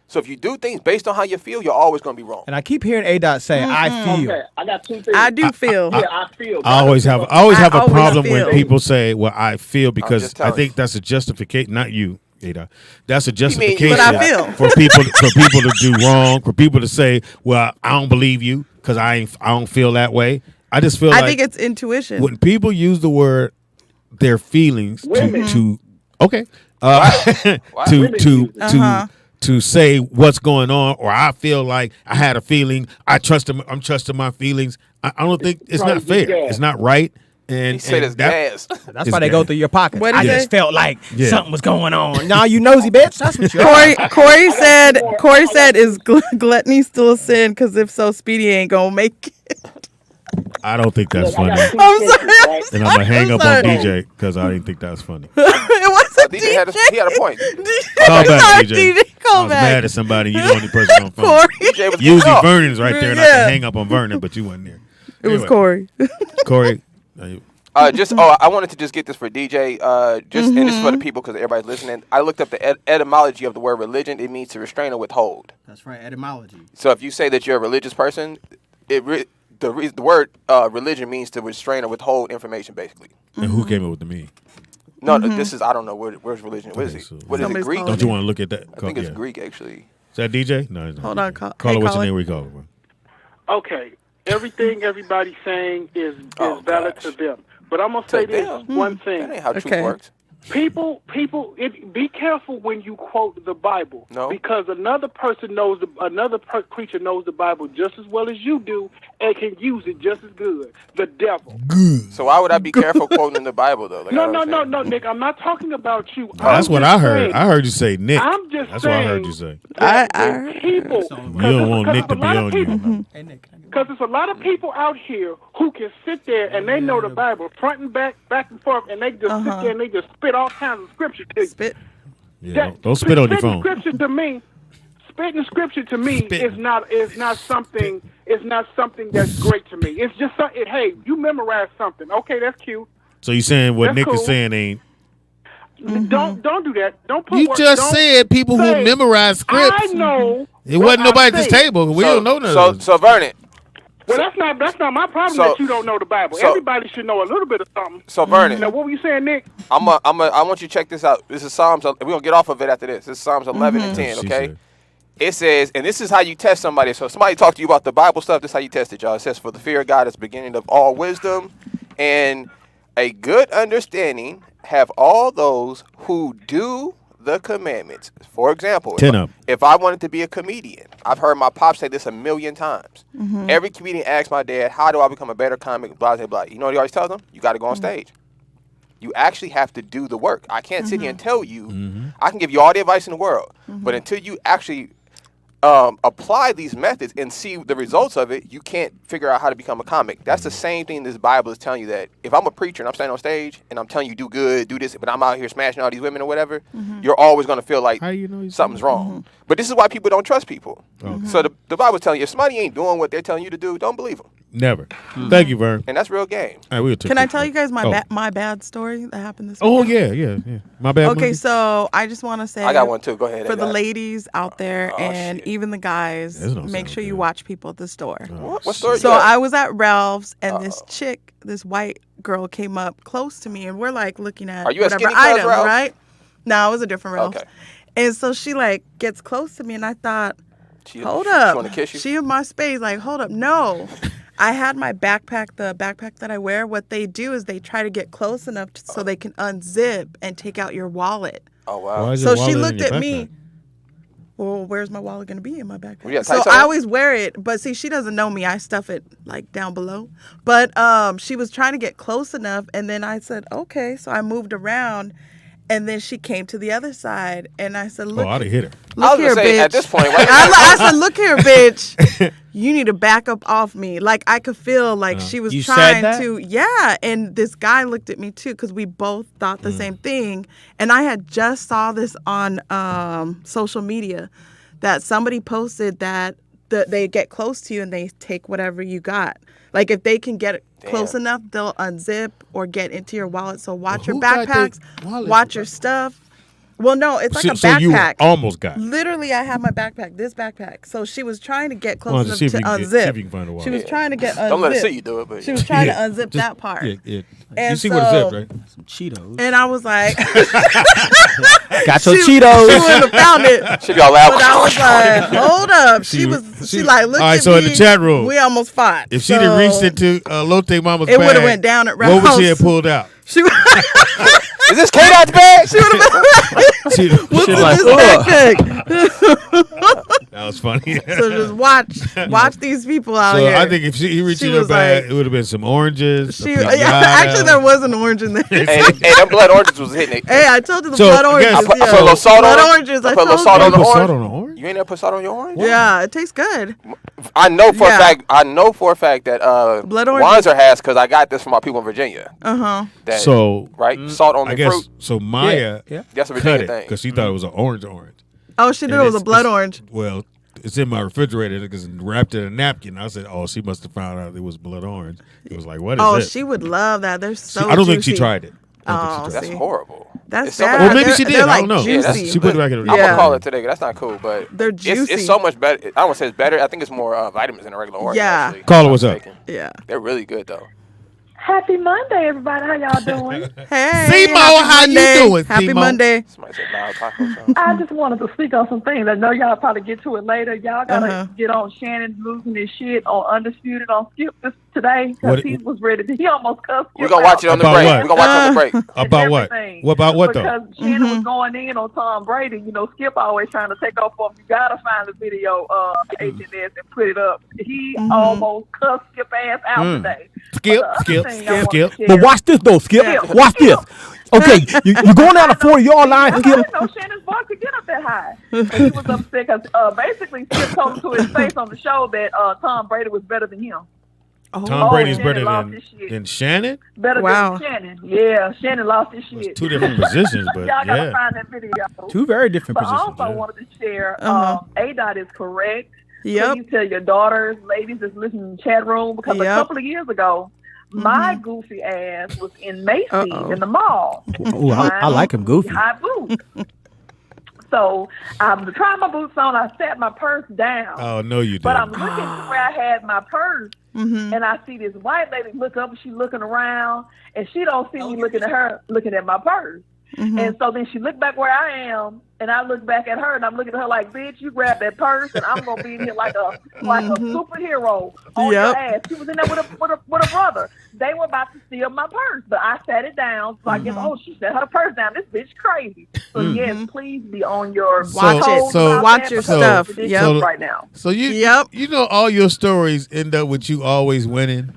So if you do things based on how you feel, you're always going to be wrong. And I keep hearing A-Dot say, I feel. Okay, I got two things. I do feel. I feel. I always have a problem when feel. people say, "Well, I feel," because just I telling think that's a justification. Not you, Ada. That's a justification But I feel. for people to do wrong. For people to say, "Well, I don't believe you because I don't feel that way." I just feel like I think it's intuition. when people use the word their feelings to to say what's going on, or I feel like I had a feeling, I'm trusting my feelings. I don't think it's not fair. It's not right. And He said it's gas. That's why they go through your pockets. What I did he just say? felt like something was going on. Nah, you nosy bitch. That's what you are. Corey said, "Is gluttony still a sin? Because if so, Speedy ain't gonna make it." I don't think that's funny. I'm sorry. And I'm gonna hang up on DJ because I didn't think that was funny. It wasn't DJ DJ. he had a point. Call back, Sorry, DJ. DJ. Call I was back. mad at somebody. You're the only person on phone. Corey. DJ was Usually getting up. Vernon's right there, and I Yeah. can hang up on Vernon, but you wasn't there. It was Anyway, Corey. Corey. I wanted to just get this for DJ, and this is for the people because everybody's listening. I looked up the etymology of the word religion. It means to restrain or withhold. That's right, etymology. So if you say that you're a religious person, the word religion means to restrain or withhold information, basically. And who came up with the mean? No, this is, I don't know, where's religion? What is Okay, it? so- What is it, Somebody's Greek? calling Don't you want to look at that? I think it's Greek, actually. Is that DJ? No, it's not. Hold on, call. Caller, Hey, what's your caller. name? We call it, bro. Okay, everything everybody's saying is valid to them. But I'm gonna say this one thing. That ain't how truth Okay. works. People, be careful when you quote the Bible. No. Because another person knows, creature knows the Bible just as well as you do and can use it just as good. The devil. So why would I be careful quoting the Bible, though? Like, I No, don't understand. Nick. I'm not talking about you. That's what I heard. I heard you say Nick. I'm just That's saying what I heard you say. that people. You don't want Nick to be on you. Hey, Nick, can I get Because there's a lot of people out here who can sit there and they know the Bible front and back and forth, and they just sit there and they just spit all kinds of scripture to you. Spit. Yeah, don't spit on your Spitting phone. Spitting scripture to me is not something that's great to me. It's just hey, you memorize something. Okay, that's cute. So you saying what That's Nick is cool. saying ain't? Don't do that. Don't put You words- just don't said people who say, memorize scripts. I know. It wasn't what nobody I at this say. table. We don't know nothing. So Vernon. Well, that's not my problem So- that you don't know the Bible. so- Everybody should know a little bit of something. So Vernon. Now, what were you saying, Nick? I want you to check this out. This is Psalms. We're gonna get off of it after this. This is Psalms 11 and 10. She Okay. said. It says, and this is how you test somebody. So somebody talk to you about the Bible stuff. This is how you test it, y'all. It says, "For the fear of God is the beginning of all wisdom, and a good understanding have all those who do the commandments." For example, if I wanted to be a comedian, I've heard my pop say this a million times. Every comedian asks my dad, "How do I become a better comic?" Blah blah blah. You know what he always tells them? You got to go on stage. You actually have to do the work. I can't sit here and tell you. I can give you all the advice in the world, but until you actually apply these methods and see the results of it, you can't figure out how to become a comic. That's the same thing this Bible is telling you, that if I'm a preacher and I'm standing on stage and I'm telling you do good, do this, but I'm out here smashing all these women or whatever, you're always going to feel like something's wrong. But this is why people don't trust people. So the Bible's telling you, if somebody ain't doing what they're telling you to do, don't believe them. Never. Thank you, Vern. And that's real game. All right, we'll take Can I this tell break. you guys my bad story that happened this week? Oh yeah. My bad. Okay, Monkey. so I just want to say I got one too. Go ahead. for the ladies out there and even the guys, This don't make sound sure you good. watch people at the store. What story? So you got? I was at Ralph's and this white girl came up close to me and we're like looking at Are you at whatever Skinny Cuz item, Ralph's? right? No, it was a different Ralph's. Okay. And so she like gets close to me and I thought, hold She up. wanna kiss you? She in my space, like, hold up. No. I had my backpack, the backpack that I wear. What they do is they try to get close enough so they can unzip and take out your wallet. Oh wow. Why is So your she wallet in looked your at me. backpack? Well, where's my wallet going to be in my backpack? Yeah, So tight I up. always wear it, but see, she doesn't know me. I stuff it like down below. But she was trying to get close enough, and then I said, okay. So I moved around, and then she came to the other side, and I said, look, Oh, I'd have hit her. look here, bitch. At this point, right? I said, look here, bitch. You need to back up off me. Like, I could feel like she was You said trying that? to. Yeah. And this guy looked at me, too, because we both thought the same thing. And I had just saw this on social media that somebody posted that they get close to you and they take whatever you got. Like, if they can get close enough, they'll unzip or get into your wallet. So watch your who got their backpacks, wallets? watch your stuff. Well, no, it's like a So you backpack. almost got it. Literally, I have my backpack, this backpack. So she was trying to get Well, close enough see if to you can get- unzip. see if you can find a wallet. She was trying to get unzip. Don't let her see you do it, but She was trying Yeah, to unzip just- that part. Yeah. And You see what it so- zipped, right? Some Cheetos. And I was like, Got your she Cheetos. wouldn't have found it. she be all loud. But I was like, hold up. She like, look All right, at so me. in the chat room, We almost fought. If she'd have reached into Lotte Mama's It bag, would've went down at what would she Ralph's. have pulled out? She Is this K-Dot's bag? She would have been what's in like, this backpack? That was funny. So just watch these people out So here. I think if he reached She in her was bag, like- it would have been some oranges. a pinata. actually, there was an orange in there. Hey, them blood oranges was hitting it. Hey, I told you the So, blood I oranges. guess- I put a little salt blood on it. oranges. I I put a little told salt you. on the Put salt orange. on the orange? You ain't never put salt on your orange? Yeah, it tastes good. I know for Yeah. a fact. I know for a fact that Blood oranges. Wanzer has because I got this from my people in Virginia. That, So right, salt on I the guess fruit. so. Maya That's a cut Virginia it thing. because she thought it was an orange. Oh, she knew And it was a blood orange. Well, it's in my refrigerator because wrapped in a napkin. I said, "Oh, she must have found out it was blood orange." It was like, "What is Oh, it?" she would love that. They're so I don't think she juicy. tried it. I don't think Oh, she tried That's see. horrible. That's It's so bad. much- Or maybe she They're did. I like don't know. Yeah, that's- juicy. She put it back in. I'm gonna Yeah. call it today. 'Cause that's not cool, but They're juicy. It's so much better. I don't want to say it's better. I think it's more vitamins than a regular orange. Yeah. actually. Caller, what's up? Yeah. They're really good though. Happy Monday, everybody. How y'all doing? Hey, Seymour, happy how you Monday. doing, Happy Seymour? Monday. Somebody said now taco. I just wanted to speak on some things. I know y'all probably get to it later. Y'all gotta get on Shannon losing his shit on Undisputed on Skip this today What- because he was ready to. He almost cussed. We're Skip gonna watch it out on the About break. what? We're gonna watch it on the break. About what? everything. What about what though? Because Shannon was going in on Tom Brady. You know, Skip always trying to take off on him. You gotta find the video H&S and put it up. He almost cussed Skip ass out today. Skip, But the other skip, thing I wanna skip. share- But watch this though, Skip. Skip. Watch this. Okay, you're going down the 40-yard line, I Skip. didn't know Shannon's voice could get up that high. But he was upset because basically Skip told him to his face on the show that Tom Brady was better than him. Tom Brady's Shannon better lost his shit. than Shannon. Better Wow. than Shannon. Yeah, Shannon lost his shit. Two different positions, but Y'all gotta yeah. find that video. Two very different But positions. also yeah. wanted to share, A-Dot is correct. Yep. Please tell your daughters, ladies that's listening in the chat room, because a Yep. couple of years ago, my goofy ass was in Macy's in the mall. Ooh, I like him goofy. High boots. So I'm trying my boots on. I sat my purse down. Oh no, you But I'm didn't. looking to where I had my purse, and I see this white lady look up, and she looking around, and she don't see me looking at her, looking at my purse. And so then she looked back where I am, and I look back at her, and I'm looking at her like, bitch, you grab that purse, and I'm gonna be in here like a superhero on your ass. She was in there with a brother. They were about to steal my purse, but I sat it down. So I guess, she set her purse down. This bitch crazy. So yes, please be on your Watch it. so- Watch your so- stuff. so- Yep. right now. So you know all your stories end up with you always winning.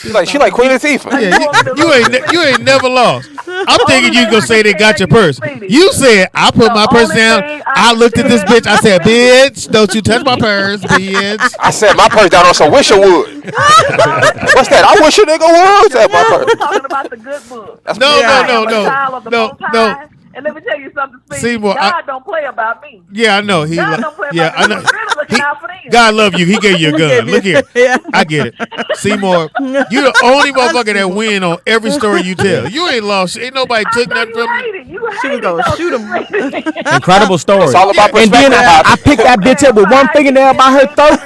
She like Queen Latifah. Yeah, you ain't never lost. I'm thinking you gonna say they got your purse. You said I put my purse down. I looked at this bitch. I said, "Bitch, don't you touch my purse, bitch." I set my purse down on some wisher wood. What's that? I wish a nigga would set my We're purse. talking about the good book. That's No, yeah. no, no, Child of the no, Most no. High. And let me tell you something, Speedy. Seymour, God don't play about me. Yeah, I know. God don't play Yeah, about I me. know. He's really looking out for them. God love you. He gave you a gun. Look here. I get it. Seymour, you the only motherfucker that win on every story you tell. You ain't lost. Ain't nobody took nothing from you. She was gonna shoot him. Incredible story. It's all about And then perspective. I picked that bitch up with one fingernail by her throat,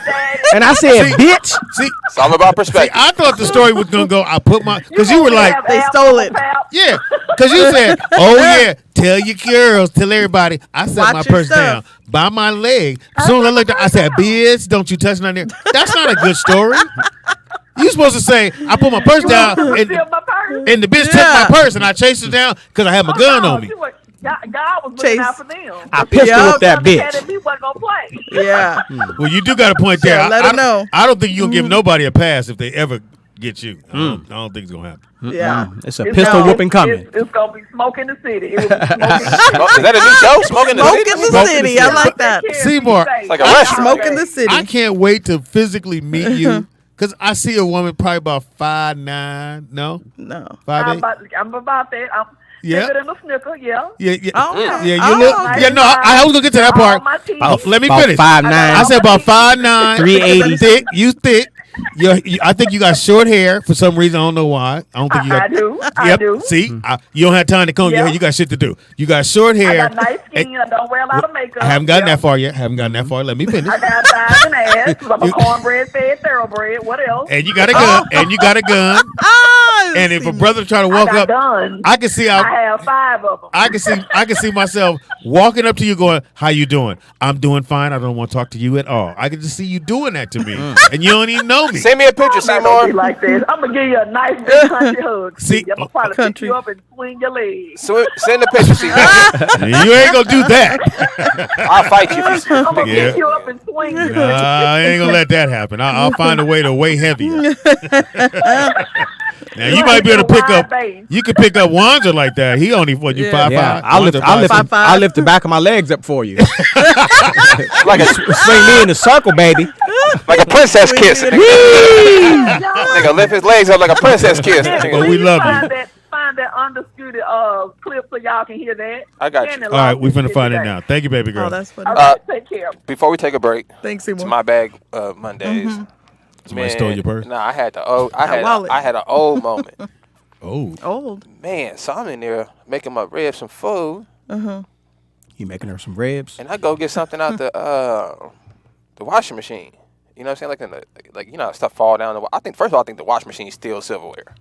and I said, "Bitch." See, It's all about see, perspective. I thought the story was gonna go. I put my because you were like, They stole it. yeah, because you said, "Oh yeah, tell your girls, tell everybody." I set Watch my your purse down stuff. by my leg. As soon as I looked, I said, "Bitch, don't you touch nothing there." That's not a good story. You supposed to say, "I put my purse down and Steal my purse. the bitch took my purse and I chased her down because I had my gun on me." God was looking out for them. I pistol whipped that He bitch. wasn't gonna play. Yeah. Well, you do got a point there. Let her know. I don't think you're gonna give nobody a pass if they ever get you. I don't think it's gonna happen. Yeah. It's a pistol whooping coming. It's gonna be smoke in the city. It will be smoke in the Is that a new show? Smoke in the Smoke City? in the city. I like that. Seymour, It's like a restaurant. Smoke in the city. I can't wait to physically meet you because I see a woman probably about 5'9". No, No. 5'8". I'm about that. I'm Yeah. bigger than a snicker. Yeah. Yeah. Oh, okay. Yeah, you Oh, look. nice. Yeah, no, I was gonna get to that part. All my teeth. Let me About finish. 5'9". I said about 5'9", 380. thick. You thick. I think you got short hair for some reason. I don't know why. I don't think you got. I do. Yep. I do. See, you don't have time to comb your Yeah. hair. You got shit to do. You got short I hair. got nice skin. I don't wear a lot of makeup. I haven't gotten Yeah. that far yet. Haven't gotten that far. Let me finish. I got thighs and ass. 'Cause I'm a cornbread fed thoroughbred. What else? And you got a gun. And you got a gun. And if a brother try to walk I got up, guns. I can see how. I have 5 of them. I can see myself walking up to you going, "How you doing? I'm doing fine. I don't want to talk to you at all." I can just see you doing that to me, and you don't even know me. Send me a picture, I'm not gonna be Seymour. like this. I'm gonna give you a nice big country hug. See- I'm gonna probably pick you up and swing your legs. Send the picture, Seymour. You ain't gonna do that. I'll fight you. I'm gonna Yeah. pick you up and swing you. I ain't gonna let that happen. I'll find a way to weigh heavier. Now you might be able to pick up. You can pick up Wanda like that. He only what you 5'5". Yeah, I'll lift the back of my legs up for you. Like a Swing me in a circle, baby. like a princess kiss. Nigga lift his legs up like a princess kiss. But we love you. Find that undisputed clip so y'all can hear that. I got you. And All right, we finna find it now. Thank you, baby girl. Oh, that's funny. All right, take care. Before we take a break, Thanks, it's Seymour. my bag Mondays. Somebody stole your purse? Nah, I had wallet. I had an old moment. Oh, Old. Man, so I'm in there making my ribs some food, You making her some ribs? and I go get something out the washing machine. You know what I'm saying? Like you know, stuff fall down. I think first of all, I think the washing machine steals silverware.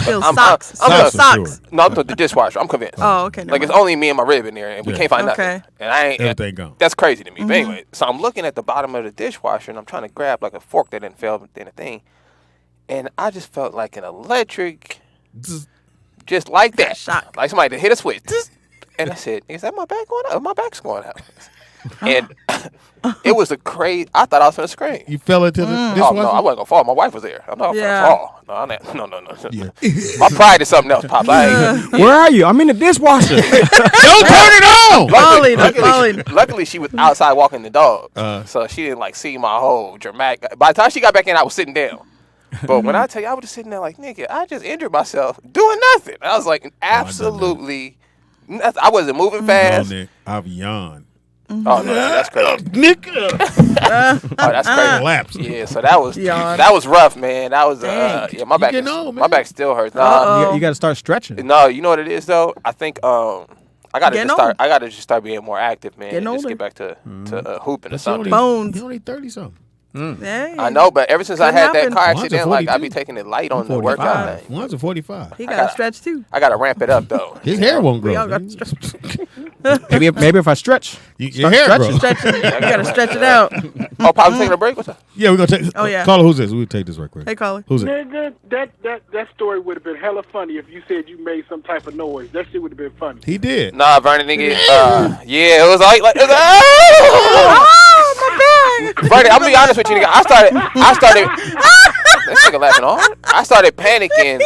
Still socks. Socks, Socks. sure. No, I'm the dishwasher. I'm convinced. Oh, okay. never Like it's mind. only me and my rib in there, and we Yeah. can't find Okay. nothing. And I ain't. Everything gone. That's crazy to me. But anyway, so I'm looking at the bottom of the dishwasher, and I'm trying to grab like a fork that didn't fall in a thing, and I just felt like an electric, just like that, Shock. like somebody hit a switch, and I said, "Is that my back going out? My back's going out." And it was a crazy. I thought I was gonna scream. You fell into the Oh dishwasher? no, I wasn't gonna fall. My wife was there. I'm not Yeah. gonna fall. No. My pride is something else, Pops. I ain't. Where are you? I'm in the dishwasher. Don't turn it on! Falling. Luckily, she was outside walking the dog, so she didn't like see my whole dramatic. By the time she got back in, I was sitting down. But when I tell you, I was just sitting there like, nigga, I just injured myself doing nothing. I was like, absolutely, nothing. I wasn't moving Oh, fast. Nick, I've yawned. Oh no, that's crazy. Nigga! Oh, that's crazy. Collapse. Yeah, so that was Yawn. rough, man. That was Dang. yeah, my back. getting old, My man. back still hurts. Uh-oh. You got to start stretching. No, you know what it is though. I think I gotta Getting just start. old. I gotta just start being more active, man. Getting And just older. get back to hooping or That's only, something. Bones. He only 30-something. Hey. I know, but ever since I Couldn't had that happen. car Mine's a accident, like I be 42. taking it light on the 45. workout thing. One's a 45. He got to stretch too. I gotta ramp it up though. His hair won't We all grow. got to stretch. Maybe if I stretch. Your hair grows. Stretch it. You got to stretch it out. Oh, Pops taking a break. What's up? Yeah, we're going to take. Oh, yeah. Caller, who's this? We'll take this right quick. Hey, caller. Who's it? Nigga, that story would have been hella funny if you said you made some type of noise. That shit would have been funny. He did. Nah, Vernon, nigga. Yeah, it was like it was, Vernon, I'm gonna be honest with you, nigga. I started. This nigga laughing hard. I started panicking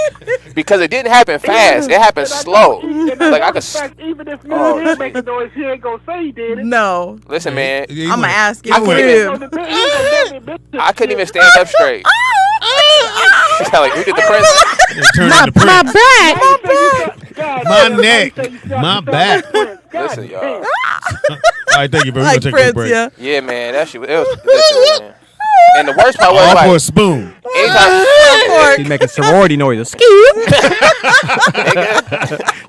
because it didn't happen fast. It happened slow. Like I could. Even if you did make a noise, he ain't gonna say he did it. No. Listen, man. Yeah, he I'm going to went- ask you. I couldn't Crib. I couldn't even stand up straight. She's like, who did the prince? He turned into Prince. back. My neck. My back. Listen, y'all. All right, thank you, bro. We're Like going to take Prince, a break. yeah. Yeah, man. That shit was. It was. Listen, man. And the worst part was All for a like, spoon. anytime. She's making sorority noises. Nigga,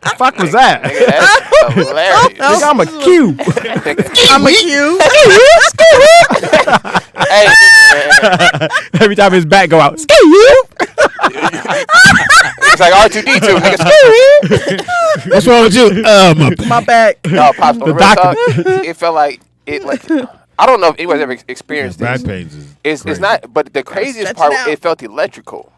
The fuck was that? nigga, that's hilarious. Nigga, I'm a Q. I'm a Q. Hey, man. Every time his back go out. It's like R2D2, nigga. What's wrong with you? My back. No, Pops, on The real doctor. talk, it felt like it. Like I don't know if anyone's ever experienced Back this. pains is It's crazy. not. But the craziest stretch it part, out. it felt electrical.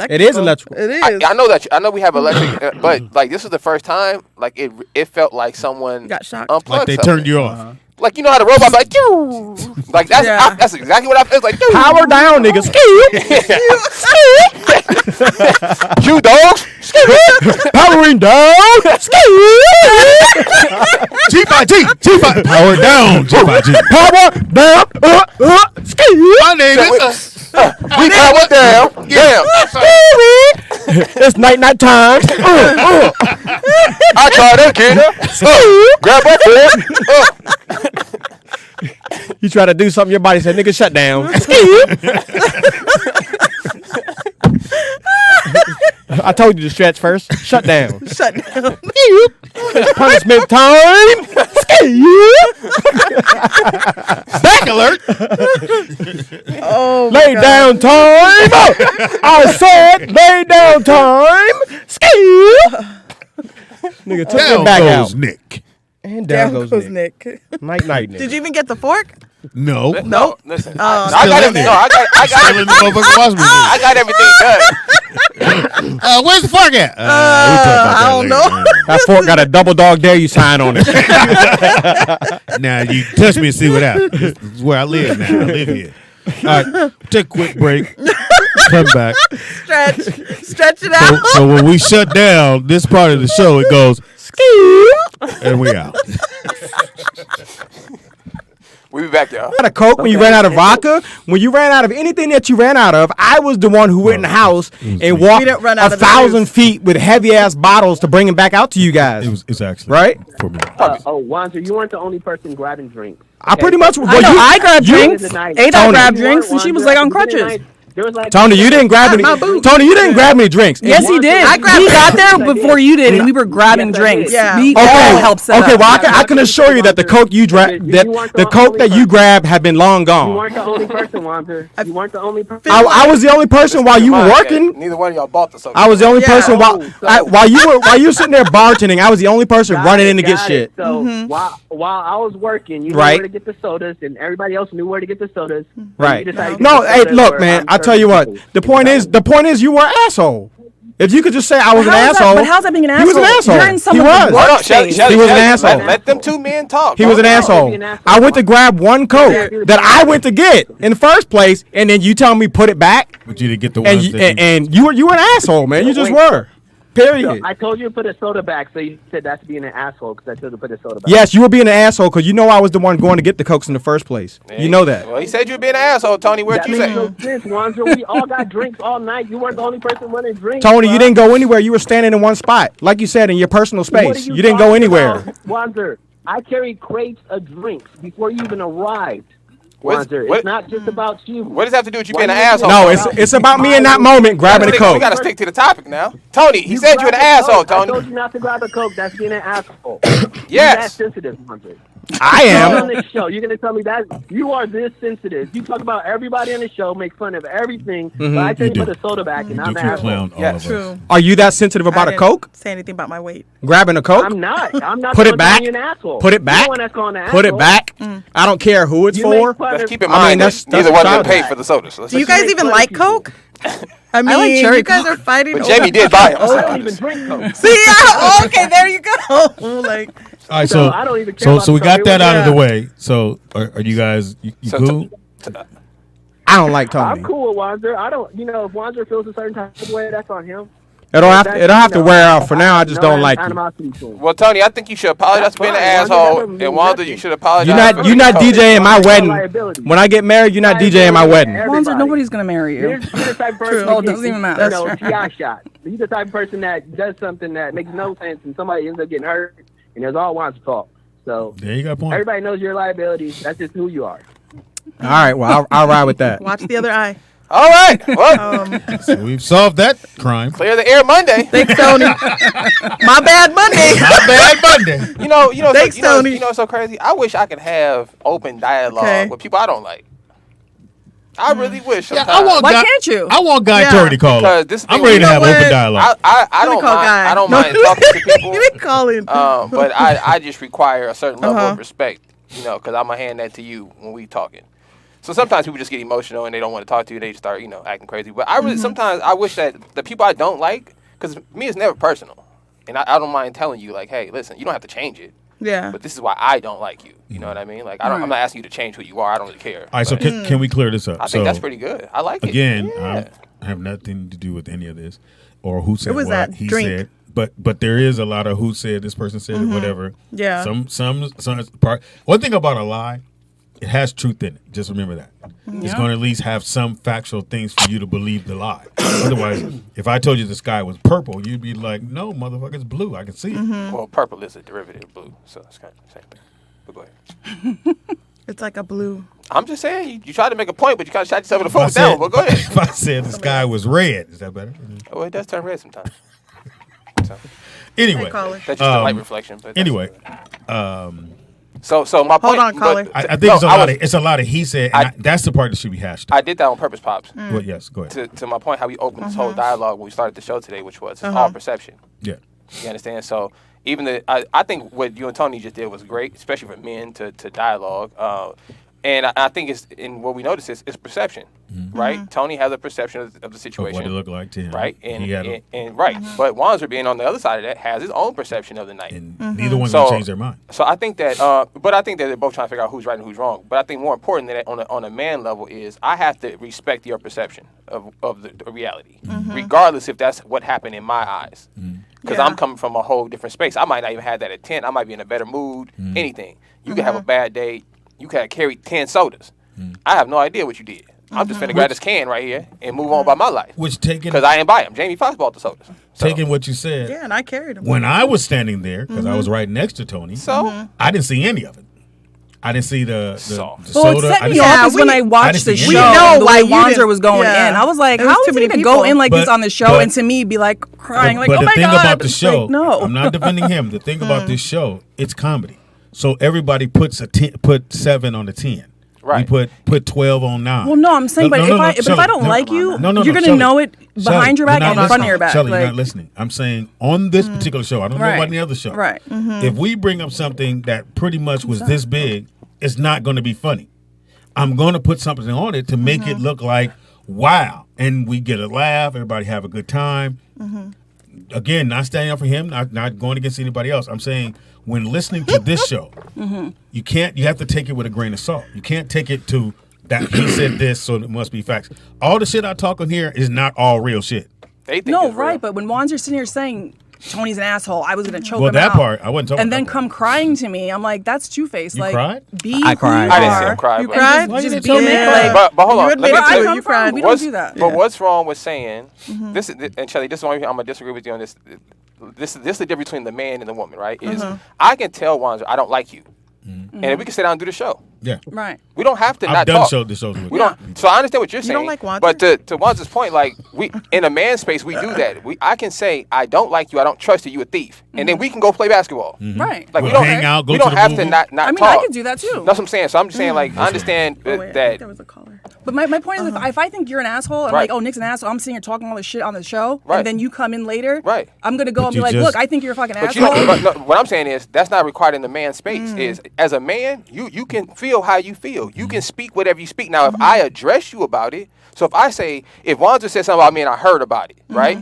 It is electrical. It is. I know that. I know we have electric, but like this is the first time. Like it felt like someone got shocked. unplugged Like they something. turned you off. Like you know how the robot like you. Like that's Yeah. that's exactly what I feel like. Power down, niggas. You dogs. Powering down. G5G. Power down. G5G. Power down. My name is. We power down. Damn. It's night time. I tried that kid. Grab my foot. You try to do something, your body said, "Nigga, shut down." I told you to stretch first. Shut down. Shut down. Punishment time. Back alert. Oh, Lay down time. I said lay down time. Nigga, took Down your back goes out. Nick. And down down goes Nick. Nick. Night, Nick. Did you even get the fork? No. No, listen. Oh. I got Still in everything. there. No, I got Still in the motherfucking wash machine. I got everything done. Where's the fork at? I don't know. That fork got a double dog dare you sign on it. Now you touch me and see what happens. This is where I live now. I live here. All right, take a quick break. Come back. Stretch it out. So when we shut down this part of the show, it goes and we out. We'll be back, y'all. Out of Coke when you ran out of vodka, when you ran out of anything that you ran out of, I was the one who went in the house and walked didn't run out of 1,000 feet with heavy ass bottles to bring them back out to you guys. It's actually right for me. Wanzer, you weren't the only person grabbing drinks. I pretty much. I grabbed drinks. Tony. Ada grabbed drinks, and she was like on crutches. Tony, you didn't grab any. Tony, you didn't grab any drinks. Yes, he did. We got there before you did, and we were grabbing drinks. Yeah. We all helped set Okay, up. well, I can assure you that the coke you grabbed had been long You gone. weren't the only person, Wanzer. You weren't the only person. I was the only person while you were working. Neither one of y'all bought the soda. I was the only person while you were sitting there bartending. I was the only person running in to get shit. So while I was working, you knew Right. where to get the sodas, and everybody else knew where to get the sodas. Right. You decided to No, get the hey, sodas look, where man. I'm I tell you serving what. people. The point is, you were an asshole. If you could just say I was an asshole. But how's that being an asshole? He was an asshole. You're in He someone's was. workspace. He was an asshole. Let them two men talk. He was an asshole. I went to grab one Coke that I went to get in the first place, and then you tell me put it back. But you didn't get the And ones you were an asshole, man. You just were. Period. So I told you to put a soda back, so you said that's being an asshole because I told you to put a soda back. Yes, you were being an asshole because you know I was the one going to get the Cokes in the first place. You know that. Well, he said you were being an asshole, Tony. Where'd That you makes say? no sense, Wanzer. We all got drinks all night. You weren't the only person running drinks. Tony, bro. you didn't go anywhere. You were standing in one spot, like you said, in your personal What are space. You didn't go talking anywhere. about, Wanzer, I carried crates of drinks before you even arrived. What's- Wanzer, what- it's not just about you. What does that have to do with you Why being an you asshole? No, it's about me in that moment grabbing a We Coke. gotta stick to the topic now. Tony, he said you're an grabbed a asshole, Coke. I told Tony. you not to grab a Coke. That's being an asshole. Yes. You're that sensitive, Wanzer. I On am. this show, you're gonna tell me that you are this sensitive. You talk about everybody on the show, make fun of everything, but I tell you You put a soda back, and I'm You an asshole. clown all Yes. of us. True. Are you that sensitive about I a didn't Coke? say anything about my weight. Grabbing a Coke? I'm not. I'm not. Put the it one back. calling you an asshole. Put it You're back. the one that's calling an Put it asshole. back. I don't care who it's You for. make fun Let's of- keep in I mean, mind that's that neither one of them childish. paid for the soda. So let's Do you just- guys even like Coke? I mean, like cherry you guys Coke. are fighting. But over- Jamie did buy him. I so don't I'm even just- drink Coke. See, yeah, okay, there you go. Like, All right, So I don't even care so about we the got Coke. that out of the Yeah. way. So are you guys you So cool? I don't like I'm Tony. cool with Wanzer. I don't. You know, if Wanzer feels a certain type of way, that's on him. It don't have to wear out. For now, I just don't like you. animosity to him. Well, Tony, I think you should apologize for being an That's fine. asshole, Wanda, and that Wanda, doesn't you mean should apologize. You're not for being a DJing my Wanzer wedding. liability. When I get married, you're not DJing my wedding. Wanzer, nobody's gonna marry you. You're the type of person. Oh, it doesn't even matter. You know, TI shot. You're the type of person that does something that makes no sense, and somebody ends up getting hurt, and it's all Wanzer's fault. So There you got a point. everybody knows your liability. That's just who you are. All right, well, I'll ride with that. watch the other eye. All right, well, So we've solved that crime. clear the air Monday. Thanks, Tony. My bad Monday. Not bad Monday. You know, Thanks, Tony. you know, it's so crazy. I wish I could have open dialogue Okay. with people I don't like. I really wish. Yeah, Sometimes. Why can't you? I want Guy Yeah. Tory to call Because it. this I'm thing- ready you to know have what? open dialogue. I Let me don't call mind. Guy. I don't No. mind talking to people. You didn't call in. But I just require a certain level Uh-huh. of respect, you know, because I'm gonna hand that to you when we talking. So sometimes people just get emotional and they don't want to talk to you. They just start, acting crazy. But I really sometimes I wish that the people I don't like, because me it's never personal, and I don't mind telling you like, hey, listen, you don't have to change it. Yeah. But this is why I don't like you. You know what I mean? Like I'm not asking you to change who you are. I don't really care. All right, so can we clear this up? I think that's pretty good. I like it. Again, Yeah. I have nothing to do with any of this, or who said It was what that he drink. said. But there is a lot of who said this person said it, whatever. Yeah. Some part. One thing about a lie, it has truth in it. Just remember that. It's going to at least have some factual things for you to believe the lie. Otherwise, if I told you the sky was purple, you'd be like, no, motherfucker, it's blue. I can see it. Well, purple is a derivative of blue, so it's kind of the same thing. But go ahead. It's like a blue. I'm just saying, you tried to make a point, but you kind of shot yourself in the foot with that one. But go ahead. If I said the sky was red, is that better? Oh, it does turn red sometimes. So. Anyway, that's just a light reflection. But anyway, so my point. Hold on, caller. I think it's a lot of he said. And that's the part that should be hashed. I did that on purpose, Pops. Well, yes, go ahead. To my point, how we opened this whole dialogue when we started the show today, which was it's all perception. Yeah. You understand? So even I think what you and Tony just did was great, especially for men to dialogue. And I think what we noticed is perception, right? Tony has a perception of the situation, what it looked like to him, right? And right, but Wanzer being on the other side of that has his own perception of the night. And neither one's gonna change their mind. So I think that, but I think that they're both trying to figure out who's right and who's wrong. But I think more important than that on a man level is I have to respect your perception of the reality, regardless if that's what happened in my eyes. Because I'm coming from a whole different space. I might not even have that intent. I might be in a better mood. Anything. You could have a bad day. You could have carried 10 sodas. I have no idea what you did. I'm just finna grab this can right here and move on by my life. Because I ain't buy them. Jamie Foxx bought the sodas. So. Taking what you said. Yeah, and I carried them. When I was standing there, because I was right next to Tony, I didn't see any of it. I didn't see the soda. Well, it set me off is when I watched the show. We know the why way Wanzer was going in. I was like, how is he going to go in like this on the show and to me be like crying like, oh my God. But the thing about the show, no. I'm not defending him. The thing about this show, it's comedy. So everybody put 7 on the 10. Right. We put 12 on 9. Well, no, I'm saying, but if I don't like you, you're going to know it behind your back and in front of your back. Shelly, you're not listening. I'm saying on this particular show, I don't know about any other show. Right. If we bring up something that pretty much was this big, it's not going to be funny. I'm going to put something on it to make it look like, wow. And we get a laugh. Everybody have a good time. Again, not standing up for him, not going against anybody else. I'm saying when listening to this show, you have to take it with a grain of salt. You can't take it to that he said this, so it must be facts. All the shit I talk on here is not all real shit. They think no, it's right, real. but when Wanzer's sitting here saying Tony's an asshole, I was going to choke well, him that out. part, I wasn't talking and about then that come crying to me. I'm like, that's two-faced. You like, cried? Be I cried. who you I didn't see are. him cry. You but- cried? Just Just be a man. like, But hold on, let me Where I tell come you. from, we don't do that. But what's wrong with saying this? And Shelly, this is why I'm gonna disagree with you on this. This is the difference between the man and the woman, right? Is I can tell Wanzer I don't like you, and we can sit down and do the show. Yeah. Right. We don't have to I've not done talk. the shows with We don't. So I understand what you're saying. don't like Wanzer? But to Wanzer's point, like we in a man space, we do that. I can say I don't like you. I don't trust you. You a thief, and then we can go play basketball. Right. Like We'll we don't hang out, go we to don't the have movie. to not I mean, talk. I could do that too. That's what I'm saying. So I'm just saying, like, I understand Oh, wait, I think that. there was a caller. But my point is, if I think you're an asshole, I'm Right. like, oh, Nick's an asshole. I'm sitting here talking all this shit on the show, Right. and then you come in later. Right. I'm gonna go But and be you like, just- look, I think you're a fucking But you asshole. know, but no, what I'm saying is that's not required in the man space. Is as a man, you can feel how you feel. You can speak whatever you speak. Now, if I address you about it, so if I say, if Wanzer said something about me and I heard about it, right?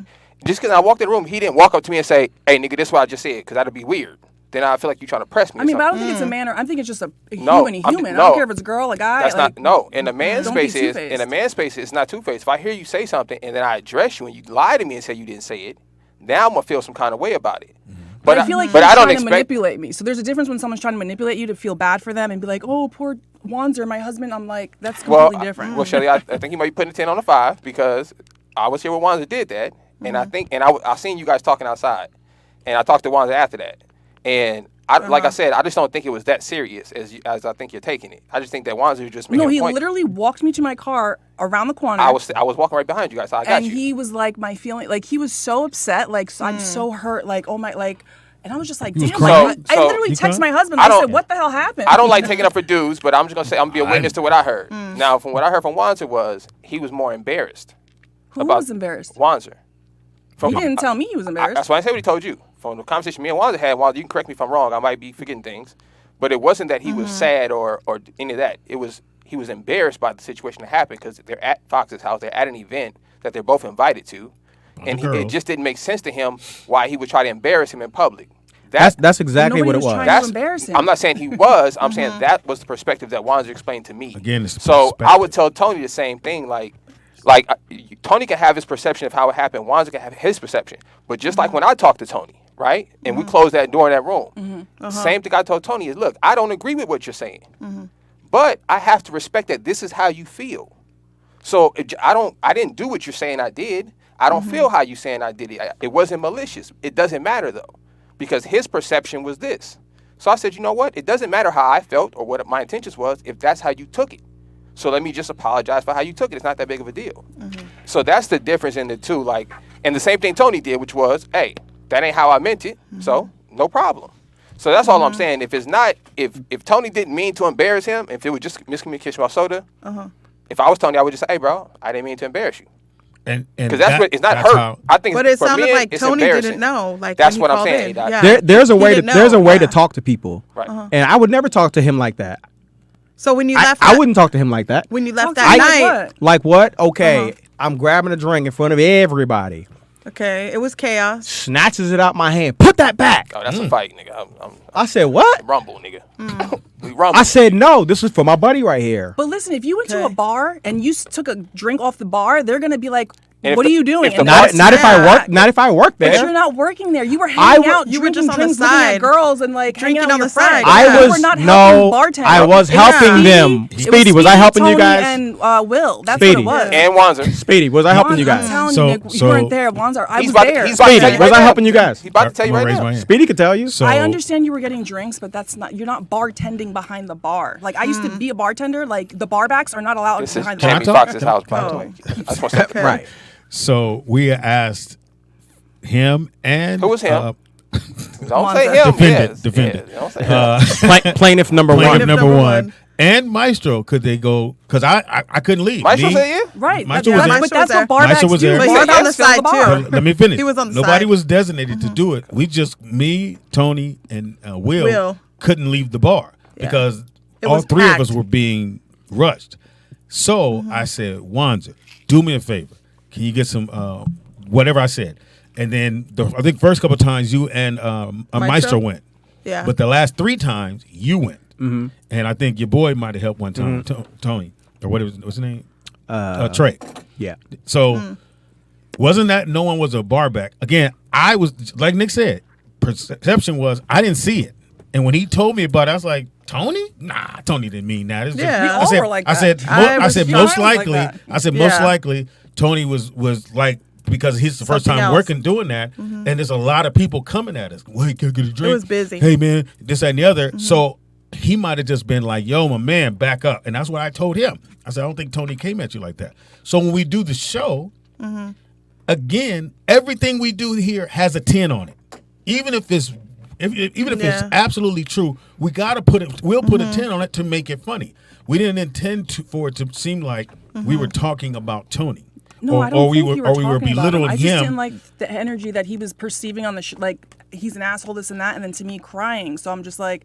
Just because I walked in the room, he didn't walk up to me and say, "Hey, nigga, this is what I just said," because that'd be weird. Then I feel like you're trying to press me. I mean, or but I something. don't think it's a man, or I think it's just a No, human. I I don't care if it's a girl, a guy. That's like, not no. In the man don't be space is two-faced. in a man space it's not two-faced. If I hear you say something and then I address you and you lie to me and say you didn't say it, now I'm gonna feel some kind of way about it. But I feel like but he's I don't trying to expect. manipulate me. So there's a difference when someone's trying to manipulate you to feel bad for them and be like, oh, poor Wanzer, my husband. I'm like, that's completely different. Well, Shelly, I think you might be putting a 10 on a 5 because I was here when Wanzer did that, and I think, and I seen you guys talking outside, and I talked to Wanzer after that, and like I said, I just don't think it was that serious as I think you're taking it. I just think that Wanzer just making No, a he point. literally walked me to my car around the corner. I was walking right behind you guys, so I got and you. he was like, my feeling, like he was so upset, like I'm so hurt, like oh my, like, and I was just like, was damn, crying? I So- literally You texted cried? my husband. I I don't- said, what the hell happened? I don't like taking up for dudes, but I'm just gonna say I'm gonna be a witness to what I heard. Now, from what I heard from Wanzer was he was more embarrassed. Who was embarrassed? Wanzer. He didn't tell me he was embarrassed. That's why I said what he told you. From the conversation me and Wanzer had, Wanzer, you can correct me if I'm wrong. I might be forgetting things, but it wasn't that he was sad or any of that. It was he was embarrassed by the situation that happened because they're at Fox's house. They're at an event that they're both invited to. And it just didn't make sense to him why he would try to embarrass him in public. That's exactly what it was. Trying to embarrass him. I'm not saying he was. I'm saying that was the perspective that Wanzer explained to me. Again, it's so I would tell Tony the same thing. Like Tony can have his perception of how it happened. Wanzer can have his perception. But just like when I talked to Tony, right, and we closed that door in that room, same thing I told Tony is, look, I don't agree with what you're saying, but I have to respect that this is how you feel. So I didn't do what you're saying I did. I don't feel how you saying I did it. It wasn't malicious. It doesn't matter though, because his perception was this. So I said, you know what? It doesn't matter how I felt or what my intentions was if that's how you took it. So let me just apologize for how you took it. It's not that big of a deal. So that's the difference in the two. Like, and the same thing Tony did, which was, hey, that ain't how I meant it. So no problem. So that's all I'm saying. If it's not, if Tony didn't mean to embarrass him, if it was just miscommunication about soda, if I was Tony, I would just say, hey, bro, I didn't mean to embarrass you. Because that's what it's not hurt. I think, but it for sounded men, like it's Tony embarrassing. didn't know. Like that's when what he I'm saying. Yeah. There's a way to talk to people, right? And I would never talk to him like that. So when you left, I wouldn't talk to him like that. When you left that night, like what? Okay, I'm grabbing a drink in front of everybody. Okay, it was chaos. Snatches it out my hand. Put that back. Oh, that's a fight, nigga. I said what? Rumble, nigga. We rumble. I said no. This is for my buddy right here. But listen, if you went to a bar and you took a drink off the bar, they're gonna be like, And what are you doing? Not if I work. Not if I work there. But you're not working there. You were hanging out. You were just drinks, looking at girls, and like drinking on the side. You were not helping bartending. I was helping them. Speedy, was I helping you guys? And Will, that's Speedy. what it was. And Wanzer. Speedy, was I helping you guys? I'm telling you, Nick, you weren't there. Wanzer, I was there. Speedy, was I helping you guys? He's about to tell you right now. Speedy could tell you. I understand you were getting drinks, but that's not. You're not bartending behind the bar. Like I used to be a bartender. Like the barbacks are not allowed behind the bar. Jamie Foxx's house, by the way. I just want to say right. So we asked him and who was him? Don't say him. Defendant. Don't say him. Plaintiff number one. And Maestro, could they go? Because I couldn't leave. Maestro said yeah? Right. Maestro was there. But that's what barbacks Maestro was do. there. But he was on the side too. Let me finish. He was on the Nobody side. was designated to do it. Me, Tony, and Will couldn't leave the bar because all three of us were being rushed. So I said, Wanzer, do me a favor. Can you get some whatever I said? And then I think first couple of times you and Maestro went. Yeah. But the last 3 times you went. And I think your boy might have helped one time, Tony, or what's his name? Trey. Yeah. So wasn't that no one was a barback? Again, I was, like Nick said, perception was I didn't see it. And when he told me about it, I was like, Tony? Nah, Tony didn't mean that. It's Yeah. We all were like that. I said most likely. Like I said most likely Tony was like, because he's the first Something time else. working doing that, and there's a lot of people coming at us. Wait, can I get a drink? It was busy. Hey man, this that, and the other. So he might have just been like, "Yo, my man, back up." And that's what I told him. I said, "I don't think Tony came at you like that." So when we do the show, again, everything we do here has a 10 on it, even if it's it's absolutely true. We gotta put it. We'll put a 10 on it to make it funny. We didn't intend for it to seem like we were talking about Tony. No, I don't think you were we were talking about him. belittling I just him. didn't like the energy that he was perceiving on the like he's an asshole, this and that, and then to me crying. So I'm just like,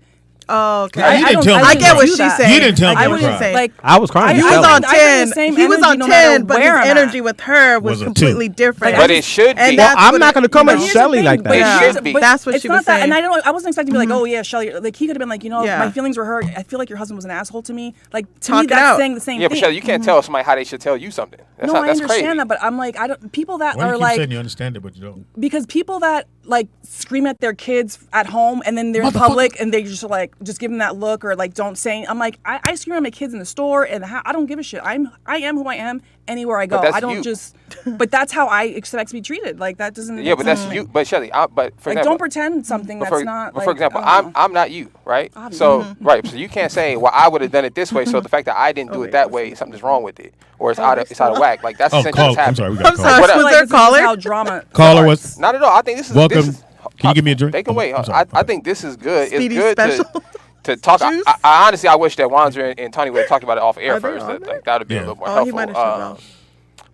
oh, okay. Yeah, you didn't tell me I to get cry. what she's saying. You didn't tell me I to get what cry. she's saying. like I was crying. He was on 10. He was on 10, but his where I'm energy at. with her was Was a completely 2. different. But it should be. And Well, that's I'm what not going to come But at here's Shelly the like thing, that. but It here's- should be. but That's what it's she not was that, saying. and I don't. I wasn't expecting to be like, oh yeah, Shelly. Like he could have been like, Yeah. my feelings were hurt. I feel like your husband was an asshole to me. Like to Talk me, it that's out. saying the same Yeah, but thing. Shelly, you can't tell somebody how they should tell you something. That's No, not, I that's understand crazy. that, but I'm like, I don't. People that Why do are you keep like, saying you understand it, but you don't? because people that like scream at their kids at home and then they're in public and they just like just give them that look or like don't say. I'm like, I scream at my kids in the store and I don't give a shit. I am who I am anywhere I go. But that's I don't you. just. But that's how I expect to be treated. Like that doesn't. Yeah, but that's you. But Shelly, but for Like example, don't pretend something But that's not. But like, for example, I don't know. I'm not you, right? Obviously. So right, so you can't say, well, I would have done it this way. So the fact that I didn't do it that way, something's wrong with it, or it's out of whack. Like that's essentially what's I'm happening. sorry, we got I'm a sorry. caller. What up? Was Like, there a this is caller? how drama. Caller was Not at all. I think this is welcome. This is, Can you give me a drink? They can wait. I'm sorry. I think this is good. Speedy it's good special. to talk. Juice? I honestly, I wish that Wanzer and Tony would have talked about it off air Are they first. on That would have been a little more Oh, he helpful. might have shut it off.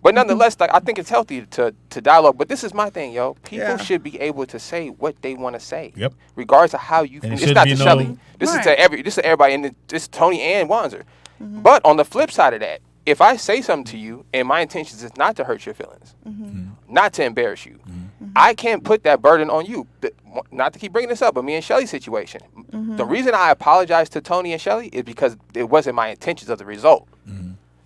But nonetheless, like I think it's healthy to dialogue. But this is my thing, yo. People Yeah. should be able to say what they want to say. Yep. Regardless of how you feel. And it It's shouldn't not be to no- Shelly. This is Right. to this is to everybody, and this is Tony and Wanzer. But on the flip side of that, if I say something to you and my intentions is not to hurt your feelings, not to embarrass you, I can't put that burden on you. Not to keep bringing this up, but me and Shelly's situation. The reason I apologized to Tony and Shelly is because it wasn't my intentions of the result.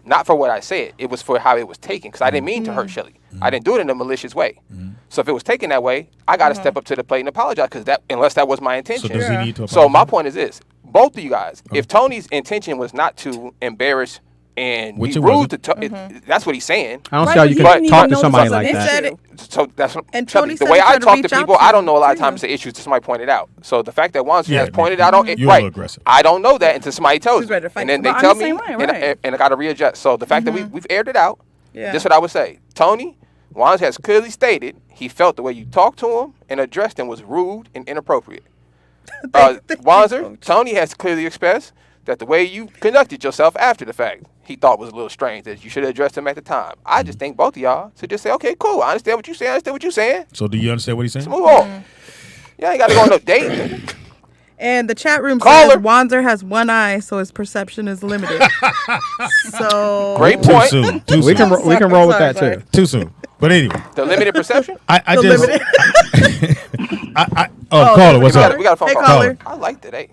Not for what I said. It was for how it was taken, because I didn't mean to hurt Shelly. I didn't do it in a malicious way. So if it was taken that way, I got to step up to the plate and apologize, because unless that was my intention. So does he need to So my point is this. Both of you guys, if Tony's intention was not to embarrass and be rude to that's what he's saying. I don't see how you can talk to somebody like that. So that's what, And Shelly, Tony the said way he I tried to talk to reach out people, to I don't know a lot of you. times the issues that somebody pointed out. So the fact that Wanzer has pointed out you're a little aggressive. I don't know that until somebody tells He's me. ready to fight. And then they But I'm tell the me, same way, and I got to readjust. So the fact that we've aired it out, Yeah. this is what I would say. Tony, Wanzer has clearly stated he felt the way you talked to him and addressed him was rude and inappropriate. Wanzer, Tony has clearly expressed that the way you conducted yourself after the fact, he thought was a little strange, that you should have addressed him at the time. I just think both of y'all should just say, okay, cool, I understand what you're saying, I understand what you're saying. So do you understand what he's saying? Let's move on. Yeah, ain't got to go on no date. And the chat room Caller. says Wanzer has one eye, so his perception is limited. So Great Too point. soon. Too We soon. can we can roll with that Sorry. too. Too soon. But anyway, The limited perception? I The just. limited. Caller, what's up? We got a phone Hey, call. caller. I like that, hey.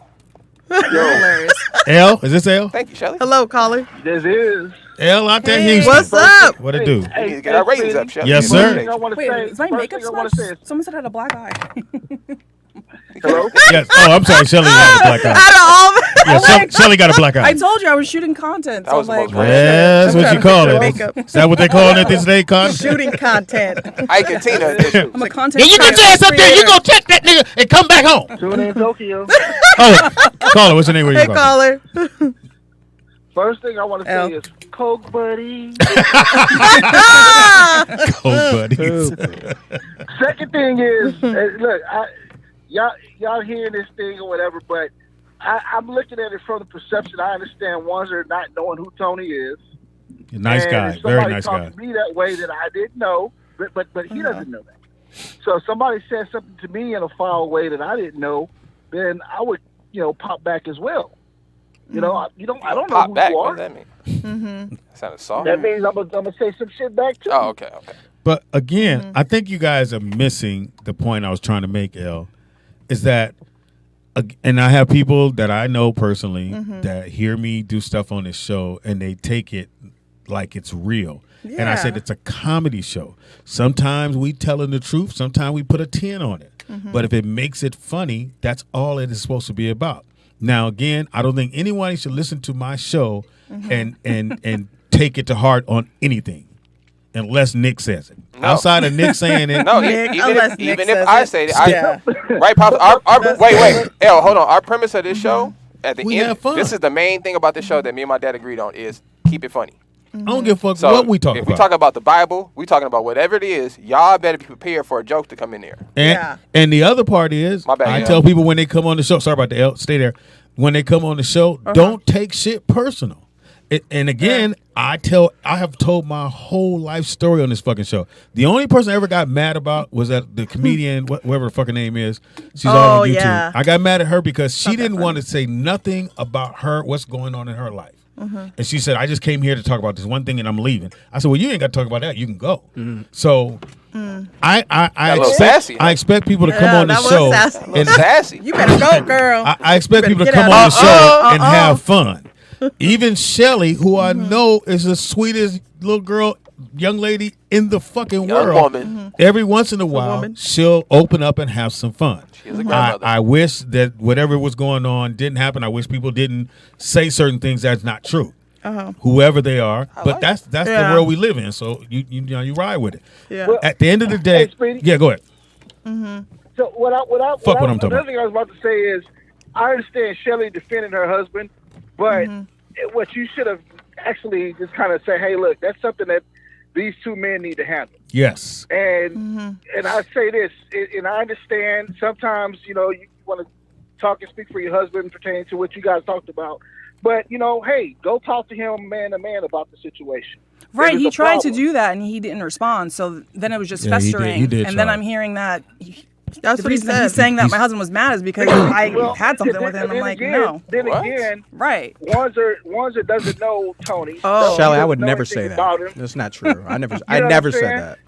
Hilarious. L, is this L? Thank you, Shelly. Hello, caller. This is. L out there, Hey, Houston. what's up? What it do? We need to get our ratings up, Shelly. Yes, First sir. thing I want to Wait, say. is my first makeup thing I want to say smudged? is. Someone said I had a black eye. Hello. Yes. Oh, I'm sorry. Shelly had a black eye. Out of all the Yeah, Shelly got a black eye. I told you I was shooting content. That So was the like, most That's what you call it. Makeup. Is that what they call it this day, Con? shooting content. Ike and Tina edition. I'm a content. Yeah, you get your ass up there. You go check that nigga and come back home. Tune in Tokyo. Oh, caller, what's your name? Where you Hey, from? caller. First thing I want to L. say is Coke Buddy. Cold buddies. Second thing is, look, y'all hearing this thing or whatever, but I'm looking at it from the perception. I understand Wanzer not knowing who Tony is. Nice And guy. if Very somebody nice talked guy. to me that way that I didn't know, but he doesn't know that. So if somebody said something to me in a foul way that I didn't know, then I would, pop back as well. I don't know Pop who back. you What are. does that mean? That sounded soft. That means I'm gonna say some shit back too. Oh, okay. But again, I think you guys are missing the point I was trying to make, L, is that, and I have people that I know personally that hear me do stuff on this show and they take it like it's real. And I said it's a comedy show. Sometimes we telling the truth. Sometimes we put a 10 on it. But if it makes it funny, that's all it is supposed to be about. Now, again, I don't think anyone should listen to my show and take it to heart on anything, unless Nick says it. No. Outside of Nick saying it, No, Nick, even unless if, Nick even if says I it. say it, Yeah. right, Pops? Wait, L, hold on. Our premise of this show, at the We end, have fun. this is the main thing about the show that me and my dad agreed on is keep it funny. I don't give a fuck So what we talk if about. we talk about the Bible, we talking about whatever it is, y'all better be prepared for a joke to come in there. And the other part is, My bad, I yeah. tell people when they come on the show, sorry about the L, stay there. When they come on the show, don't take shit personal. And again, I have told my whole life story on this fucking show. The only person I ever got mad about was that the comedian, whatever her fucking name is. She's all on YouTube. yeah. I got mad at her because she didn't want to say nothing about what's going on in her life. And she said, I just came here to talk about this one thing and I'm leaving. I said, well, you ain't got to talk about that. You can go. So I expect people to come on the show. Sassy. Sassy. You better go, girl. I expect You people to better come get on out the of- show and have fun. Even Shelly, who I know is the sweetest little girl, young lady in the fucking Young world. woman. Every once in a while, she'll open up and have some fun. She's a grandmother. I wish that whatever was going on didn't happen. I wish people didn't say certain things that's not true. Whoever they are, but that's the world we live in. So you ride with it. Yeah. Well, At the end of the day, Speedy? yeah, go ahead. So what Fuck what I'm talking another thing I was about to say is, I understand Shelly defending her husband, but what you should have actually just kind of say, hey, look, that's something that these two men need to handle. Yes. And I say this, and I understand sometimes, you want to talk and speak for your husband pertaining to what you guys talked about. But, hey, go talk to him man to man about the situation. Right, There's he a tried to problem. do that and he didn't respond. So then it was just Yeah, he did. festering. He did and then try. I'm hearing that That's what he said. He's saying that my husband was mad is because I had something with him. I'm like, no. Then again, right. Wanzer doesn't know Tony. Shelly, I would never say that. That's not true. I never said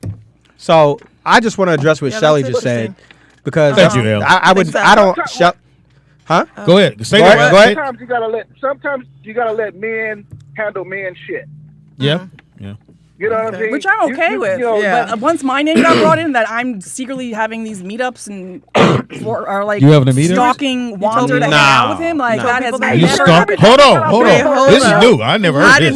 that. So I just want to address what Shelly just said because Thank you, Hale. I don't. Huh? Go ahead. Say Go ahead. Sometimes you gotta let men handle men shit. Yeah. You know what I'm saying? Which I'm okay with. You know, But once my name got brought in, that I'm secretly having these meetups and or like You having a meetup? stalking Wanzer to hang out with him, like that has You never stalk? happened. Hold on. This is new. I never heard this.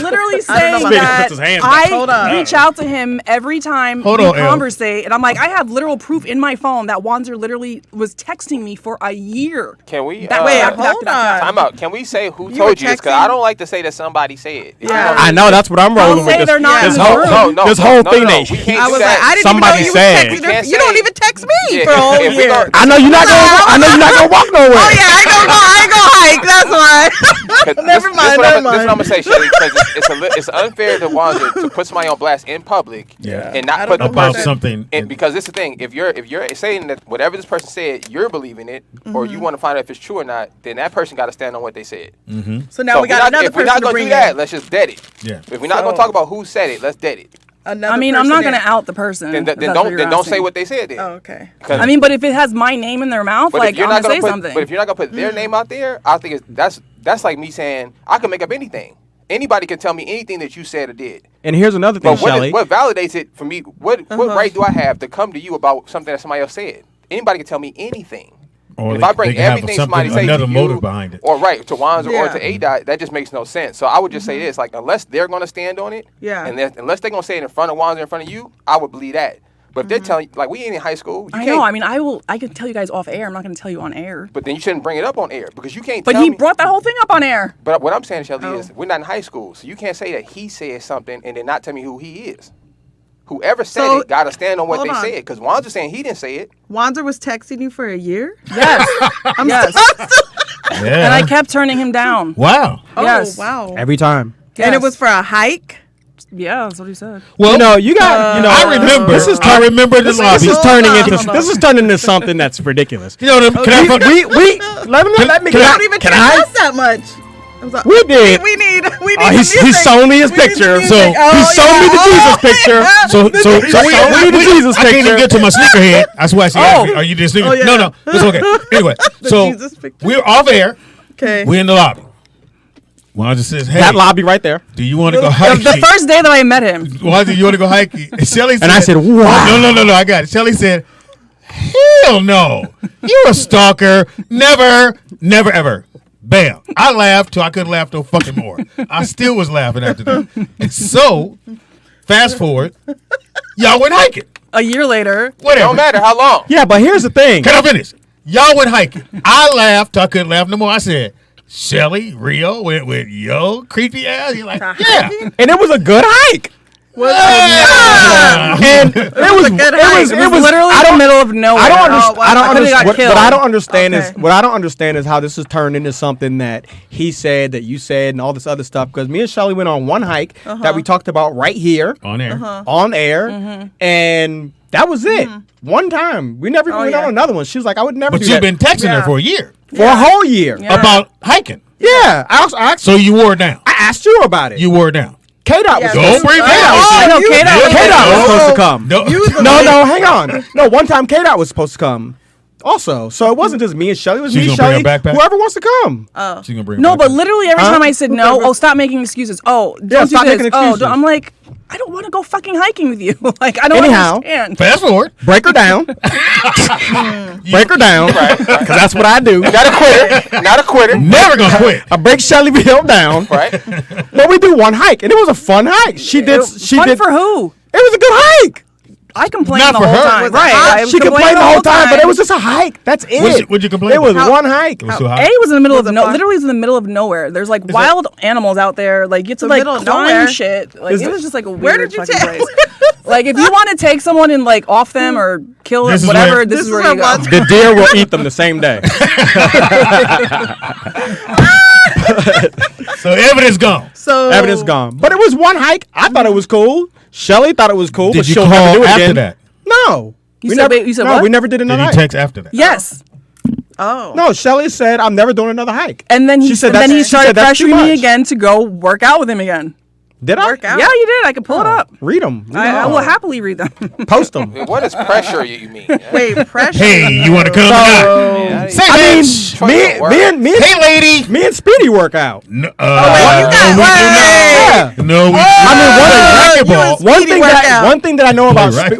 Literally saying that I reach out to him every time we conversate, and I'm like, I have literal proof in my phone that Wanzer literally was texting me for a year. Can we? Hold on. Time out. Can we say who told you this? Because I don't like to say that somebody said. Yeah. I know that's what I'm rolling with. They're not This whole thing that I was like, I didn't somebody even know said. you don't even text me for a whole year. I know you're not gonna walk nowhere. Oh yeah, I ain't gonna hike. That's why. Never mind. This is what I'm gonna say, Shelly, because it's unfair to Wanzer to put somebody on blast in public and not put the about person something. Because this is the thing. If you're saying that whatever this person said, you're believing it, or you want to find out if it's true or not, then that person got to stand on what they said. So now we got another If we're person not to gonna bring do that, in. let's just dead it. Yeah. If we're not gonna talk about who said it, let's dead it. I mean, I'm not going to out the person. Then don't say what they said. Then. Oh, okay. I mean, but if it has my name in their mouth, like I'm going to say something. But if you're not going to put their name out there, I think that's like me saying I can make up anything. Anybody can tell me anything that you said or did. And here's another thing, Shelly. What validates it for me? What right do I have to come to you about something that somebody else said? Anybody can tell me anything. Or if I bring everything somebody say another to motive you, behind it, or to Wanzer or to A-Dot, that just makes no sense. So I would just say this: like, unless they're going to stand on it, and unless they're going to say it in front of Wanzer, in front of you, I would believe that. But if they're telling you, like, we ain't in high school, I know. I mean, I can tell you guys off air. I'm not going to tell you on air. But then you shouldn't bring it up on air because you can't. But he brought that whole thing up on air. But what I'm saying, Shelly, is we're not in high school, so you can't say that he said something and then not tell me who he is. Whoever said it got to stand on what they said, because Wanzer saying he didn't say it. Wanzer was texting you for a year? Yes. Yeah. And I kept turning him down. Wow. Yes. Oh, wow. Every time. Yes. And it was for a hike? Yeah, that's what he said. Well, you got. I remember. I remember the lobby. This is turning into something that's ridiculous. You know what I mean? Let me. We don't even discuss that much. We did. We need he showed me his picture. So he showed me the Jesus picture. So we need the Jesus picture. I can't even get to my sneakerhead. That's why I said, "Are you just sneaker?" No, it's okay. Anyway, so we're off air. Okay, we're in the lobby. Wanzer says, "Hey, that lobby right there. Do you want to go hiking?" The first day that I met him. Wanzer, you want to go hiking? And Shelly said, and I said, "Wow." No, I got it. Shelly said, "Hell no, you're a stalker. Never, ever." Bam! I laughed till I couldn't laugh no fucking more. I still was laughing after that. And so, fast forward, y'all went hiking. A year later. Whatever. Don't matter how long. Yeah, but here's the thing. Can I finish? Y'all went hiking. I laughed till I couldn't laugh no more. I said, Shelly, Rio went with yo creepy ass. You're like, yeah. And it was a good hike. And it was literally in the middle of nowhere. What I don't understand is how this has turned into something that he said, that you said, and all this other stuff. Because me and Shelly went on one hike that we talked about right here on air, and that was it. One time, we never even went on another one. She was like, I would never. But you've been texting her for a year, for a whole year about hiking. Yeah, I asked. So you wore it down. I asked you about it. You wore it down. K-Dot was supposed to come. K-Dot was supposed to come. No, hang on. No, one time K-Dot was supposed to come also. So it wasn't just me and Shelly. It was me, Shelly, whoever wants to come. She's gonna bring no, but literally every time I said no, stop making excuses. Don't do stop this. making excuses. I'm like, I don't want to go fucking hiking with you. Like, I don't understand. Fast forward. Break her down. Break her down. Because that's what I do. Not a quitter. Never gonna quit. I break Shelly Bill down. Right. But we do one hike, and it was a fun hike. She did for who? It was a good hike. I complained the whole time. Right. She complained the whole time, but it was just a hike. That's it. What'd you complain It about? was one hike. It was too hot? A was in the middle of literally was in the middle of nowhere. There's like wild animals out there. Like, you have to like climb shit. Like, it was just like a weird fucking place. Like, if you want to take someone and like off them or kill them, whatever, this is where you go. The deer will eat them the same day. So evidence gone. Evidence gone. But it was one hike. I thought it was cool. Shelly thought it was cool. Did but you she'll call never do it after again. that? No. You said what? We never did another hike. Did he text after that? Yes. Oh. No, Shelly said, I'm never doing another hike. And then he said he started that's too pressuring me much. again to go work out with him again. Did I? Work out? Yeah, you did. I could pull it up. Read them. I will happily read them. Post them. What is pressure you mean? Wait, pressure. Hey, you want to come? Yeah, Say I bitch. mean, me, Hey, lady. me and Speedy work out. No, you got Yeah. no, we I racquetball. One thing that I know about Right.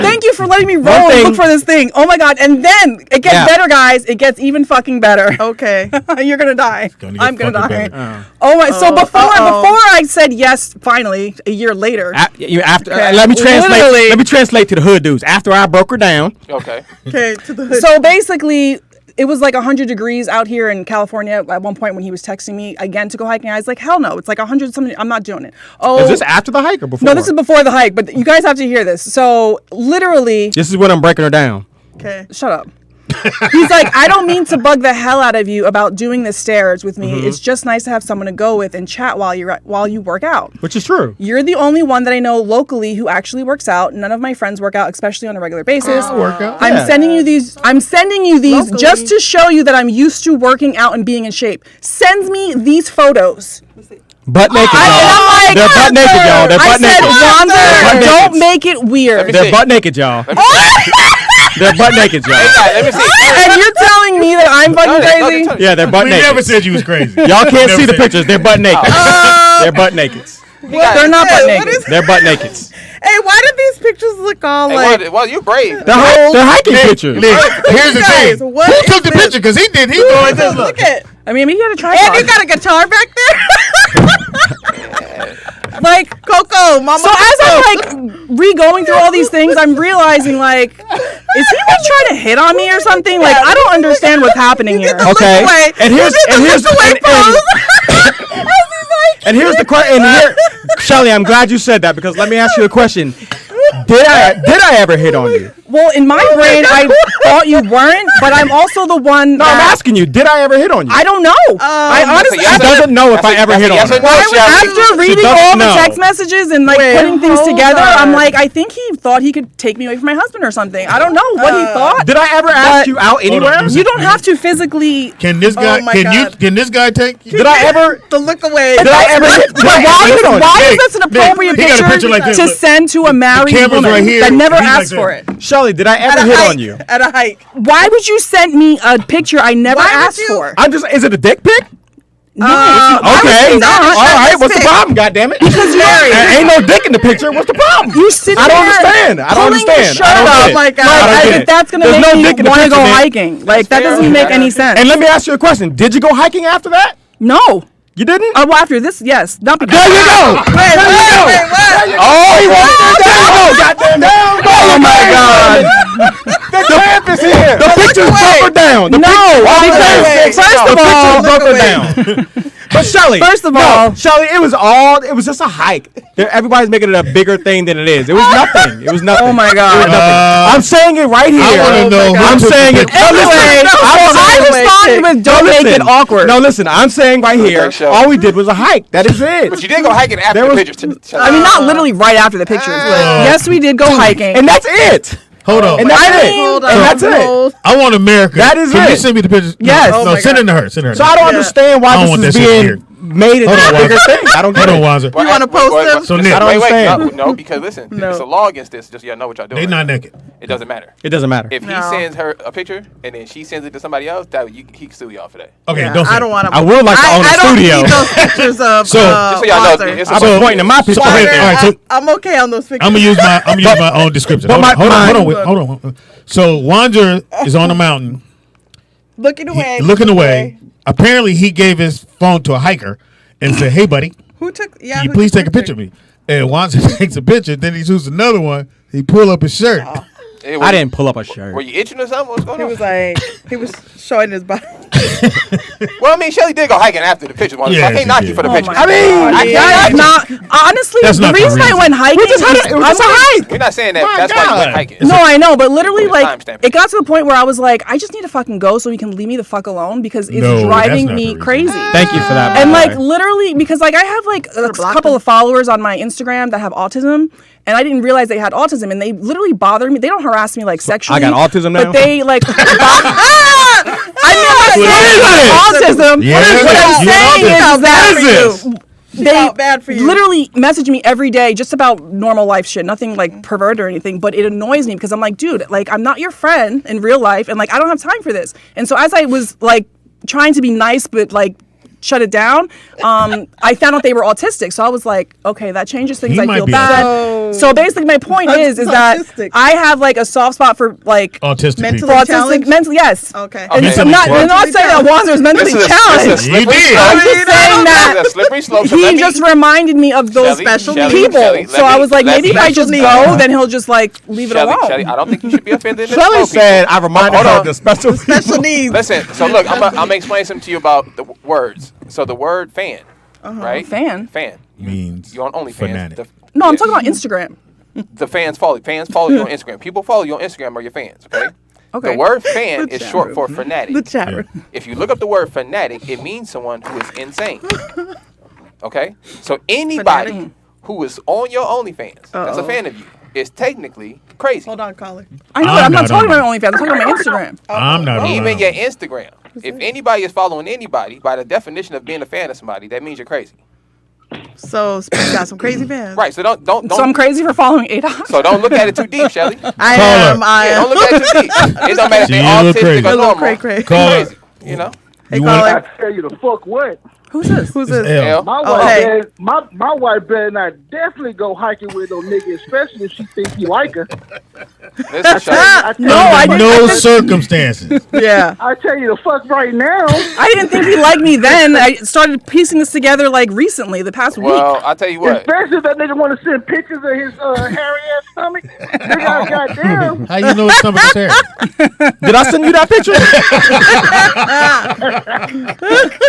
Thank you for letting me roll and look for this thing. Oh my god! And then it gets better, guys. It gets even fucking better. Okay. You're gonna die. I'm gonna die. Better. Oh my! So before I said yes, finally a year later. Let me translate. Literally. Let me translate to the hood dudes. After I broke her down. Okay. Okay. To the hood. So basically, it was like 100 degrees out here in California at one point when he was texting me again to go hiking. I was like, hell no, it's like 100 something. I'm not doing it. Oh, Is this after the hike or before? no, this is before the hike. But you guys have to hear this. So literally, This is when I'm breaking her down. Okay. shut up. He's like, I don't mean to bug the hell out of you about doing the stairs with me. It's just nice to have someone to go with and chat while you work out. Which is true. You're the only one that I know locally who actually works out. None of my friends work out, especially on a regular basis. I'm sending you these Locally. just to show you that I'm used to working out and being in shape. Sends me these photos. Butt naked, And y'all. I'm like, They're butt naked, y'all. They're I butt said, naked. Wanzer, They're butt don't naked. make it weird. They're butt naked, y'all. They're butt naked, y'all. Let me see. And you're telling me that I'm fucking crazy? Yeah, they're butt We naked. never said you was crazy. Y'all can't Never see the said- pictures. They're butt naked. They're butt naked. They're not butt What naked. is- They're butt naked. Hey, why did these pictures look all like? Well, you brave. They're hiking pictures. Here's the Guys, thing. what Who is took the this? picture? Because he did. He doing this. Look at. I mean, you got to try. And you got a guitar back there. Like Coco, Mama. So as I'm like re-going through all these things, I'm realizing like, is he like trying to hit on me or something? Like I don't understand what's happening here. Okay. away. And here's and here's the question. And here, Shelly, I'm glad you said that because let me ask you a question. Did I ever hit on you? Well, in my brain, I thought you weren't, but I'm also the one. No, I'm asking you. Did I ever hit on you? I don't know. I honestly She doesn't know if I ever hit on her. After reading doesn't all know. the text messages and like putting things together, I'm like, I think he thought he could take me away from my husband or something. I don't know what he thought. Did I ever ask you out anywhere? You don't have to physically. Can this guy? my Can God. you? Can this guy take? Did I ever? To look away. Did I ever hit? Why is this an appropriate he got a picture, picture like this, to look. send to a married camera's woman right here, that never he's like asked for that. it? Shelly, did I ever hit on you? At a hike. Why would you send me a picture I never Why would asked you? for? I'm just. Is it a dick pic? No. Okay. not. All right. What's the pic. problem? God damn it. Because you're Ain't no dick in the picture. What's the problem? You sit I don't there understand. I don't pulling your understand. shirt I don't up get it. like, I don't as get if it. that's gonna There's make no me dick in the want to picture, go man. hiking. Like that doesn't make any sense. And let me ask you a question. Did you go hiking after that? No. You didn't? Well, after this, yes. Not because. There you go. Wait, what? Oh, he wants to down. Goddamn down. Oh my God. The clamp is here. The pictures broke her down. Because first of all, broke her down. But Shelly, First of all- Shelly, it was just a hike. Everybody's making it a bigger thing than it is. It was nothing. It was nothing. Oh my God. It was nothing. I'm saying it right here. I want to know. who I'm took the saying it. picture. anyway, I responded with "Don't make it awkward." No, listen. I'm saying right here. Shelly. All we did was a hike. That is it. But you did go hiking after There the was- picture. I mean, not literally right after the pictures, but yes, we did go hiking. And that's it. Hold on. And that's it. Hold And on. that's it. I want America. That is Can you it. send me the pictures? Yes. No, Oh no my send God. it to her. Send it to her. So I don't understand I why don't want this that is shit being here. made into Hold on, a bigger Wanzer. thing. I don't get Hold on, it. Wanzer. You want to post them? So Listen, Nick, wait, understand. no, because listen, it's a law against this. Just y'all know what y'all doing. they not naked. It doesn't matter. It doesn't matter. If he No. sends her a picture and then she sends it to somebody else, he can sue y'all for that. Okay, Yeah, don't. I don't want to. I would like to own a I don't studio. need those pictures of. So- Just so y'all know, Wanzer. it's I've been pointing to my picture. So, right all there. right, so I'm okay on those pictures. I'm gonna use my own description. But Hold on, my- hold on. So Wanzer is on the mountain, looking away. looking away. Apparently, he gave his phone to a hiker and said, "Hey, buddy, Who took? Yeah. can you who please took take a picture of me?" And Wanzer takes a picture. Then he shoots another one. He pull up his shirt. Hey, I didn't pull up a shirt. Were you itching or something? What's going He on? was like, he was showing his body. Well, I mean, Shelly did go hiking after the pictures. So I can't knock you for the pictures. I mean, that's not honestly the reason I went hiking. It was a hike. We're not saying that. That's why you went hiking. No, I know, but literally, like, it got to the point where I was like, I just need to fucking go so he can leave me the fuck alone because it's driving me crazy. Thank you for that. And like, literally, because like I have like a couple of followers on my Instagram that have autism. And I didn't realize they had autism, and they literally bother me. They don't harass me like sexually. I got autism now. But they like. Autism. Yeah. What I'm saying is that they bad for you. literally message me every day just about normal life shit, nothing like perverted or anything. But it annoys me because I'm like, dude, like I'm not your friend in real life, and like I don't have time for this. And so as I was like trying to be nice, but like shut it down, I found out they were autistic. So I was like, okay, that changes things. I feel bad. So basically my point is that I have like a soft spot for like autistic mentally, yes. Okay. And so I'm not saying that Wanzer is mentally challenged. You did. I'm just saying that slippery slope. he just reminded me of those special people. So I was like, maybe if I just go, then he'll just like leave it alone. Shelly, I don't think you should be offended. Shelly said, I reminded her of the special needs. Listen, so look, I'm gonna explain something to you about the words. So the word fan, right? Fan means you're on OnlyFans. No, I'm talking about Instagram. The fans follow you on Instagram. People follow you on Instagram are your fans, okay? Okay. The word fan is short for fanatic. The chat room. If you look up the word fanatic, it means someone who is insane. Okay? So anybody who is on your OnlyFans that's a fan of you is technically crazy. Hold on, caller. I know, I'm not talking about OnlyFans. I'm talking about my Instagram. I'm not Even your Instagram. If anybody is following anybody, by the definition of being a fan of somebody, that means you're crazy. So Speedy got some crazy fans. Right. So don't. So I'm crazy for following ADOS. So don't look at it too deep, Shelly. I am. Don't look at it too deep. It don't matter if they're autistic or normal. Crazy. You know. Hey, caller. I tell you the fuck what. Who's this? Who's this? L. My wife, my wife better not definitely go hiking with no nigga, especially if she thinks he like her. Listen, Shelly. No circumstances. Yeah. I tell you the fuck right now. I didn't think he liked me then. I started piecing this together like recently, the past week. Well, I'll tell you what. Especially if that nigga want to send pictures of his hairy ass stomach. Nigga, goddamn. How you know his stomach is hairy? Did I send you that picture?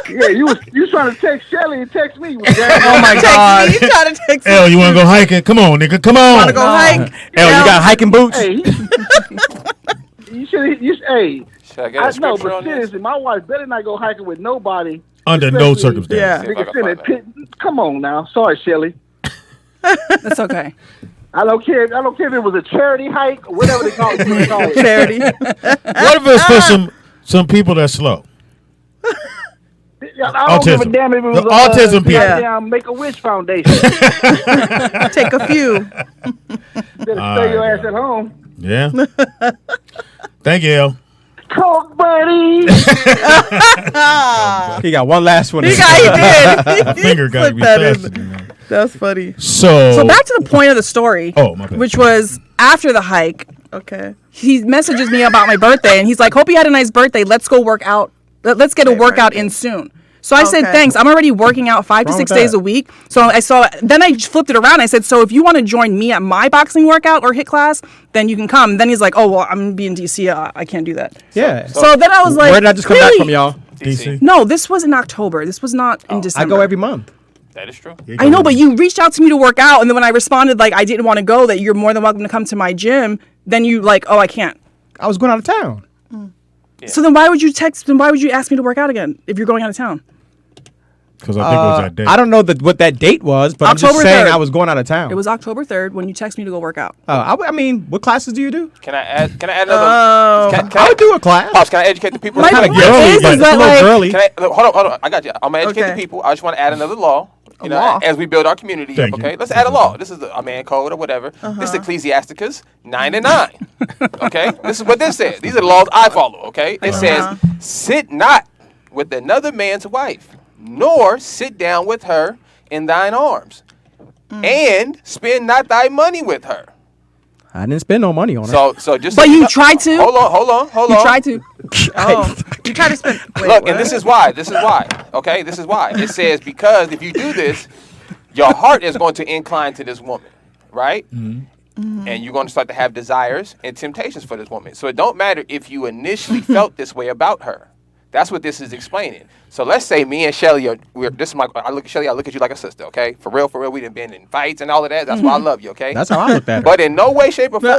Yeah, you trying to text Shelly and text me. Oh my God. You trying to text L, you want to go hiking? Come on, nigga. Come on. Want to go hike? L, you got hiking boots? Hey, you should. Hey, Should I get a know, scripture but on this? seriously, my wife better not go hiking with nobody. Under no circumstances. Yeah. See if I Nigga, can send find it. Come on now. Sorry, Shelly. That's okay. I don't care if it was a charity hike or whatever they call it. Charity. What if it's for some people that's slow? I don't give a damn if it was The autism people. goddamn Make-A-Wish Foundation. Take a few. Better stay your ass at home. Yeah. Thank you, L. Talk, buddy. He got one last one. He did. My finger got to be faster than that. That's funny. So back to the point of the story. Oh, my bad. Which was after the hike. Okay. He messages me about my birthday, and he's like, "Hope you had a nice birthday. Let's go work out. Let's get a workout in soon." So I said, "Thanks. I'm already working out 5 to 6 days a week." So then I flipped it around. I said, "So if you want to join me at my boxing workout or HIIT class, then you can come." Then he's like, "Oh well, I'm gonna be in DC. I can't do that." Yeah. So then I was like, where did I just come back from, y'all? DC. No, this was in October. This was not in December. I go every month. That is true. I know, but you reached out to me to work out, and then when I responded like I didn't want to go, that you're more than welcome to come to my gym, then you like, "Oh, I can't." I was going out of town. Yeah. So then why would you text? Then why would you ask me to work out again if you're going out of town? Because I think it was that day. I don't know what that date was, but October I'm just saying 3rd. I was going out of town. It was October 3rd when you texted me to go work out. I mean, what classes do you do? Can I add another? I would do a class. Pops, can I educate the people? My Kind of point girly, is but that, a little like- girly. Hold on. I got you. I'm gonna educate the people. I just want to add another law. You know, law? as we build our community up, Thank you. okay? Let's add a law. This is a man code or whatever. This is Ecclesiasticus 9:9. Okay? This is what this says. These are the laws I follow, okay? It says, sit not with another man's wife, nor sit down with her in thine arms, and spend not thy money with her. I didn't spend no money on it. So just. But you tried to. Hold on. You tried to. Oh, you try to spend. Wait, Look, what? and this is why. Okay, this is why. It says because if you do this, your heart is going to incline to this woman, right? Mm-hmm. And you're going to start to have desires and temptations for this woman. So it don't matter if you initially felt this way about her. That's what this is explaining. So let's say me and Shelly I look at Shelly, I look at you like a sister, okay? For real, we done been in fights and all of that. That's why I love you, okay? That's how I look at her. But in no way, shape, or form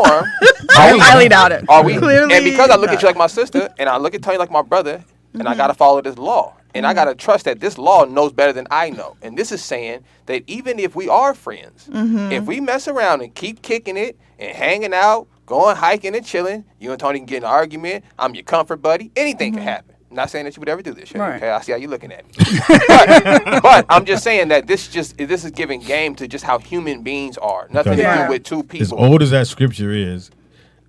I highly doubt it. Are we? And because I look at you like my sister, and I look at Tony like my brother, and I gotta follow this law. And I gotta trust that this law knows better than I know. And this is saying that even if we are friends, if we mess around and keep kicking it and hanging out, going hiking and chilling, you and Tony can get in an argument, I'm your comfort buddy, anything can happen. I'm not saying that you would ever do this shit, okay? I see how you're looking at me. but I'm just saying that this is giving game to just how human beings are. Nothing to do with two people. As old as that scripture is,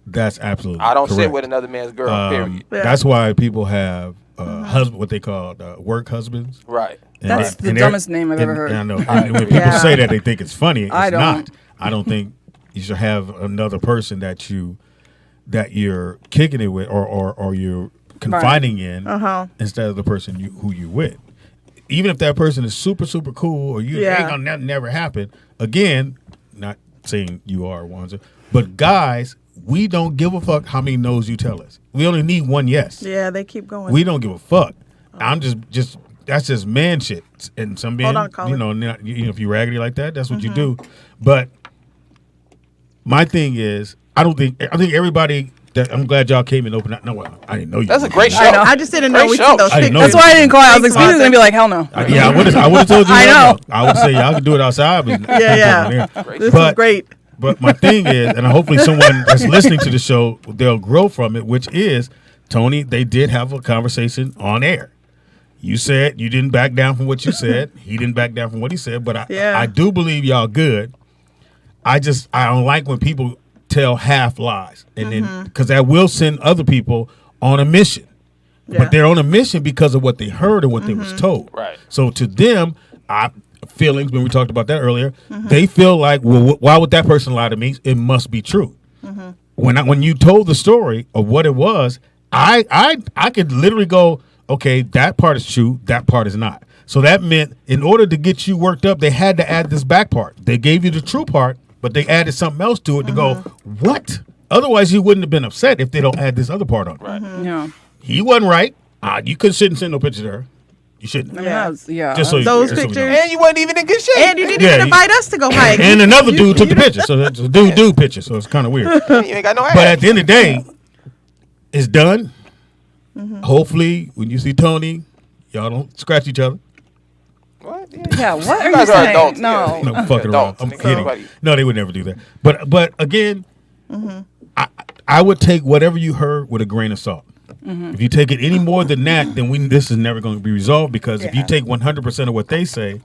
that's absolutely I don't correct. sit with another man's girl, period. That's why people have husband, what they call work husbands. Right. That's the dumbest name I've ever heard. I know. And when people say that, they think it's funny. It's I don't. not. I don't think you should have another person that you're kicking it with or you're confiding in instead of the person who you with. Even if that person is super, super cool or you ain't gonna never happen. Again, not saying you are Wanza, but guys, we don't give a fuck how many no's you tell us. We only need one yes. Yeah, they keep going. We don't give a fuck. I'm just that's just man shit. And some men, if you're raggedy like that, that's what you do. But my thing is, I think everybody. I'm glad y'all came and opened up. No, I didn't know you. That's a great show. I know. I just didn't know we took those pictures. That's why I didn't call it. I was like, Speedy's gonna be like, hell no. I would have told you. I know. I would say y'all can do it outside. But This is great. But my thing is, and hopefully someone that's listening to the show, they'll grow from it, which is, Tony, they did have a conversation on air. You said you didn't back down from what you said. He didn't back down from what he said. But I do believe y'all good. I don't like when people tell half lies, and then because that will send other people on a mission. But they're on a mission because of what they heard and what they was told. Right. So to them, feelings, when we talked about that earlier, they feel like, well, why would that person lie to me? It must be true. When you told the story of what it was, I could literally go, okay, that part is true, that part is not. So that meant in order to get you worked up, they had to add this back part. They gave you the true part, but they added something else to it to go, what? Otherwise, you wouldn't have been upset if they don't add this other part on. Right. Yeah. He wasn't right. You couldn't sit and send no pictures of her. You shouldn't. Just so those pictures. And you wasn't even in good shape. And you didn't even invite us to go hike. And another dude took the picture. So that's a dude picture. So it's kind of weird. You ain't got no ass. But at the end of the day, it's done. Hopefully, when you see Tony, y'all don't scratch each other. What? Yeah, what are You guys you are saying? adults. No. No, fucking around. I'm kidding. No, they would never do that. But again, I would take whatever you heard with a grain of salt. If you take it any more than that, then this is never going to be resolved, because if you take 100% of what they say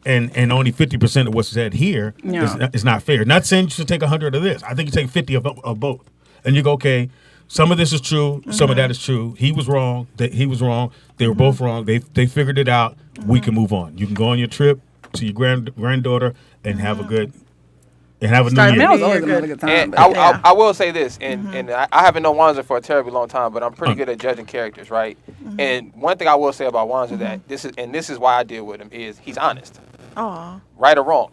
and only 50% of what's said here, it's not fair. Not saying you should take 100 of this. I think you take 50 of both. And you go, okay, some of this is true, some of that is true. He was wrong, he was wrong. They were both wrong. They figured it out. We can move on. You can go on your trip to your granddaughter and have a good and have a new year. Was always a good time. And I will say this, and I haven't known Wanza for a terribly long time, but I'm pretty good at judging characters, right? And one thing I will say about Wanza that this is why I deal with him is he's honest. Right or wrong,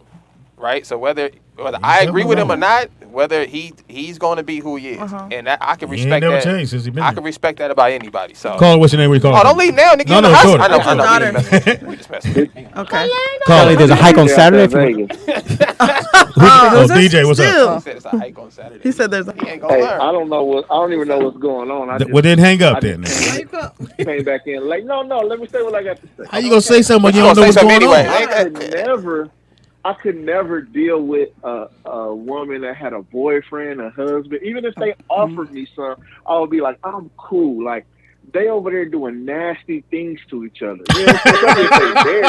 right? So whether I agree with him or not, whether he's going to be who he is, and I can respect that. Changed since he been I can respect that about anybody. So call her. What's your name? What you call her? Oh, don't leave now, nigga. No, I know. We just messing. Okay. Carly, there's a hike on Saturday. DJ, what's up? He said it's a hike on Saturday. He said there's He ain't gonna learn. I don't even know what's going on. Well, then hang up then. Came back in like, no, let me say what I got to say. How you gonna say something when you don't know what's going on? I could never deal with a woman that had a boyfriend, a husband. Even if they offered me some, I would be like, I'm cool. Like, they over there doing nasty things to each other. You know,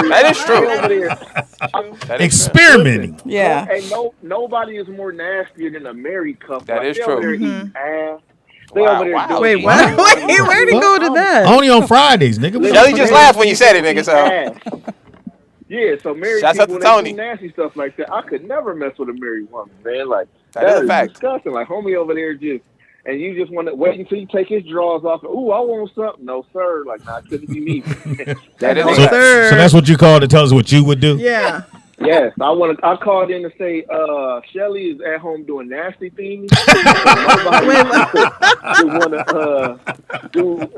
that is true. Experimenting. Listen, Yeah. And nobody is more nastier than a married couple. That is true. Over there eating ass. They over there doing Wait, what? Wait, where'd he go to that? Only on Fridays, nigga. Shelly just laughed when you said it, nigga. So. Yeah, so married Shouts people, out to Tony. they do nasty stuff like that. I could never mess with a married woman, man. Like, that is a fact. Disgusting. Like, homie over there and you just want to wait until you take his drawers off. Ooh, I want something. No, sir. Like, nah, it couldn't be me. That is so that's what you call to tell us what you would do? Yeah. Yes, I called in to say Shelly is at home doing nasty things.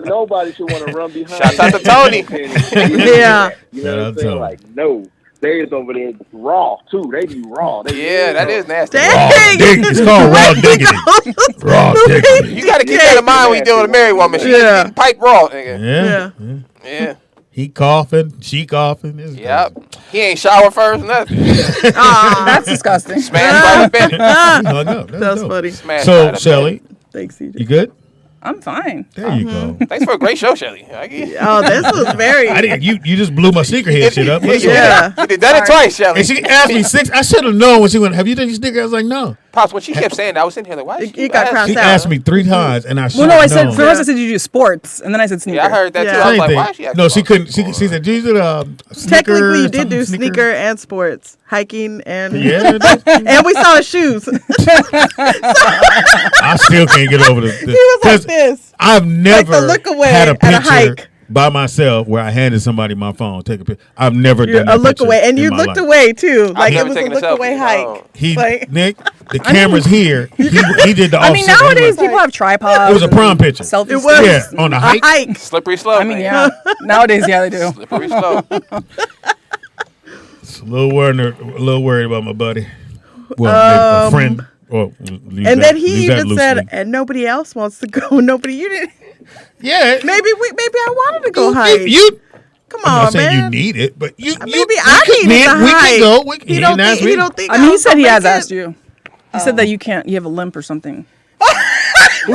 Nobody should want to run behind. Shout out to Tony. Yeah. You know what I'm saying? Like, no. They is over there raw too. They be raw. That is nasty. It's called raw diggity. Raw diggity. You got to keep that in mind when you dealing with a married woman. She getting pipe raw, nigga. Yeah. He coughing, she coughing. Yep. He ain't shower first, nothing. That's disgusting. Smash by the bed. That's funny. So, Shelly, thanks, CJ. You good? I'm fine. There you go. Thanks for a great show, Shelly. Oh, this was very. You just blew my sneakerhead shit up. You did that twice, Shelly. And she asked me 6. I should have known when she went, have you done your sneaker? I was like, no. Pops, when she kept saying that, I was sitting here like, why? It got crossed She out. asked me 3 times, and I should have Well, no, I said known. first I said you do sports, and then I said sneaker. Yeah, I heard that too. I was Same like, thing. why is she asking No, she about couldn't. She said, do you do Technically, you did do sneaker and sports, hiking, and Yeah. and we saw his shoes. I still can't get over this. He was like this. I've never Like the look away had a at a picture hike. by myself where I handed somebody my phone, take a picture. I've never done that A look picture away, and in you my looked life. away too. Like it never was a taken a look selfie. away hike. He, Like, Nick, the camera's here. He did the I mean, offset. nowadays people have tripods. It was a prom and picture. Selfie It was. sticks. Yeah, on a a hike. hike. Slippery slope. I mean, yeah. Nowadays, yeah, they do. Slippery slope. A little worried about my buddy. Well, a friend. Well, and then he even said, and nobody else wants to go. Nobody, you didn't. Yeah. Maybe I wanted to go hike. Come I'm on, not saying man. you need it, but you Maybe you I could- needed to we hike. can go. He He don't didn't ask think. me. He don't think. I mean, he was said he gonna has make it. asked you. He said that you have a limp or something. Who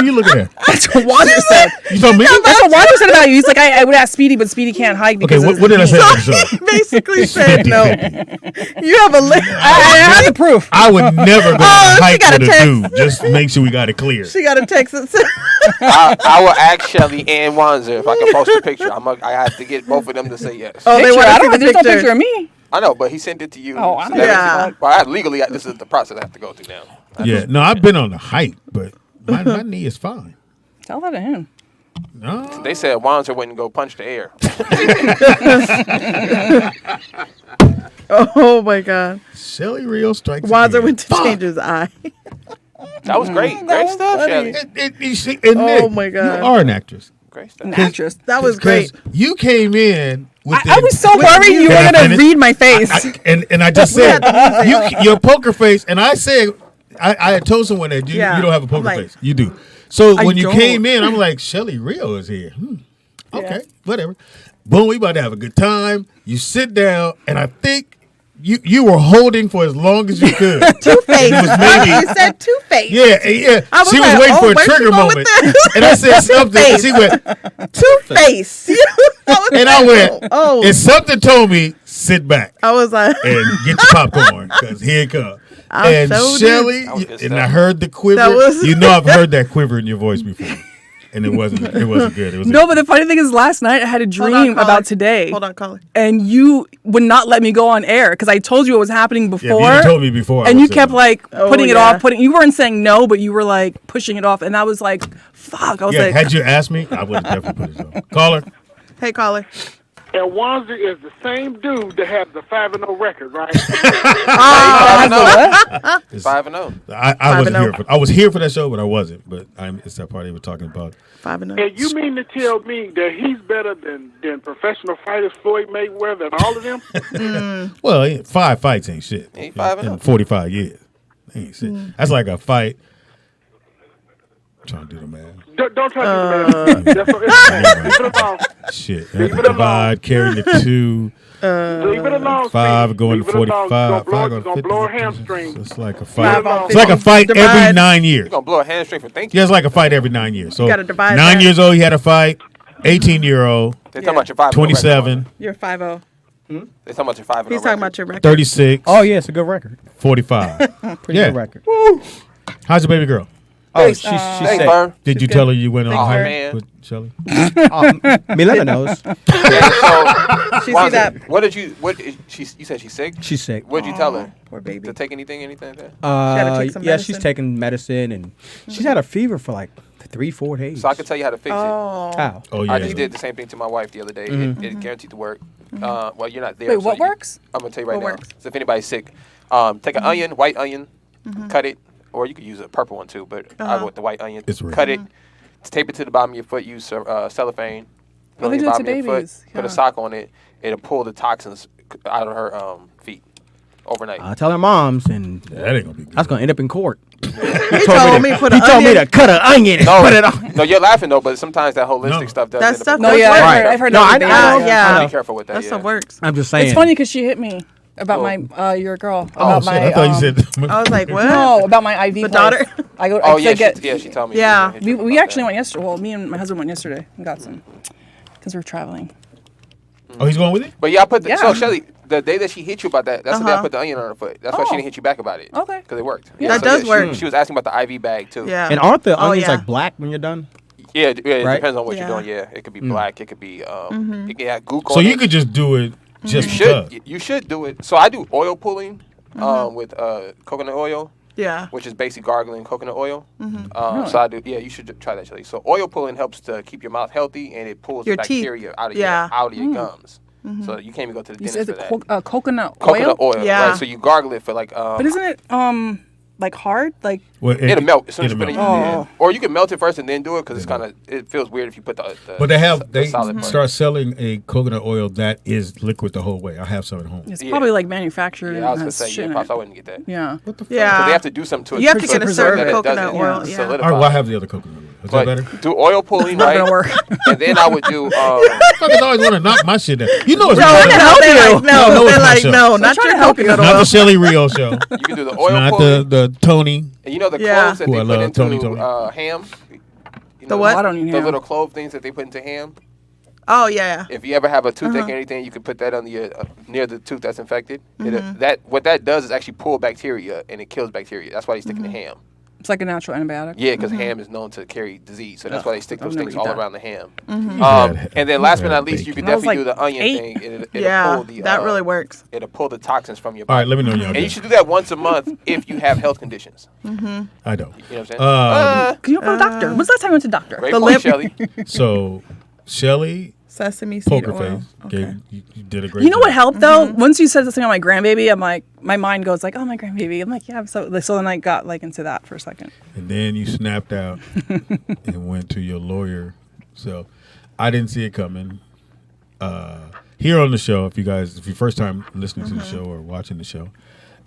you looking at? That's what Wander said. You told me? That's what Wander said about you. He's like, I would ask Speedy, but Speedy can't hike Okay, because what did I say? He basically said no. You have a list. I have the proof. I would never go on a she hike got with a a text. dude. Just make sure we got it clear. She got a text that said, I will ask Shelly and Wanzer if I can post a picture. I have to get both of them to say yes. "Oh, they Picture? want I to don't. see There's the no picture of me. I know, but he sent it to you. Oh, I know. Yeah. Well, legally, this is the process I have to go through now. Yeah, no, I've been on the hike, but my knee is fine. Tell that to him. No, They said Wanzer wouldn't go punch the air. "Oh my God." Shelly Real strikes. Wanzer again. went to change his eye. That was great. Great stuff, Shelly. Oh, my God. You are an actress. Great stuff. An actress. That was 'Cause great. You came in. With I was so worried you were Can I gonna finish? read my face. And I just said your poker face, and I said I had told someone that you don't have a poker I'm like, face. You do. So I when you don't. came in, I'm like, Shelly Rio is here. Okay, whatever. Boom, we about to have a good time. You sit down, and I think you were holding for as long as you could. Two-Face. It was maybe- You said Two-Face. Yeah. I was She was like, waiting oh, for a where's she trigger going with moment, this? and I said something. And she went, Two-Face. and I went, oh. and something told me, sit back I was like, and get your popcorn because here it comes. I And showed Shelly, That was good and stuff. I heard the quiver. That was- You know, I've heard that quiver in your voice before, and it wasn't good. It was No, but the funny thing is, last night I had a dream about today. Hold on, caller. And you would not let me go on air because I told you what was happening before. Yeah, if you told me before, I and would you say kept no. like putting it yeah. off. You weren't saying no, but you were like pushing it off, and I was like, "Fuck!" I was Yeah, like, had you asked me, I would have definitely put it on. Caller, Hey, caller. And Wanzer is the same dude that has the 5-0 record, right? 5-0. I wasn't here for. I was here for that show, but I wasn't. But it's that part they were talking about. 5-0. And you mean to tell me that he's better than professional fighters Floyd Mayweather and all of them? Well, 5 fights ain't shit. Ain't 5-0. In 45 years, ain't shit. That's like a fight. I'm trying to do the math. Don't try to do that. That's what leave it alone. Shit, Leave it divide, carry the 2. Leave it alone. 5 going to Leave it alone. 45. You're 5 gonna going to blow a 50. hamstring. It's like a fight. Divide. It's like a fight every Divide. 9 years. You're going to blow a hamstring for thinking. Yeah, it's like a fight every 9 years. So You gotta divide 9 that. years old, he had a fight. 18-year-old, They're talking about your 5-0 27, record. You're 5-0. They're talking about your 5-0 He's talking about your record. 36, Oh yeah, it's a good record. 45. Pretty Yeah. good record. How's your baby girl? Oh, she's Thanks, sick. Vern. Did you tell her you went on a Oh, hike man. with Shelly? Milena knows. Yeah, so, She see Wanzer, that? you said she's sick? She's sick. What did you tell her? Poor baby. To take anything like that? gotta take some Yeah, she's medicine. taking medicine and she's had a fever for like 3-4 days. So I can tell you how to fix it. Oh. How? Oh, yeah. I just did the same thing to my wife the other day. It guaranteed to work. Well, you're not there. Wait, what works? I'm gonna tell you right What now. works? So if anybody's sick, take an onion, white onion, cut it, or you could use a purple one too. But I go with the white onion. Cut it, tape it to the bottom of your foot. Use cellophane. Put it on the bottom of your foot. Put a sock on it. It'll pull the toxins out of her feet overnight. I tell her moms, and that ain't gonna be good. That's gonna end up in court. He told me to cut an onion and put it on. No, you're laughing though, but sometimes that holistic stuff does. That end up stuff in does court. work. I've heard No, that. Yeah. Be careful with that. That stuff works. I'm just saying. It's funny because she hit me about my your girl about my. I thought you said. I was like, what? No, about my IV. The place. daughter? I go. Oh I yeah, get, she told me. Yeah. We actually went yesterday. Well, me and my husband went yesterday and got some because we're traveling. Oh, he's going with it? But yeah, I put the, Yeah. so Shelly, the day that she hit you about that, that's the day I put the onion on her foot. That's why she didn't hit you back about it. Okay. Because it worked. Yeah. That does work. She was asking about the IV bag too. Yeah. And aren't the Oh, onions yeah. like black when you're done? Yeah, it Right? depends on what Yeah. you're doing. Yeah, it could be black. It could be it can have gook So on you it. could just do it just You should. because. You should do it. So I do oil pulling with coconut oil. Yeah. Which is basically gargling coconut oil. So I do. Yeah, you should try that, Shelly. So oil pulling helps to keep your mouth healthy and it pulls Your the teeth. bacteria out of Yeah. your gums. So you can't even go to the You dentist said for the that. coconut oil. Coconut oil. Yeah. Right. So you gargle it for like. But isn't it like hard? Like Well, it'll melt as soon as you it'll put it in. melt. Oh. Or you can melt it first and then do it because it's kind of it feels weird if you put the But they solid part. start selling a coconut oil that is liquid the whole way. I have some at home. it's Yeah. probably like manufactured. Yeah, I was and gonna has say shit in pops. it. I wouldn't get that. Yeah. What the fuck? Yeah. Because they have to do something to it. You have to get a so certain that it coconut doesn't oil, yeah. solidify. All right, well, I have the other coconut oil. Is that better? Do oil pulling Not right, gonna work. and then I would do. Fuckers always want to knock my shit down. You know it's No, my they're show. like, No, no, it's they're my like, show. no, not your coconut Not oil. the Shelly Rio show. You can do the oil Not pulling. the Tony. And you know the Yeah. cloves that Who they I put love, into Tony. ham. You The know, what? I don't even The know. little clove things that they put into ham. Oh, yeah. If you ever have a toothache or anything, you can put that on your near the tooth that's infected. What that does is actually pull bacteria and it kills bacteria. That's why they stick in the ham. It's like a natural antibiotic. Yeah, because ham is known to carry disease, so that's why they stick those I'll never things eat all that. around the ham. had- And then last but you not had least, you bacon. can I was definitely do like the onion 8. thing. It'll Yeah, pull the, that really works. It'll pull the toxins from your All body. right, let me know when y'all And done. you should do that once a month if you have health conditions. I don't. You know what I'm saying? Can you go to the doctor? When's the last time you went to the doctor? Great the point, lip- Shelly. So, Shelly, Sesame seed poker oil. face, Okay. you did a great You know job. what helped though? Once you said something on my grandbaby, I'm like, my mind goes like, oh, my grandbaby. I'm like, yeah. So then I got like into that for a second. And then you snapped out and went to your lawyer. So I didn't see it coming. Here on the show, if you first time listening to the show or watching the show,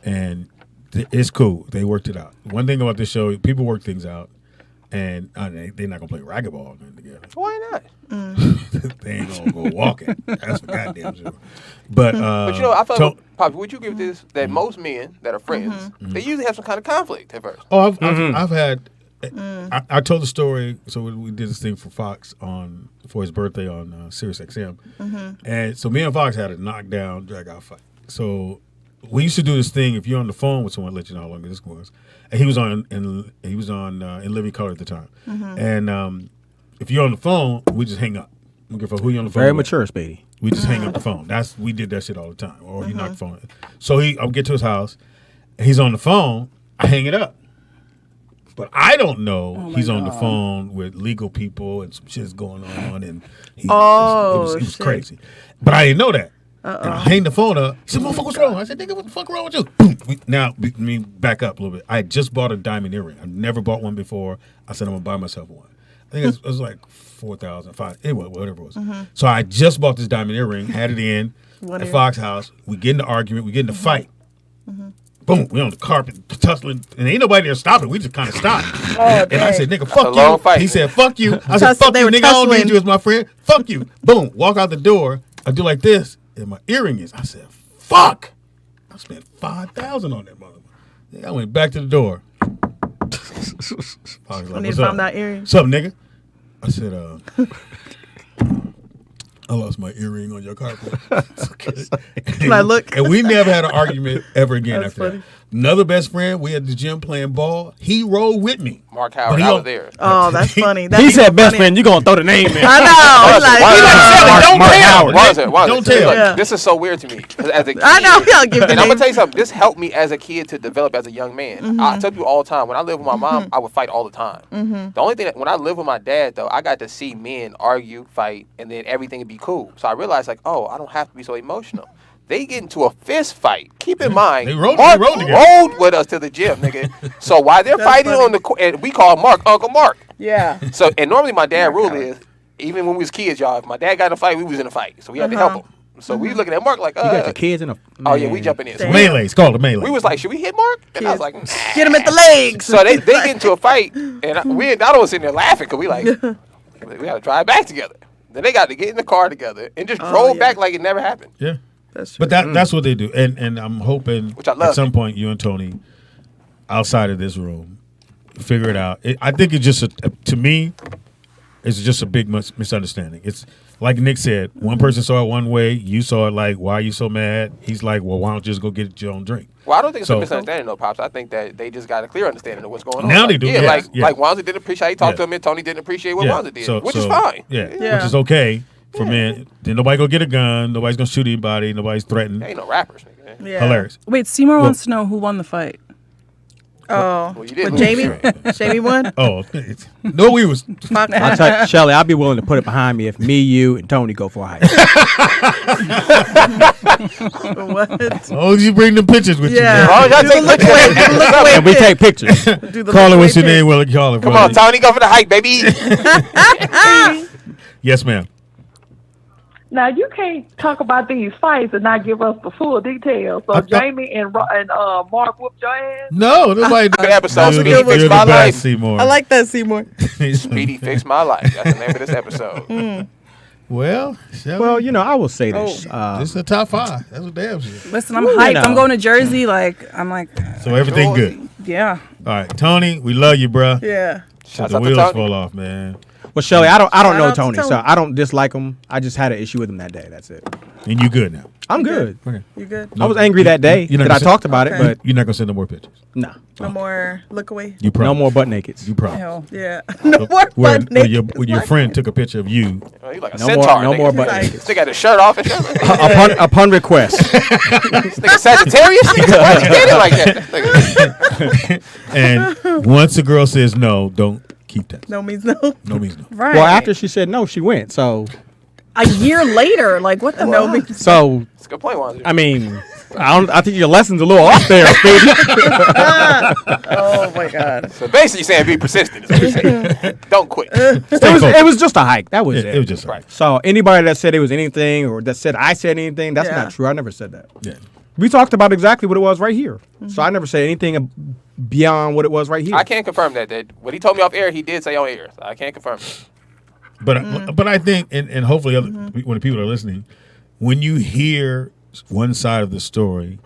and it's cool. They worked it out. One thing about this show, people work things out, and they're not gonna play racquetball together. Why not? They ain't gonna go walking. That's for goddamn sure. But But you know, I feel like, Poppy, would you agree with this? That most men that are friends, they usually have some kind of conflict at first. Oh, I've had. I told the story. So we did this thing for Fox for his birthday on Sirius XM, and so me and Fox had a knockdown, drag out fight. So we used to do this thing. If you're on the phone with someone, let you know how long this was. And he was on in Living Color at the time. And if you're on the phone, we just hang up. We give a who you on the phone. Very with. mature, Speedy. We just hang up the phone. We did that shit all the time. Or you knock the phone. So I'll get to his house. And he's on the phone. I hang it up. But I don't know he's on the phone with legal people and some shit's going on, and it was crazy. But I didn't know that. And I hang the phone up. He said, "Motherfucker, what's wrong?" I said, "Nigga, what the fuck wrong with you?" Boom. Now, me back up a little bit. I had just bought a diamond earring. I never bought one before. I said I'm gonna buy myself one. I think it was like 4,000, 5,000, anyway, whatever it was. So I just bought this diamond earring, had it in at Fox House. We get in the argument. We get in the fight. Boom, we on the carpet tussling, and ain't nobody there stopping. We just kind of stopped. And I said, "Nigga, fuck you." Fight. He said, "Fuck you." I said, "Fuck you, nigga. I don't need you as my friend. Fuck you." Boom, walk out the door. I do like this, and my earring is. I said, "Fuck." I spent 5,000 on that motherfucker. I went back to the door. I was like, I need "What's to up?" find that earring. "What's up, nigga?" I said, "I lost my earring on your carpet." Like, look. And we never had an argument ever again after that. Another best friend, we at the gym playing ball. He rolled with me. Mark Howard, I was there. Oh, that's funny. He said best friend, you going to throw the name in. I know. Don't tell. This is so weird to me. 'Cause as a kid, I know. Y'all give and I'm going to tell you something. This helped me as a kid to develop as a young man. I tell you all the time, when I lived with my mom, I would fight all the time. The only thing, when I lived with my dad, though, I got to see men argue, fight, and then everything would be cool. So I realized, like, oh, I don't have to be so emotional. They get into a fist fight. Keep in mind, Mark rolled with us to the gym, nigga. So while they're fighting on the court, and we call Mark Uncle Mark. Yeah. So, and normally my dad rule is, even when we was kids, y'all, if my dad got in a fight, we was in a fight. So we had to help him. So we looking at Mark like, you got the kids in a... Oh, yeah, we jumping in. So melee. It's called a melee. We was like, should we hit Mark? And I was like, get him at the legs. So they get into a fight, and I was sitting there laughing because we like, we got to drive back together. Then they got to get in the car together and just drove back like it never happened. Yeah. But that's what they do. And I'm hoping Which I love at some point you and Tony, outside of this room, figure it out. I think it's just, to me, it's just a big misunderstanding. It's like Nick said, one person saw it one way, you saw it like, why are you so mad? He's like, well, why don't you just go get your own drink? Well, I don't think it's a misunderstanding, though, Pops. I think that they just got a clear understanding of what's going on. Now they do. Yeah, like Wanza didn't appreciate how he talked to him, and Tony didn't appreciate what Wanza did, which is fine. Which is okay. For men, then nobody gonna get a gun. Nobody's gonna shoot anybody. Nobody's threatened. There ain't no rappers, nigga. Yeah. Hilarious. Wait, Seymour wants to know who won the fight. Oh, well, you didn't with Jamie? Jamie won? Oh, no, we was. I'll tell you, Shelly, I'll be willing to put it behind me if me, you, and Tony go for a hike. What? As long as you bring the pictures with you. Oh, y'all take pictures. And we take pictures. Call it what's your name, Will. Call it. Come on, Tony, go for the hike, baby. Yes, ma'am. Now you can't talk about these fights and not give us the full details. So Jamie and Mark whooped your ass. No, nobody. Good episode. Speedy You're fixed the my best, life. Seymour. I like that, Seymour. Speedy fixed my life. That's the name of this episode. Well, you know, I will say this. This is the top 5. That's what damn shit. Listen, I'm hyped. I'm going to Jersey. I'm like. So everything good. Yeah. All right, Tony, we love you, bro. Yeah. So the wheels fall off, man. Well, Shelly, I don't know Tony, so I don't dislike him. I just had an issue with him that day. That's it. And you good now? I'm good. Okay. You good? I was angry that day that I talked about it, but you're not gonna send no more pictures. No. No more look away. You promise. No more butt nakeds. You promise. Hell. Yeah. No more Where butt naked. your friend took a picture of you. Oh, you like a No centaur. more butt Like, naked. still got his shirt off and shit. Upon request. This nigga Sagittarius. Why he did it like that? And once a girl says no, don't keep that. No means no. No means no. Right. Well, after she said no, she went. So a year later, like what the No fuck? means So That's a good point, Wanza. I mean, I think your lesson's a little off there, Speedy. Oh my God. So basically, you're saying be persistent. Is what you're saying. Don't quit. It was just a hike. That was it. It was just right. So anybody that said it was anything or that said I said anything, that's not true. I never said that. Yeah. We talked about exactly what it was right here. So I never said anything beyond what it was right here. I can't confirm that. What he told me off air, he did say on air. So I can't confirm it. But I think, and hopefully when the people are listening, when you hear one side of the story,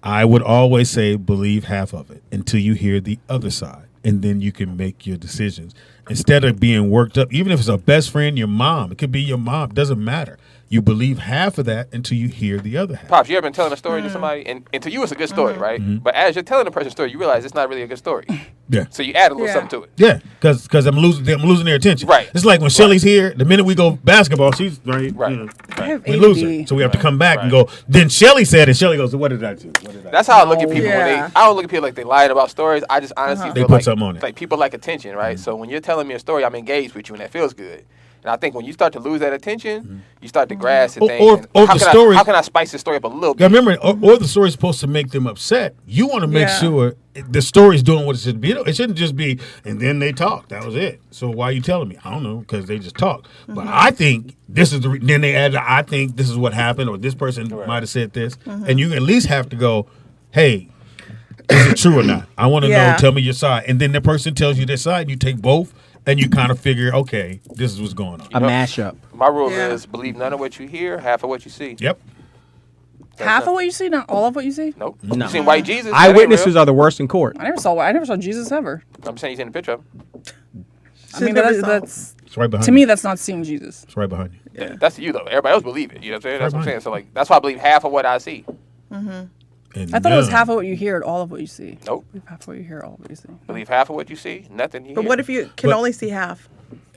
I would always say believe half of it until you hear the other side, and then you can make your decisions. Instead of being worked up, even if it's a best friend, your mom, it could be your mom, doesn't matter. You believe half of that until you hear the other half. Pops, you ever been telling a story to somebody, and to you it's a good story, right? But as you're telling the person story, you realize it's not really a good story. Yeah. So you add a little something to it. Yeah, because I'm losing their attention. Right. It's like when Shelly's here, the minute we go basketball, she's right. Right. You know, I have we lose ADD. her. So we have to come back and go, then Shelly said it. Shelly goes, so what did I do? That's how I look at people when Yeah. I don't look at people like they lying about stories. I just honestly They feel put like, something on it. like people like attention, right? So when you're telling me a story, I'm engaged with you and that feels good. And I think when you start to lose that attention, you start to grasp and think, how can I spice this story up a little bit? Remember, or the story's supposed to make them upset. You want to make sure the story's doing what it should be. It shouldn't just be, and then they talk. That was it. So why are you telling me? I don't know, because they just talk. But I think this is then they add, I think this is what happened, or this person might have said this. And you at least have to go, hey, is it true or not? I want to know, tell me your side. And then the person tells you their side, you take both. And you kind of figure, okay, this is what's going on. A mashup. My rule is believe none of what you hear, half of what you see. Yep. Half of what you see, not all of what you see. Nope. No. You seen White Jesus? Eyewitnesses are the worst in court. I never saw Jesus ever. I'm saying you seen the picture of him. I mean, that's It's right behind to you. me, that's not seeing Jesus. It's right behind you. Yeah, that's you though. Everybody else believe it. You know what I'm saying? That's what I'm saying. So like, that's why I believe half of what I see. And I thought it was half of what you hear and all of what you see. Nope. Half of what you hear, all of what you see. Believe half of what you see, nothing you But hear. what if you can only see half?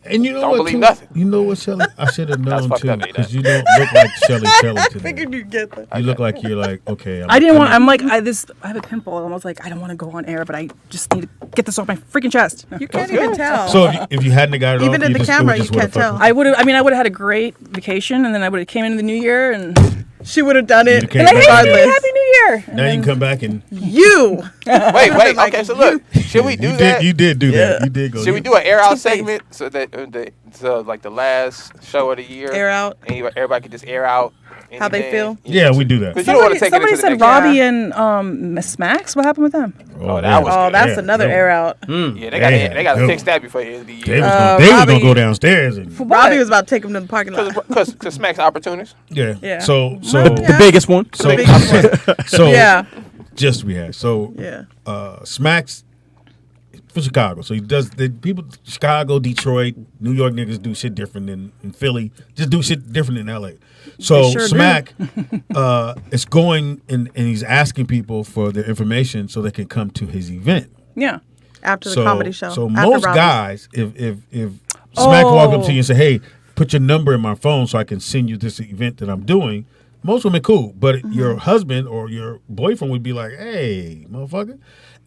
And you know Don't what? believe too? nothing. You know what, Shelly? I should have known fucked too, up, because you don't look like Shelly today. Figured you'd get that. You look like you're like, okay. I didn't want. I'm like, I have a pimple, and I was like, I don't want to go on air, but I just need to get this off my freaking chest. You can't even tell. So if you hadn't got it Even off, in the camera, you can't tell. I would have. I mean, I would have had a great vacation, and then I would have came into the new year, and she would have done it You came like, back hey, and- Happy New Year. Now you can come back and you. Wait. Okay, so look, should we do that? You did do that. You did go. Should we do an air out segment so that like the last show of the year? Air out. Everybody can just air out How they feel? Yeah, we do that. Because you don't want to take it Somebody into the said next Robbie and Miss Smacks. What happened with them? Oh, that was good. That's another air out. Yeah, they got to fix that before the end of the They year. was gonna go downstairs and Robbie was about to take him to the parking lot. Because Smack's opportunist. yeah. So The biggest one. So Yeah. just we had so Smacks from Chicago. So he does the people Chicago, Detroit, New York niggas do shit different than in Philly. Just do shit different in LA. So They sure Smack is going and he's asking people for their information so they can come to his event. Yeah. After the comedy show. So After most Robbie. guys, if Smack walk up to you and say, "Hey, put your number in my phone so I can send you this event that I'm doing," most women cool, but your husband or your boyfriend would be like, "Hey, motherfucker."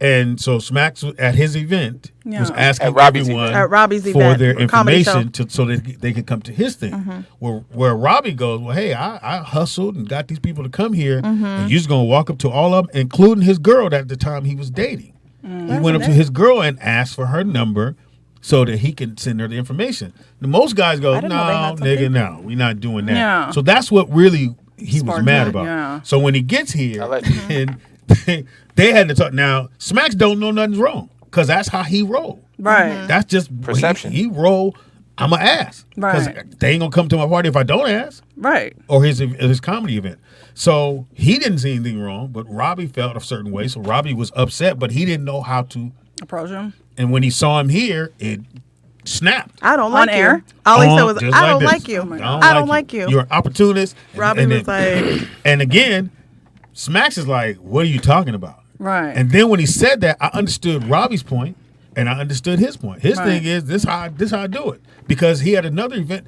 And so Smack at his event was asking At Robbie's everyone At Robbie's for event, their comedy show. information so that they could come to his thing. Where Robbie goes, well, hey, I hustled and got these people to come here, and you're just gonna walk up to all of them, including his girl at the time he was dating. He went up to his girl and asked for her number so that he can send her the information. Now, most guys go, I didn't know they no, had nigga, something." no, we're not doing that. Yeah. So that's what really he was Sparked mad it, about. yeah. So when he gets here, I like and they had to talk. Now, Smacks don't know nothing's wrong because that's how he roll. Right. That's just Perception. He roll. I'm going to ask. Because Right. they ain't going to come to my party if I don't ask. Right. Or his comedy event. So he didn't see anything wrong, but Robbie felt a certain way. So Robbie was upset, but he didn't know how to. Approach him. And when he saw him here, it snapped. I don't On like air? you. All he said was, Just I don't this. like you. Oh I don't like you. You're an opportunist. Robbie was like, and again, Smacks is like, what are you talking about? Right. And then when he said that, I understood Robbie's point, and I understood his point. His Right. thing is this how I do it, because he had another event.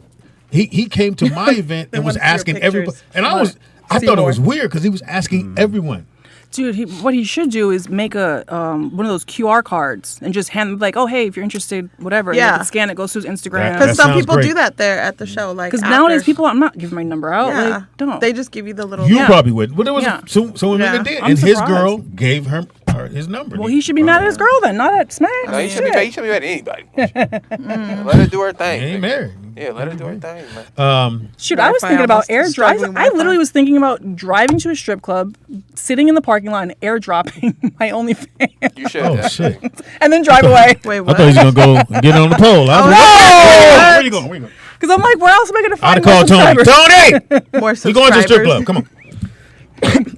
He came to my event and was wanted to see your asking everybody, pictures. and I See thought it more. was weird because he was asking everyone. Dude, what he should do is make a one of those QR cards and just hand them like, oh hey, if you're interested, whatever. Yeah. You can scan it, goes to his Instagram. because some sounds people great. do that there at the show. Like, Because after. nowadays people, I'm not giving my number out. Yeah. Like, don't. They just give you the little. You probably would, but there was Yeah. some women Yeah. that did, I'm and his surprised. girl gave her his number. Well, he should be mad at his girl then, not at Smack. No, he should be mad at anybody. Let her do her thing. He ain't married. Yeah, let her do her thing, man. Shoot, I was Wi-Fi thinking about almost air drives. struggling I literally was thinking about driving to a strip club, sitting in the parking lot, and airdropping my OnlyFans, You should. Oh shit! and then drive away. Wait, I what? thought he was gonna go and get on the pole. I was like, no! where you going? Where you going? Because I'm like, where else am I going to I'd have find more called Tony. subscribers? Tony, More we going to the strip subscribers. club. Come on.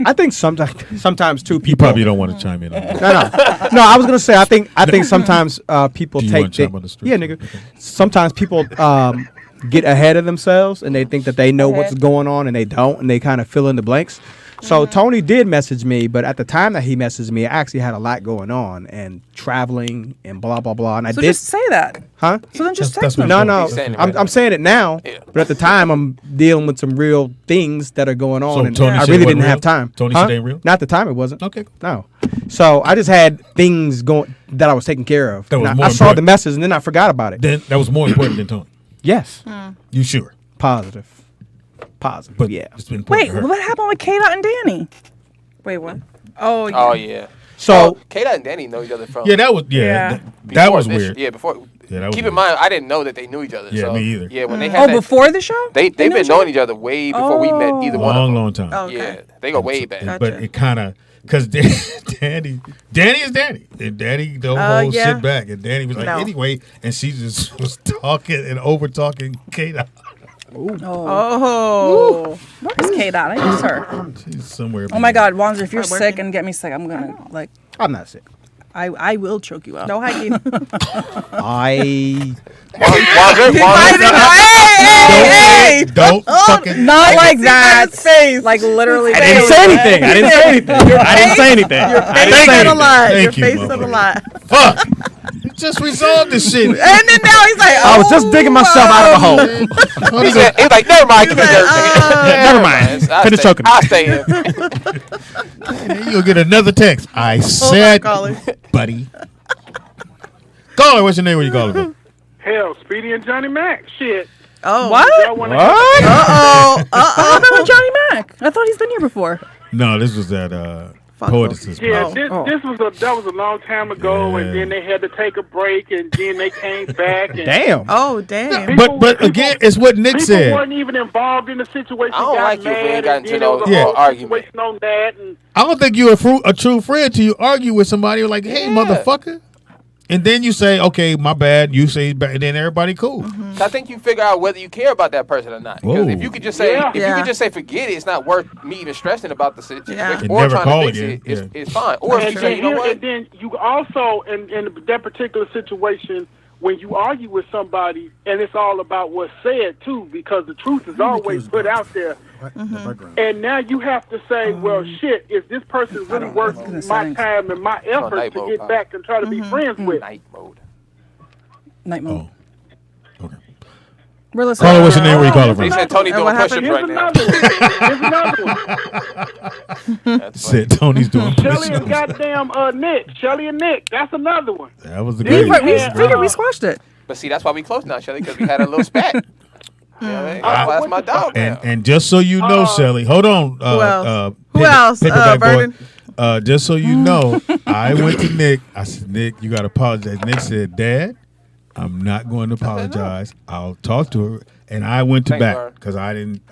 I think sometimes too You people probably don't want to chime in on that. No, I was gonna say I think sometimes people Do you take wanna chime on the street? yeah, nigga. Sometimes people get ahead of themselves and they think that they know what's going on and they don't, and they kind of fill in the blanks. So Tony did message me, but at the time that he messaged me, I actually had a lot going on and traveling and blah blah blah. And I So did, just say that. huh? So then just That's text what them. No, He's saying it I'm right I'm now. saying it now, Yeah. but at the time I'm dealing with some real things that are going on, So and Tony I said really it wasn't didn't have real? time. Tony said it ain't real? Not at the time, it wasn't. Okay. No. So I just had things going that I was taking care of. That was And more I saw the important. message and then I forgot about it. Then that was more important than Tony. Yes. You sure? Positive. But Yeah. it's been important Wait, to her. what happened with K-Dot and Danny? Wait, what? Oh, yeah. Oh yeah. So Kayla and Danny know each other from. Yeah, that was Yeah. That before was this- weird. Yeah, before. Yeah, that was Keep weird. in mind, I didn't know that they knew each other. Yeah, so, me either. Yeah, when they Oh, had that, before the show? they've knew been each knowing other? each other way before we met either one of them. Long time. Oh, okay. Yeah, they go way back. Gotcha. But it kind of because Danny is Danny, and Danny don't hold yeah. shit back, and Danny was like No. anyway, and she just was talking and over talking Kate. Oh. Where's K-Dot? I miss her. She's somewhere. Oh my God, Wanzer, if you're Not sick working. and get me sick, I'm gonna like. I'm not sick. I will choke you out. No hiking. Don't fucking. Not like that. Like literally. I didn't say anything. I didn't say anything. Your face said a lot. Your face said a lot. Fuck. You just resolved this shit. And then now he's like, I was just digging myself out of a hole. He's like, never mind. Never mind. Finish choking. I'll stay in. You'll get another text. I said, buddy. Caller, what's your name? Where you calling from? Hell, Speedy and Johnny Mac. Shit. Oh. What? Uh-oh. What about Johnny Mac? I thought he's been here before. No, this was at Poetess's. Yeah, this was a long time ago, and then they had to take a break, and then they came back. And Damn. Oh, damn. But again, it's what Nick people said. weren't even involved in the situation. I don't like you if we ain't got into no argument. On that, and I don't think you're a true friend till you argue with somebody. You're like, hey, motherfucker. And then you say, okay, my bad. You say, and then everybody cool. I think you figure out whether you care about that person or not. Because if you could just say, forget it, it's not worth me even stressing about the situation or trying to fix it. It's fine. Or if you say, you know what? And then you also, in that particular situation, when you argue with somebody, and it's all about what's said too, because the truth is always put out there. And now you have to say, well, shit, is this person really worth my time and my effort to get back and try to be friends with? Night mode. Oh. Okay. We're listening. Caller, what's your name? Where you calling from? They said Tony doing push-ups right now. Here's another one. Said Tony's doing Shelly push-ups. and goddamn Nick. Shelly and Nick. That's another one. That was the greatest. We figured we squashed it. But see, that's why we close now, Shelly, because we had a little spat. You know what I mean? That's my dog now. And just so you know, Shelly, hold on. Who else? Paperback boy. Vernon? Just so you know, I went to Nick. I said, Nick, you got to apologize. Nick said, Dad, I'm not going to apologize. I'll talk to her. And I went to back because I didn't.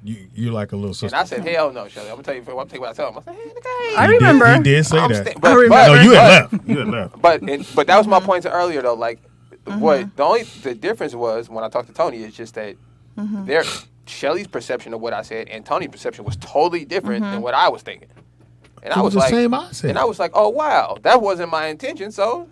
You're like a little sister. And I said, hell no, Shelly. I'm gonna tell you what I tell him. I said, hey, nigga. I remember. He did say that. I remember. No, you had left. You had left. But that was my point earlier though. Like, what the difference was when I talked to Tony is just that Shelly's perception of what I said and Tony's perception was totally different than what I was thinking. And I was the like, same mindset. And I was like, oh wow, that wasn't my intention. So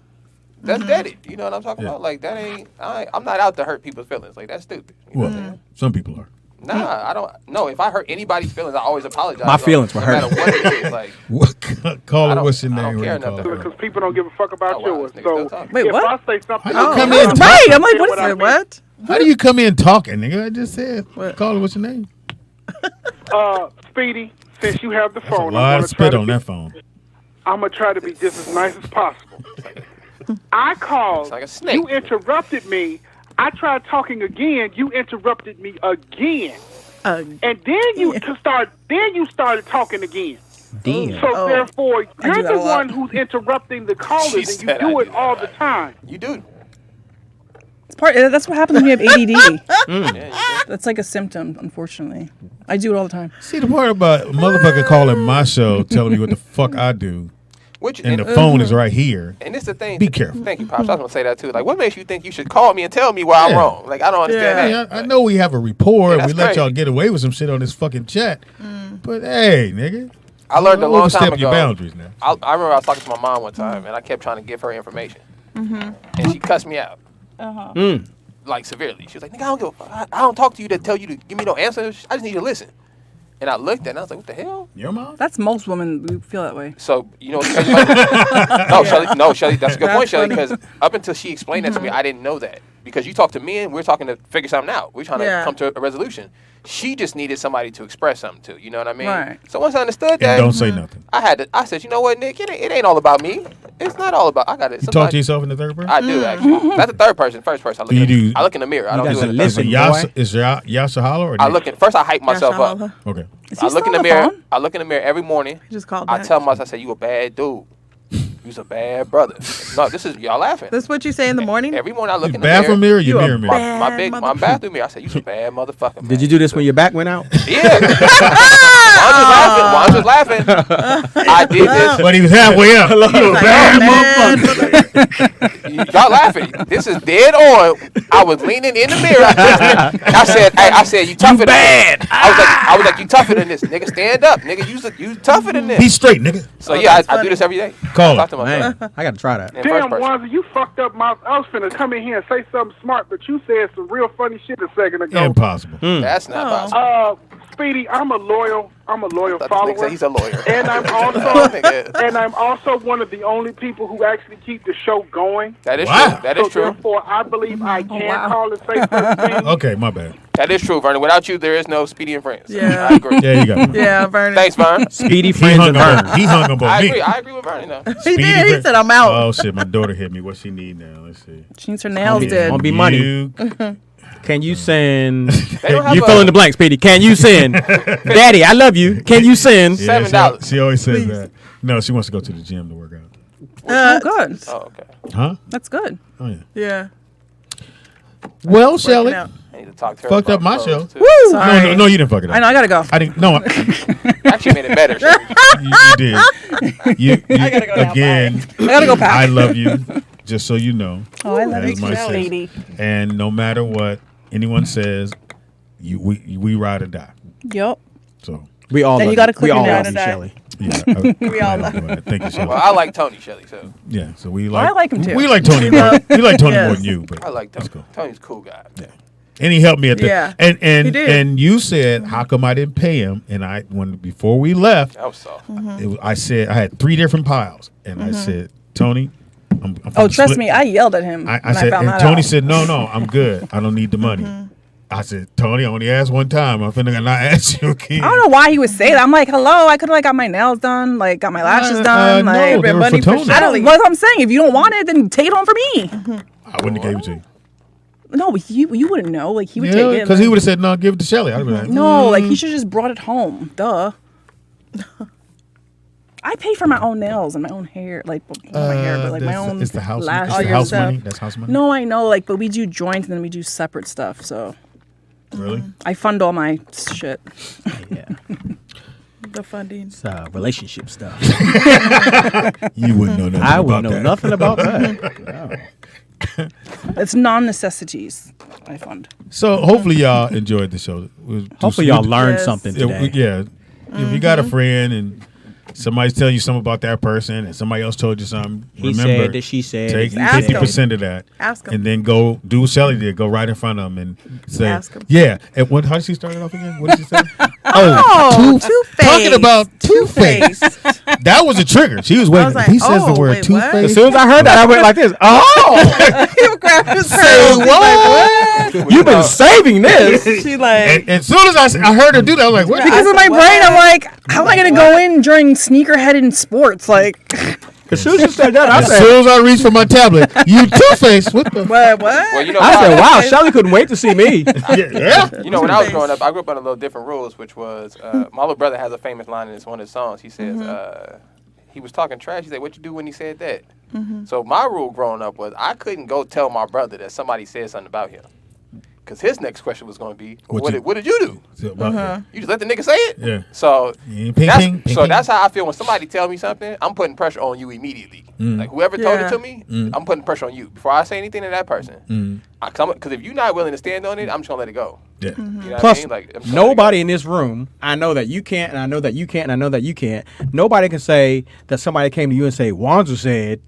that's dead. You know what I'm talking about? Like that ain't. I'm not out to hurt people's feelings. Like that's stupid. Well, some people are. Nah, I don't. No, if I hurt anybody's feelings, I always apologize. My feelings were hurt. No matter what it is, like. Caller, what's your name? I don't care enough because people don't give a fuck about yours. So wait, if what? I say something, come in right. I'm like, what is it? What? How do you come in talking, nigga? I just said. Caller, what's your name? Speedy. Since you have the phone, a lot of spit on that phone. I'm gonna try to be just as nice as possible. I called. Like a snake. You interrupted me. I tried talking again. You interrupted me again. And then you started talking again. Damn. So therefore, you're the one who's interrupting the callers, and you do it all the time. You do. That's what happens when you have ADD. That's like a symptom, unfortunately. I do it all the time. See, the part about a motherfucker calling my show telling me what the fuck I do. And the phone is right here. And it's the thing. Be careful. Thank you, Pops. I was going to say that too. Like, what makes you think you should call me and tell me why I'm wrong? Like, I don't understand that. I know we have a rapport and we let crazy. y'all get away with some shit on this fucking chat. But hey, nigga. I learned a long time overstep ago. your boundaries now. I remember I was talking to my mom one time and I kept trying to give her information. And she cussed me out. Like, severely. She was like, nigga, I don't give a fuck. I don't talk to you to tell you to give me no answers. I just need you to listen. And I looked at it and I was like, what the hell? Your mom? That's most women who feel that way. So, you know what's crazy? Shelly, that's a good point, Shelly, because up until she explained that to me, I didn't know that. Because you talked to me and we're talking to figure something out. We're trying to come to a resolution. She just needed somebody to express something to. You know what I mean? Right. So once I understood And that, don't say nothing. I said, you know what, Nick? It ain't all about me. It's not all about. I got it. You talk to yourself in the third person? I do actually. That's the third person. First person. I look in the mirror. I don't do it. Is it Yasha Hollow or I look in. First, I hype myself up. Okay. I look in the mirror. I look in the mirror every morning. Just called I back. tell myself, I say, you a bad dude. You's a bad brother. No, this is y'all laughing. That's what you say in the morning? Every morning I look in the bathroom mirror or your mirror. mirror? My bathroom mirror. I say, you's a bad motherfucker. Man. Did you do this when your back went out? Yeah. Juan was laughing. I did this. But he was halfway up. Y'all laughing. This is dead on. I was leaning in the mirror. I said, you tougher than this. I was like, you tougher than this. Nigga, stand up. Nigga, you tougher than this. Be straight, nigga. So yeah, I do this every day. Call I gotta try that. Damn, Wanza, you fucked up my. I was finna come in here and say something smart, but you said some real funny shit a second ago. Impossible. That's not possible. Speedy, I'm a loyal follower. He's a lawyer. And I'm also one of the only people who actually keep the show going. That is true. That is true. Therefore, I believe I can call and say certain things. Okay, my bad. That is true, Vernon. Without you, there is no Speedy and Friends. Yeah. I agree. There you go. Yeah, Vernon. Thanks, Vernon. Speedy, Friends, and Vernon. He hung up on me. I agree with Vernon, though. He did. He said, I'm out. Oh, shit. My daughter hit me. What she need now? Let's see. She needs her nails did. Won't be money. Can you send? have You fill in the blank, Speedy. Can you send? Daddy, I love you. Can you send? $7. She always says that. No, she wants to go to the gym to work out. Oh, good. Oh, okay. Huh? That's good. Oh, yeah. Yeah. Well, Shelly, I need to talk to her. fucked up about my show. clothes, too. Woo! No, you didn't fuck it up. I know. I gotta go. I didn't. No, Actually made it better. you did. You I gotta go now. again. I gotta go back. I love you. Just so you know. Oh, I love as you, my sis. lady. And no matter what anyone says, we ride or die. Yup. So we all. Then love you gotta you. click We all it love out. you, Shelly. Yeah, We all love Thank you, Shelly. Well, I like Tony Shelley, so. Yeah, so we I like him too. We like Tony more. We like Tony Yes. more than you, but I like Tony. cool. Tony's a cool guy. Yeah. And he helped me at the Yeah, and he did. and you said how come I didn't pay him? And before we left, That was soft. I said I had 3 different piles, and I said, Tony, I'm Oh, trust me, I yelled at him. I when said, found and that Tony out. said, no, I'm good. I don't need the money. I said, Tony, I only asked one time. I'm finna not ask you again. I don't know why he would say that. I'm like, hello, I could have got my nails done, like got my lashes done. no, Like, they were money for for Tony. I don't. What I'm saying, if you don't want it, then take it home for me. I wouldn't have gave it to you. No, but you wouldn't know. Like he would Yeah, take it. because he would have said, no, give it to Shelly. I'd be like, No, like he should just brought it home. Duh. I pay for my own nails and my own hair, like not my hair, but like my own. It's the house. lashes It's the and house stuff. money. That's house money. No, I know, like, but we do joints and then we do separate stuff. So Really? I fund all my shit. Yeah. The funding. It's relationship stuff. You wouldn't know nothing I about wouldn't know that. nothing about that. No. It's non-necessities. I fund. So hopefully y'all enjoyed the show. Hopefully y'all learned Yes. something today. Yeah. If you got a friend and somebody's telling you something about that person and somebody else told you something, He remember, said that she said. take he Ask said. 50% of that. Ask 'em. And then go do what Shelly did. Go right in front of them and say, Ask 'em. yeah. And how did she start it off again? What did she say? Oh, Two-Face. Talking about Two-Face. That was a trigger. She was waiting. was like, if he says the oh, word wait, what? Two-Face. As soon as I heard that, I went like this. Oh, He would grab his Say pearls. what? you've been saving this. She like, And as soon as I heard her do that, I was like, what? Because in my brain, I'm like, how am I going to go in during sneakerhead in sports? Like, As soon as you said that, I As said, soon as I reached for my tablet, you Two-Face. What the? what? Well, you know, I said, wow, Shelly couldn't wait to see me. Yeah. You know, when I was growing up, I grew up on a little different rules, which was my little brother has a famous line in one of his songs. He says, he was talking trash. He said, "What you do when he said that?" So my rule growing up was I couldn't go tell my brother that somebody said something about him, because his next question was going to be, What what did you do? You just let the nigga say it? Yeah. So Ping, that's, ping, ping, so ping. that's how I feel when somebody tell me something. I'm putting pressure on you immediately. Like whoever told it to me, I'm putting pressure on you before I say anything to that person. Because if you're not willing to stand on it, I'm just gonna let it go. Yeah. You know what I Plus, mean? Like, I'm just gonna let it nobody in this room, I know that you can't, and I know that you can't, and I know that you can't. Nobody can say that somebody came to you and say, Wanza said.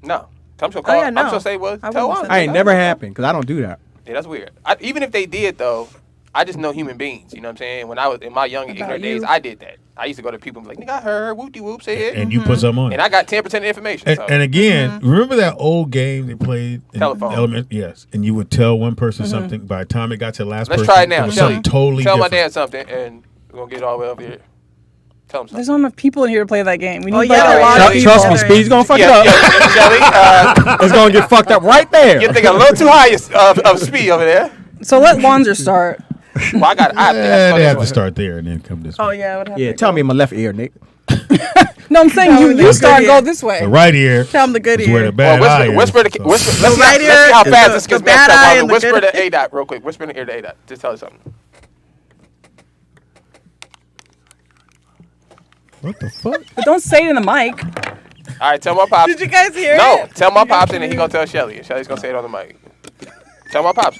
go. No. I'm just gonna yeah, I'm no. just gonna say, well, I tell wouldn't one. I ain't never happened because I don't do that. Yeah, that's weird. Even if they did, though, I just know human beings. You know what I'm saying? When I was in my young and ignorant days, I did that. I used to go to people and be like, nigga, I heard whoop-de-whoop said. And you put something on it. And I got 10% of the information. And, so. and again, remember that old game they played in Telephone. Element? Yes. And you would tell one person something. By the time it got to the last Let's person, try it now. was Shelly, something totally tell different. my dad something, and we're going to get it all the way over here. Tell him something. there's not enough people in here to play that game. We need Oh, like yeah, a a lot lot of of people. Trust me, Speed's gonna fuck it Yeah, up. Shelly, It's gonna get fucked up right there. you're thinking a little too high of speed over there. So let Wanzer start. Well, I got. Yeah, they have to start there and then come this way. oh yeah, what happened? Yeah, tell me in my left ear, Nick. No, I'm saying No, you that's start good. go this way. The right ear Tell him the good is where the ear. bad eye is. whisper. So- Let's see right let's see how ear fast is this the gets bad messed eye up. and the Whisper good to A dot real quick. Whisper in the ear to A dot. Just tell you something. What the fuck? But don't say it in the mic. All right, tell my pops. Did you guys hear No, it? tell my pops, and then he gonna tell Shelly, and Shelly's gonna say it on the mic. Tell my pops.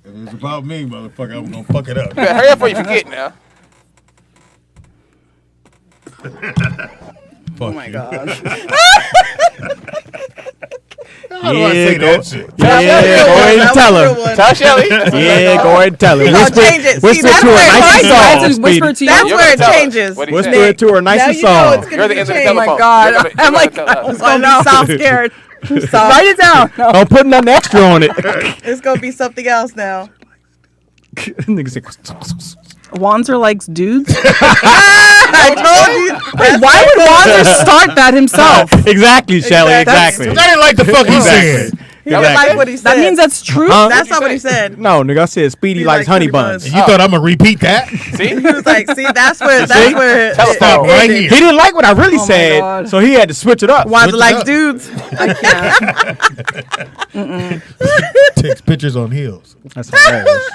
If it's about me, motherfucker, I'm gonna fuck it up. Yeah, hurry up before you forget now. Oh my god. How do I say that shit? Yeah, go ahead and tell her. Tell Shelly. Yeah, go ahead and tell her. He gonna change it. See, Whisper that's to her where nice it and soft. changes. Whisper Speedy. to you. That's You're where gonna it tell her. changes. What he Whisper said. it to her nice Now and you know soft. it's You're gonna the be end of the changed. Oh my telephone. god. You're gonna I'm like, tell us. It's gonna be soft scared. write it down. No. I'm putting nothing extra on it. It's gonna be something else now. Niggas like, Wanzer likes dudes. I told you. Wait, why would Wanzer start that himself? exactly, Shelly. Exactly. Exactly. I didn't like the fuck he said. He didn't like what he said. That means that's true. Huh? That's not what he said. No, nigga, I said Speedy He likes likes honey honey buns. buns. You thought I'm gonna repeat that? See? He was like, see, that's where it Telephone. Right ended. here. He didn't like what I really my said, God. so he had to switch it up. Wanza Switch it likes up. dudes. I can't. Takes pictures on heels. That's hilarious.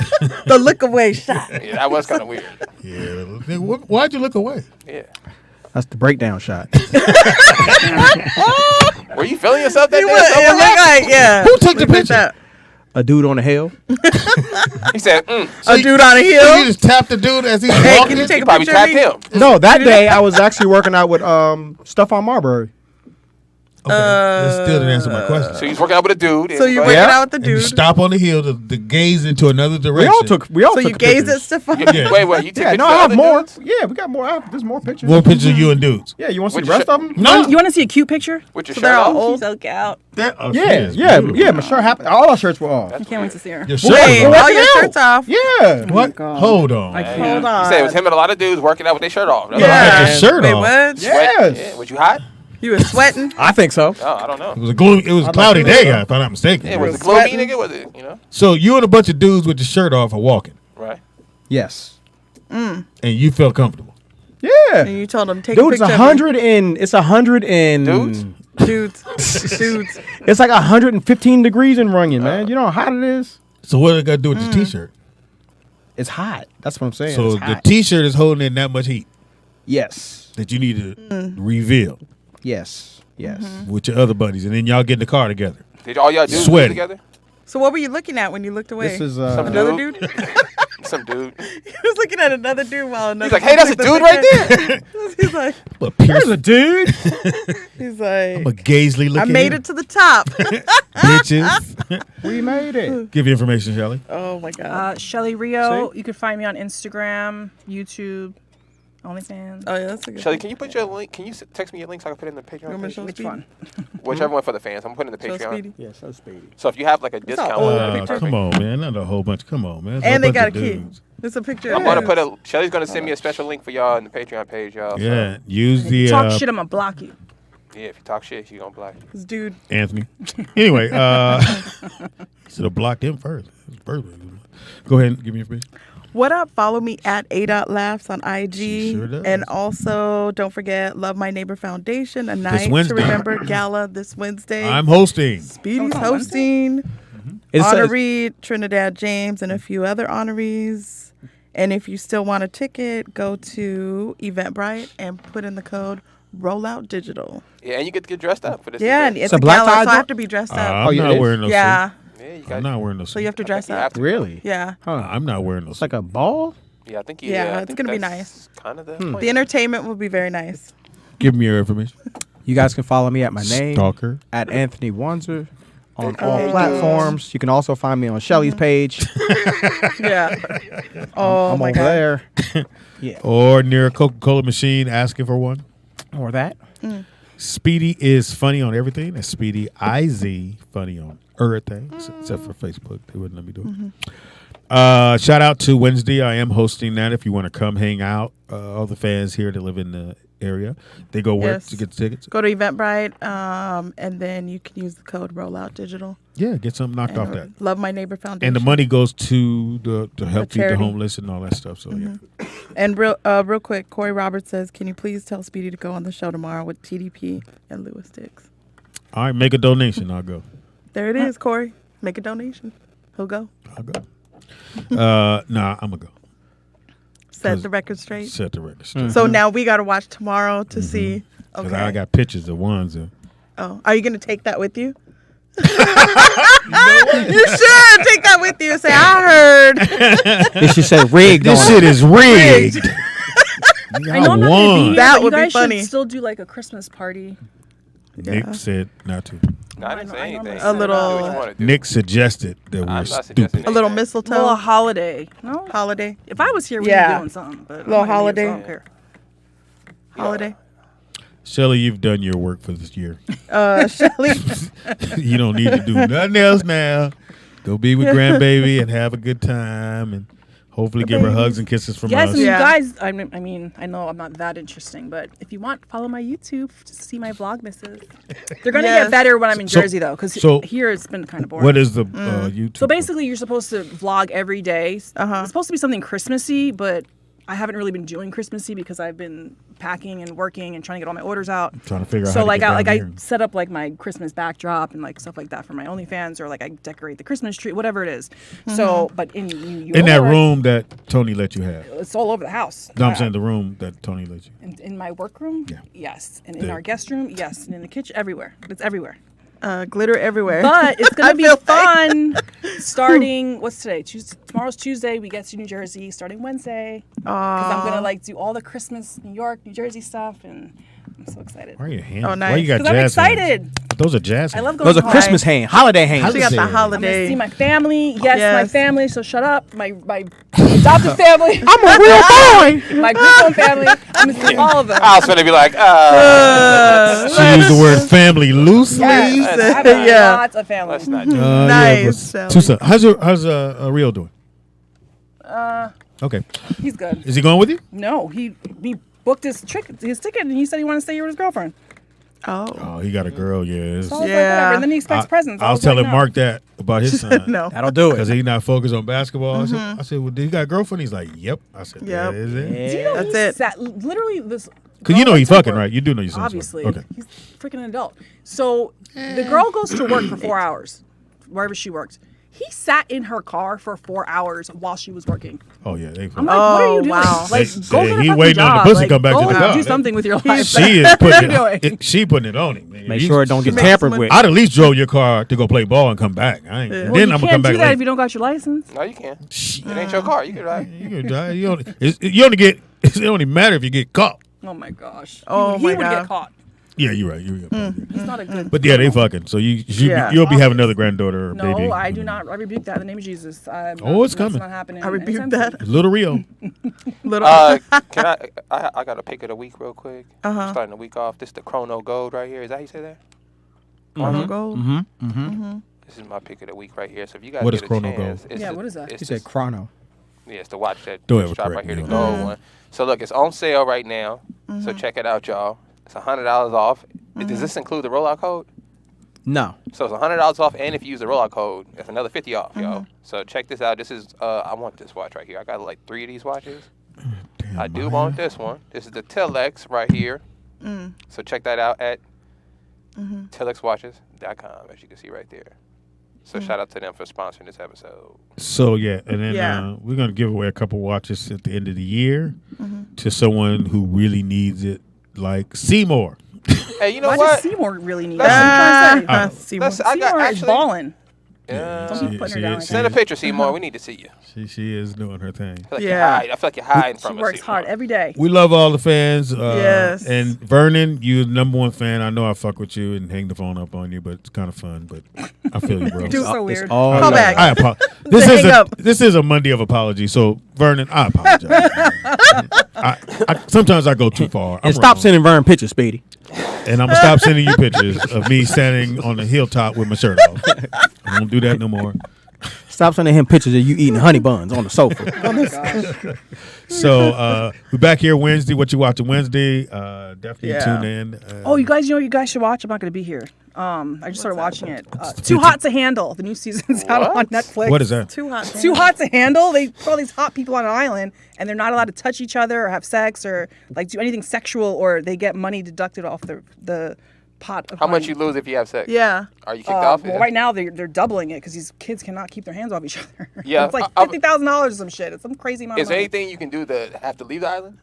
The look away shot. Yeah, that was kind of weird. Yeah. Why'd you look away? Yeah. That's the breakdown shot. Were you feeling yourself that It day? was, it looked like, yeah. Who took the We picture? that. A dude on the hill. He said, A dude on a So you hill. just tapped the dude as he was Hey, walking? can you take he a probably picture of tapped me? him. No, that day I was actually working out with stuff on Marbury. Okay, that still didn't answer my question. So he's working out with a dude. So you and- working Yeah. out with the And you dude. stop on the hill to gaze into another direction. We all So took you gaze pictures. at Stefan. Yeah. Wait, you took Yeah, pictures no, of I have other more. dudes? Yeah, we got more. There's more pictures. One picture of you and dudes. Yeah, you want to see With the rest your of them? No. You want to see a cute picture? With your So shirt they're all off? old. So out. Yeah. My shirt happened. All our shirts were off. I can't wait to see her. Your shirt Wait, was off. all your shirts off. Yeah. What? God. Hold on. I can't. Hold on. You said it was him and a lot of dudes working out with their shirt off. That's Yeah. Your shirt Wait, off. what? Yes. Yeah, was you hot? You were sweating. I think so. Oh, I don't know. It was a gloomy. It was a cloudy day, if I'm not mistaken. Yeah, was it sweating. gloomy, nigga? Was it, So you and a bunch of dudes with your shirt off are walking, Right. Yes. and you felt comfortable. And Yeah. you told him take Dude, a it's picture. 100 and it's 100 and Dudes? Dudes. Dudes. it's like 115 degrees in Runyon, man. You know how hot it is? So what do I got to do with this T-shirt? It's hot. That's what I'm saying. So it's the hot. T-shirt is holding in that much heat Yes. that you need to reveal Yes. Yes. with your other buddies, and then y'all get in the car together. Did all y'all dudes Sweaty. be together? So what were you looking at when you looked away? This is Some another dude. dude. Some dude. He was looking at another dude while another. He's like, hey, that's a took the dude right picture. there. He's like, But Pierce, There's a dude. he's like, I'm a Gaisley I looking. made it to the top. bitches. We made it. Give you information, Shelly. Oh my god. Shelly Rio. You can find me on Instagram, YouTube, OnlyFans. Oh yeah, that's a good. Shelly, can you put your link? Can you text me your link so I can put it in the Patreon? You want me to page? show Which Speedy? one? Whichever one for the fans. I'm putting in the Show Patreon. Speedy. Yeah, so speedy. So if you have like a discount, old that'd be perfect. Come on, man. Not a whole bunch. Come on, man. It's And a they got a bunch of key. dudes. It's a picture. I'm of gonna him. put a. Shelly's gonna send me a special link for y'all in the Patreon page, y'all. Yeah, use the Talk shit, I'm gonna block you. So, yeah, if you talk shit, you gonna block. This dude. Anthony. Anyway, should have blocked him first. Go ahead and give me information. What up? Follow me at A.Laughs on IG. She sure does. And also, don't forget, Love My Neighbor Foundation, a night to Wednesday. remember gala this Wednesday. I'm hosting. Speedy's Oh, hosting. It says- Honoree, Trinidad James, and a few other honorees. And if you still want a ticket, go to Eventbrite and put in the code ROLLOUT Digital. Yeah, and you get to get dressed up for this. Yeah, event. and it's a a black gala, tie so I joint? have to be dressed up. I'm you not is? wearing no Yeah. suit. Yeah, you I'm got. not wearing no So suit. you have to dress you up. have to. Really? Yeah. Huh. I'm not wearing no It's suit. like a ball? Yeah, I think. Yeah, I it's think gonna be that's nice. Kind of the. The point. entertainment will be very nice. Give me your information. You guys can follow me at my name. Stalker. At Anthony Wanzer on Okay. all platforms. You can also find me on Shelly's page. Yeah. Oh I'm my over god. there. Or near a Coca-Cola machine asking for one. Or that. Speedy is funny on everything. That's Speedy IZ funny on everything, except for Facebook. They wouldn't let me do it. Shout out to Wednesday. I am hosting that. If you want to come hang out, all the fans here that live in the area, they go work Yes. to get the tickets. Go to Eventbrite, and then you can use the code ROLLOUT Digital. Yeah, get something knocked off that. Love My Neighbor Foundation. And the money goes to help feed the charity. homeless and all that stuff. So yeah. And real quick, Corey Roberts says, "Can you please tell Speedy to go on the show tomorrow with TDP and Lewis Dix?" All right, make a donation. I'll go. There it is, Corey. Make a donation. He'll go. I'll go. Nah, I'm gonna go. Set the record straight. Set the record straight. So now we got to watch tomorrow to see. Because Okay. I got pictures of ones. Oh, are you gonna take that with you? You should take that with you and say, "I heard." It should say rigged. This on shit it. is rigged. I know I'm not gonna be here, That but would you be guys funny. should still do like a Christmas party. Nick said not to. No, I didn't say anything. A little- Do what you wanna do. Nick suggested that I'm we're not suggesting stupid. A little anything. mistletoe. A little holiday. No, holiday. if I was here, we'd Yeah. be doing something. But I'm Little not gonna be here, so holiday. I don't care. Holiday. Shelly, you've done your work for this year. Shelly. You don't need to do nothing else now. Go be with grandbaby and have a good time, and hopefully give her hugs and kisses from Yes, us. and you Yeah. guys. I mean, I know I'm not that interesting, but if you want, follow my YouTube to see my vlogmases. They're gonna Yes. get better when I'm in So- Jersey though, because so here it's been kind of boring. What is the YouTube? So basically, you're supposed to vlog every day. Uh-huh. It's supposed to be something Christmassy, but I haven't really been doing Christmassy because I've been packing and working and trying to get all my orders out. Trying to figure out So how to like get down I here. set up like my Christmas backdrop and like stuff like that for my OnlyFans, or like I decorate the Christmas tree, whatever it is. So, but in New York, in that room that Tony let you have. it's all over the house. No, I'm saying the room that Tony let you. In my workroom, Yeah. yes, and in There. our guest room, yes, and in the kitchen, everywhere. It's everywhere. Glitter everywhere. But it's I gonna be feel fun. Starting what's today? Tomorrow's Tuesday. We get to New Jersey starting Wednesday. Because I'm gonna like do all the Christmas New York, New Jersey stuff, and I'm so excited. Why are your hands? Oh, nice. Why you got 'Cause I'm jazz excited. hands? Those are jazz I hands. love going Those are home. Christmas hands, holiday hands. She got the I'm gonna holiday. see my family. Yes, my Yes. family. So shut up. My adopted family. I'm a real boy. My group home family. I'm gonna see all of them. I was gonna be like, She used the word family loosely. Yes, I have Yeah. lots of family. let's not. Nice, but Shelly. two sons. How's Rio doing? Okay. He's good. Is he going with you? No, he booked his ticket, and he said he wanted to stay here with his girlfriend. Oh. Oh, he got a girl. Yeah. it's- So I was like, Yeah. whatever. And then he expects presents. I was was like, telling no. Mark that about his son. No. That'll do Because it. he's not focused on basketball. I said, well, did he got a girlfriend? He's like, yep. I said, Yep. that is it. Do you know That's he it. Sat, literally this. Because you girl know he's went to fucking, work. right? You do know your son's Obviously. fucking. Okay. He's freaking an adult. So the girl goes to work for 4 hours, wherever she worked. He sat in her car for 4 hours while she was working. Oh, yeah. They I'm like, what are you doing? wow. Like, They- go get a he fucking waiting on the job. pussy Like, come back to go the car. do something with your life. She is What are putting you it, doing? she putting it on him. Man. Make sure it don't get She tampered makes with. I'd at least drove your car to go play ball and come back. I ain't. Yeah. And Well, then you I'm gonna can't come back do that late. if you don't got your license. No, you can't. It ain't your car. You can drive. You can drive. You only get. It only matter if you get caught. Oh my gosh. Oh he my would God. get caught. Yeah, you're right. You're right. He's not a good. But yeah, they fucking. So Yeah. you'll be having another granddaughter or No, baby. I do not. I rebuke that in the name of Jesus. Oh, it's that's coming. not happening. I rebuke anytime that. Little Rio. Little. Can I got a pick of the week real quick. Uh-huh. Starting the week off. This is the Chrono Gold right here. Is that how you say that? Chrono Gold. This is my pick of the week right here. So if you guys What get is a Chrono chance, Gold? it's Yeah, the- what is that? it's He the- said chrono. Yeah, it's the watch that Don't just ever dropped right correct here, the me gold one. So look, it's on sale right now. So check it out, y'all. It's $100 off. Does this include the rollout code? No. So it's $100 off, and if you use the rollout code, it's another $50 off, y'all. So check this out. This is I want this watch right here. I got like 3 of these watches. Damn, I do Maya. want this one. This is the Telex right here. So check that out at telexwatches.com, as you can see right there. So shout out to them for sponsoring this episode. So yeah, and then Yeah. we're gonna give away a couple watches at the end of the year to someone who really needs it, like Seymour. Hey, you know Why what? does Seymour really need That's- that? Seymour. I got Seymour is actually. balling. Yeah. Don't be putting her down like Send a picture, Seymour. We need to see you. She is doing her thing. I feel like Yeah. I feel like you're hiding She from us. works hard Seymour. every day. We love all the fans. Yes. And Vernon, you're the number one fan. I know I fuck with you and hang the phone up on you, but it's kind of fun. But I feel you, bro. You do so It's weird. all Call love. back. This Hang up. this is a Monday of apology. So Vernon, I apologize. I sometimes I go too far. I'm And stop wrong. sending Vern pictures, Speedy. And I'm gonna stop sending you pictures of me standing on the hilltop with my shirt off. I don't do that no more. Stop sending him pictures of you eating honey buns on the sofa. Oh my gosh. So we're back here Wednesday. What you watching Wednesday? Definitely Yeah. tune in. Oh, you guys, you guys should watch. I'm not going to be here. I just started watching it. Too Hot to Handle. The new season's out on Netflix. What is that? Too hot. Too Hot to Handle. They put all these hot people on an island, and they're not allowed to touch each other or have sex or like do anything sexual, or they get money deducted off the pot of How money. much you lose if you have sex? Yeah. Are you kicked off? Well, right now they're doubling it because these kids cannot keep their hands off each other. Yeah, It's like $50,000 or some shit. It's some crazy amount. Is of there money. anything you can do to have to leave the island?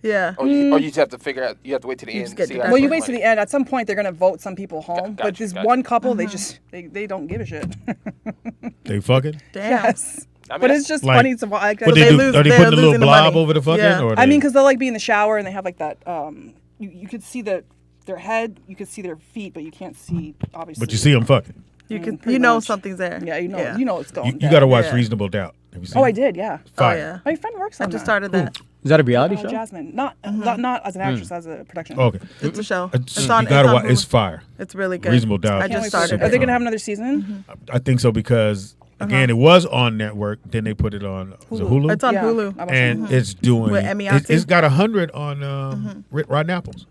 Yeah. Or you just have to figure out. You have to wait to the end. To see how Well, you much wait to money. the end. At some point, they're gonna vote some people home. But this one couple, they just they don't give a shit. They fucking. Damn. Yes. I mean, But it's just Like, funny to watch. What they do? Are they putting a little blob over the fucking? Yeah. Or I mean, because they'll like be in the shower and they have like that. You could see their head, you could see their feet, but you can't see obviously. But you see them fucking. You can, pretty you know much. something's there. Yeah, you know it's going. You got to watch Yeah. Reasonable Doubt. Have you seen Oh, it? I did. Yeah. Fire. Oh yeah. My friend works on I just that. started that. Is that a reality show? Jasmine, not as an actress, as a production. Okay. It's a show. It's, It's on. you gotta it's on watch. It's Hulu. fire. It's really good. Reasonable Doubt. I just Are started they it. gonna have another season? I think so because again, it was on network. Then they put it on was it Hulu. It's on Yeah. Hulu. And it's doing. With Emmy It's got 100 on Rotten Apples.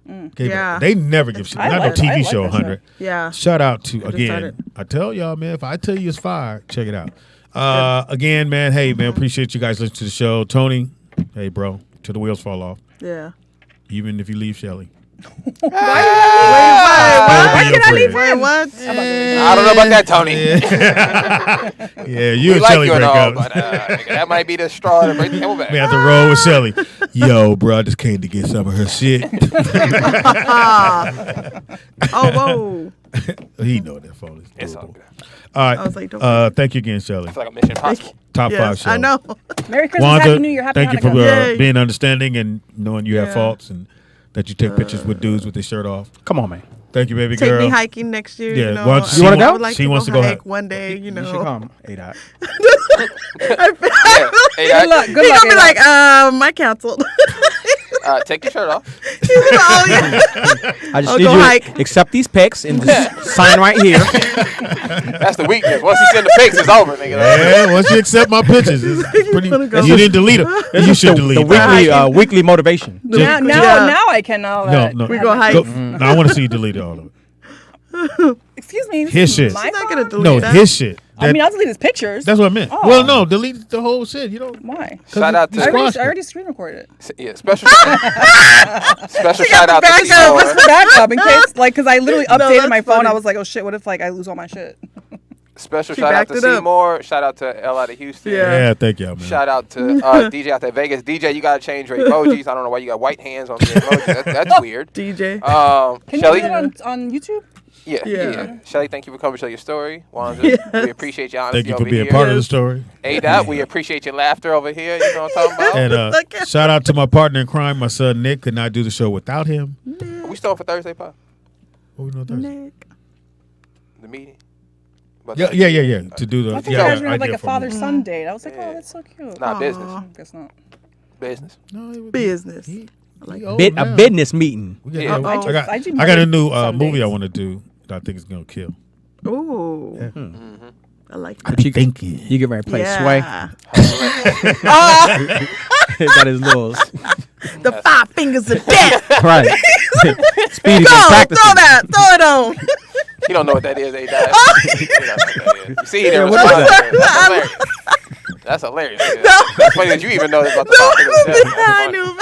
Okay, Yeah. They never give shit. I Not like- no I TV like show that 100. Yeah. Shout out to just again. started. I tell y'all, man. If I tell you it's fire, check it out. Again, man. Hey, man. Appreciate you guys listening to the show. Tony, hey, bro. Till the wheels fall off. Yeah. Even if you leave Shelly. Wait, Why can I leave Wait, him? what? I don't know about that, Tony. Yeah, you we and like Shelly you and break all, up. but nigga, that might be the straw that breaks the camel's back. We have to roll with Shelly. Yo, bro, I just came to get some of her shit. Oh, whoa. He know that phone is It's all doable. good. All right. I was like, don't thank you again, Shelly. I feel like a Mission Impossible. Top 5 Yes, show. I know. Merry Christmas, Happy New Year, Happy thank you for Hanukkah. Yay. being understanding and knowing you have Yeah. faults and that you take pictures with dudes with their shirt off. Come on, man. Thank you, baby Take girl. me hiking next year. Yeah, You know, why don't you wanna go? I would like She to wants go to go hike hike. one day. You know. You should come. A-Dot. Hey, Good luck. He's Good luck. gonna be like, A-Dot. I canceled. take your shirt off. Oh yeah. I just I'll need go you hike. to accept these pics and just sign right here. That's the weakness. Once you send the pics, it's over, nigga. Yeah, once you accept my pictures, it's pretty. You didn't delete them. You should delete The them. weekly motivation. Now Yeah. I can know No, that. no. We go hike. No, I want to see you delete all of it. Excuse me. this His is shit. my She's not phone? gonna delete No, that. his shit. I mean, I'll delete his pictures. That's what I meant. Oh. Well, no, delete the whole shit. You don't. Why? Shout out to I squashed already it. screen recorded it. yeah, special shout out to backup. Seymour. What's the backup in case, like, because I literally updated that's my phone. funny. I was like, oh shit, what if like I lose all my shit? Special She shout out backed to it up. Seymour. Shout out to L out of Houston. Yeah. Yeah, thank y'all, man. Shout out to DJ out there Vegas. DJ, you gotta change your emojis. I don't know why you got white hands on the emojis. That's weird. DJ. Can Shelly. you do it on YouTube? Yeah. Yeah. Shelly, thank you for coming to share your story. Wanda, Yes. we appreciate your honesty Thank you for over being here. part of the story. A-Dot, we appreciate your laughter over here. You know what I'm talking about? And shout out to my partner in crime, my son Nick. Could not do the show without him. Are we still on for Thursday, Pop? What we doing Thursday? Nick. The meeting? But Yeah. To do the. I thought yeah, you guys were idea like a from- father-son date. I was like, oh, that's so cute. Not business. Guess not. Business. No, it was Business. old A now. business meeting. We got- Yeah. I got I do I got a new some movie I dates. want to do that I think is gonna kill. Ooh. Yeah. I like But that. you, Thinking. you get ready to play Sway. Yeah. Got his little The 5 fingers of death. right. Speedy Go, been throw practicing. that. Throw it on. You don't know what that is, A-Dot. You don't know what that is. You see, he Yeah, never what's responded. that? That's hilarious. That's hilarious. That's funny that you even know about the five fingers of death. That's I funny. knew.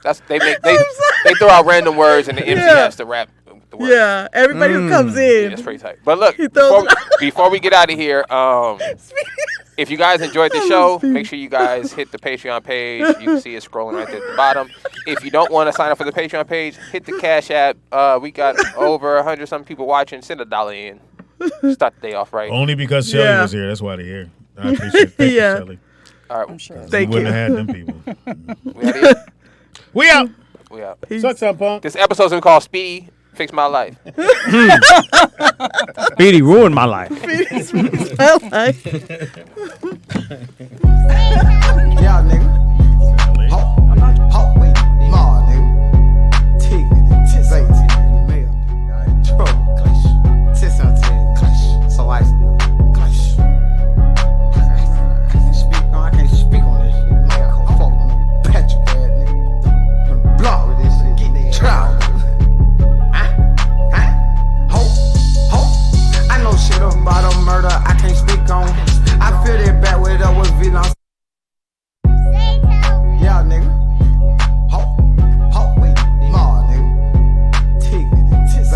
That's they throw out random words and the MC Yeah. has to rap the words. Yeah. Everybody who comes Yeah, in. that's pretty tight. But look, He throws before we get out of here, if you guys enjoyed the show, make sure you guys hit the Patreon page. You can see it scrolling right there at the bottom. If you don't want to sign up for the Patreon page, hit the Cash App. We got over 100-something people watching. Send $1 in. Start the day off right. Only because Shelly Yeah. was here. That's why they're here. I appreciate it. Thank Yeah. you, Shelly. All right. I'm sure. We Thank wouldn't you. have had them people. We out here. We out. We out. Suck some punk. This episode's gonna be called Speedy Fix My Life. Speedy ruined my life. I like. Yeah, nigga. Ho, wait, ma, nigga. Tick, say, mail, trouble, clash, tis out to clash, so I clash. I can't speak on this shit. Man, I can't fuck on nigga, Patrick ass nigga. Block with this shit, get that trial. Ho, I know shit about a murder I can't speak on. I feel that back with up with villain. Yeah, nigga. Ho, wait, ma, nigga. Tick, tis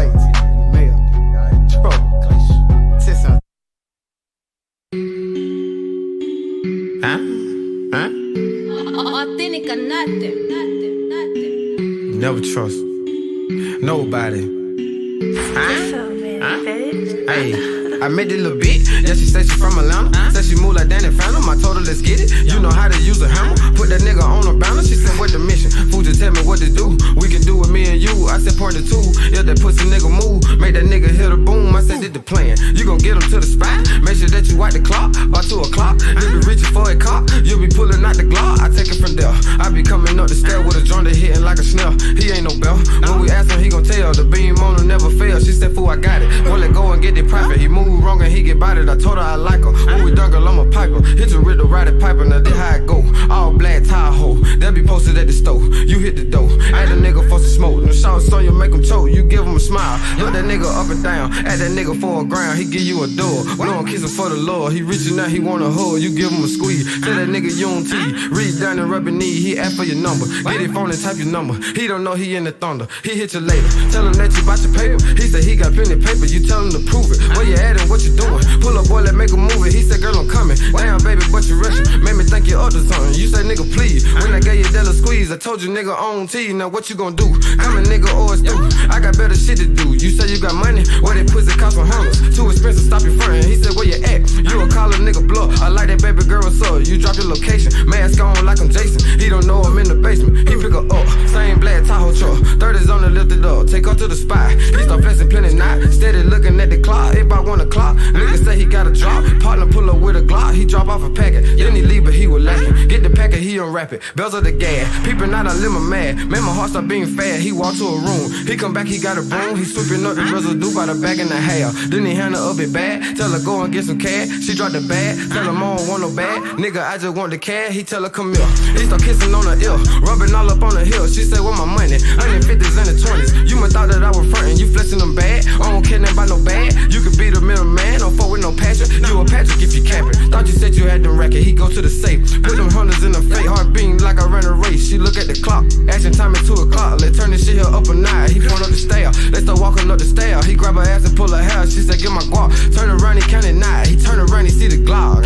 authentic or nothing. Never trust nobody. Hey, I met this little bitch. Yeah, she say she from Atlanta. Said she move like Danny Phantom. I told her let's get it. You know how to use a hammer. Put that nigga on a banner. She said what the mission? Fool just tell me what to do. We can do it, me and you. I said point to two. Yeah, that pussy nigga move. Make that nigga hit a boom. I said did the plan. You gon' get him to the spot. Make sure that you wipe the clock by 2 o'clock. You be reaching for a cop. You be pulling out the Glock. I take it from there. I be coming up the stair with a joint that hitting like a snare. He ain't no bell. When we ask him, he gon' tell. The beam on him never fail. She said fool, I got it. Won't let go and get the profit. He move wrong and he get bodied. I told her I like her. When we dunk her, I'm a piper. Hit you with the ride piper. Now this how it go. All black Tahoe. That be posted at the store. You hit the door. Add a nigga for some smoke. No shots on you, make him choke. You give him a smile. Look that nigga up and down. Add that nigga for a ground. He give you a door. Blow him kissing for the Lord. He reaching out, he want a hug. You give him a squeeze. Tell that nigga you on T. Reach down and rub your knee. He ask for your number. Get it phone and type your number. He don't know he in the thunder. He hit you later. Tell him that you bought your paper. He said he got plenty of paper. You tell him to prove it. Where you at and what you doing? Pull up, boy, let's make a move it. He said, girl, I'm coming. Damn, baby, but you rushing. Made me think you up to something. You say, nigga, please. When I gave you that little squeeze, I told you, nigga, on T. Now what you gon' do? Come a nigga or it's through. I got better shit to do. You say you got money? Well, that pussy cost $100. Too expensive, stop your friend. He said, where you at? You a call a nigga bluff. I like that baby girl, what's up? You drop your location. Mask on like I'm Jason. He don't know I'm in the basement. He pick her up. Same black Tahoe truck. 30's on the lifted up. Take her to the spot. He start flexing plenty night. Steady looking at the clock. It about 1 o'clock. Nigga say he got a drop. Partner pull up with a Glock. He drop off a packet. Then he leave, but he was lacking. Get the packet, he unwrap it. Bells of the gas. Peeping out, I live my mad. Man, my heart start being fast. He walk to a room. He come back, he got a broom. He sweeping up the residue by the bag and a half. Then he hand her up it bad. Tell her go and get some cash. She drop the bag. Tell him I don't want no bag. Nigga, I just want the cash. He tell her come here. He start kissing on her ear. Rubbing all up on the hill. She say, where my money? 150s and the 20s. You might thought that I was frontin'. You flexing them bad. I don't care nothing about no bag. You could be the middleman. Don't fuck with no Patrick. You a Patrick if you capping. Thought you said you had them racket. He go to the safe. Put them hunters in the fake. Heart beating like I ran a race. She look at the clock. Action time at 2 o'clock. Let's turn this shit here up a night. He point up the stair. Let's start walking up the stair. He grab her ass and pull her hair. She said, get my guap. Turn around, he counted 9. He turn around, he see the Glock.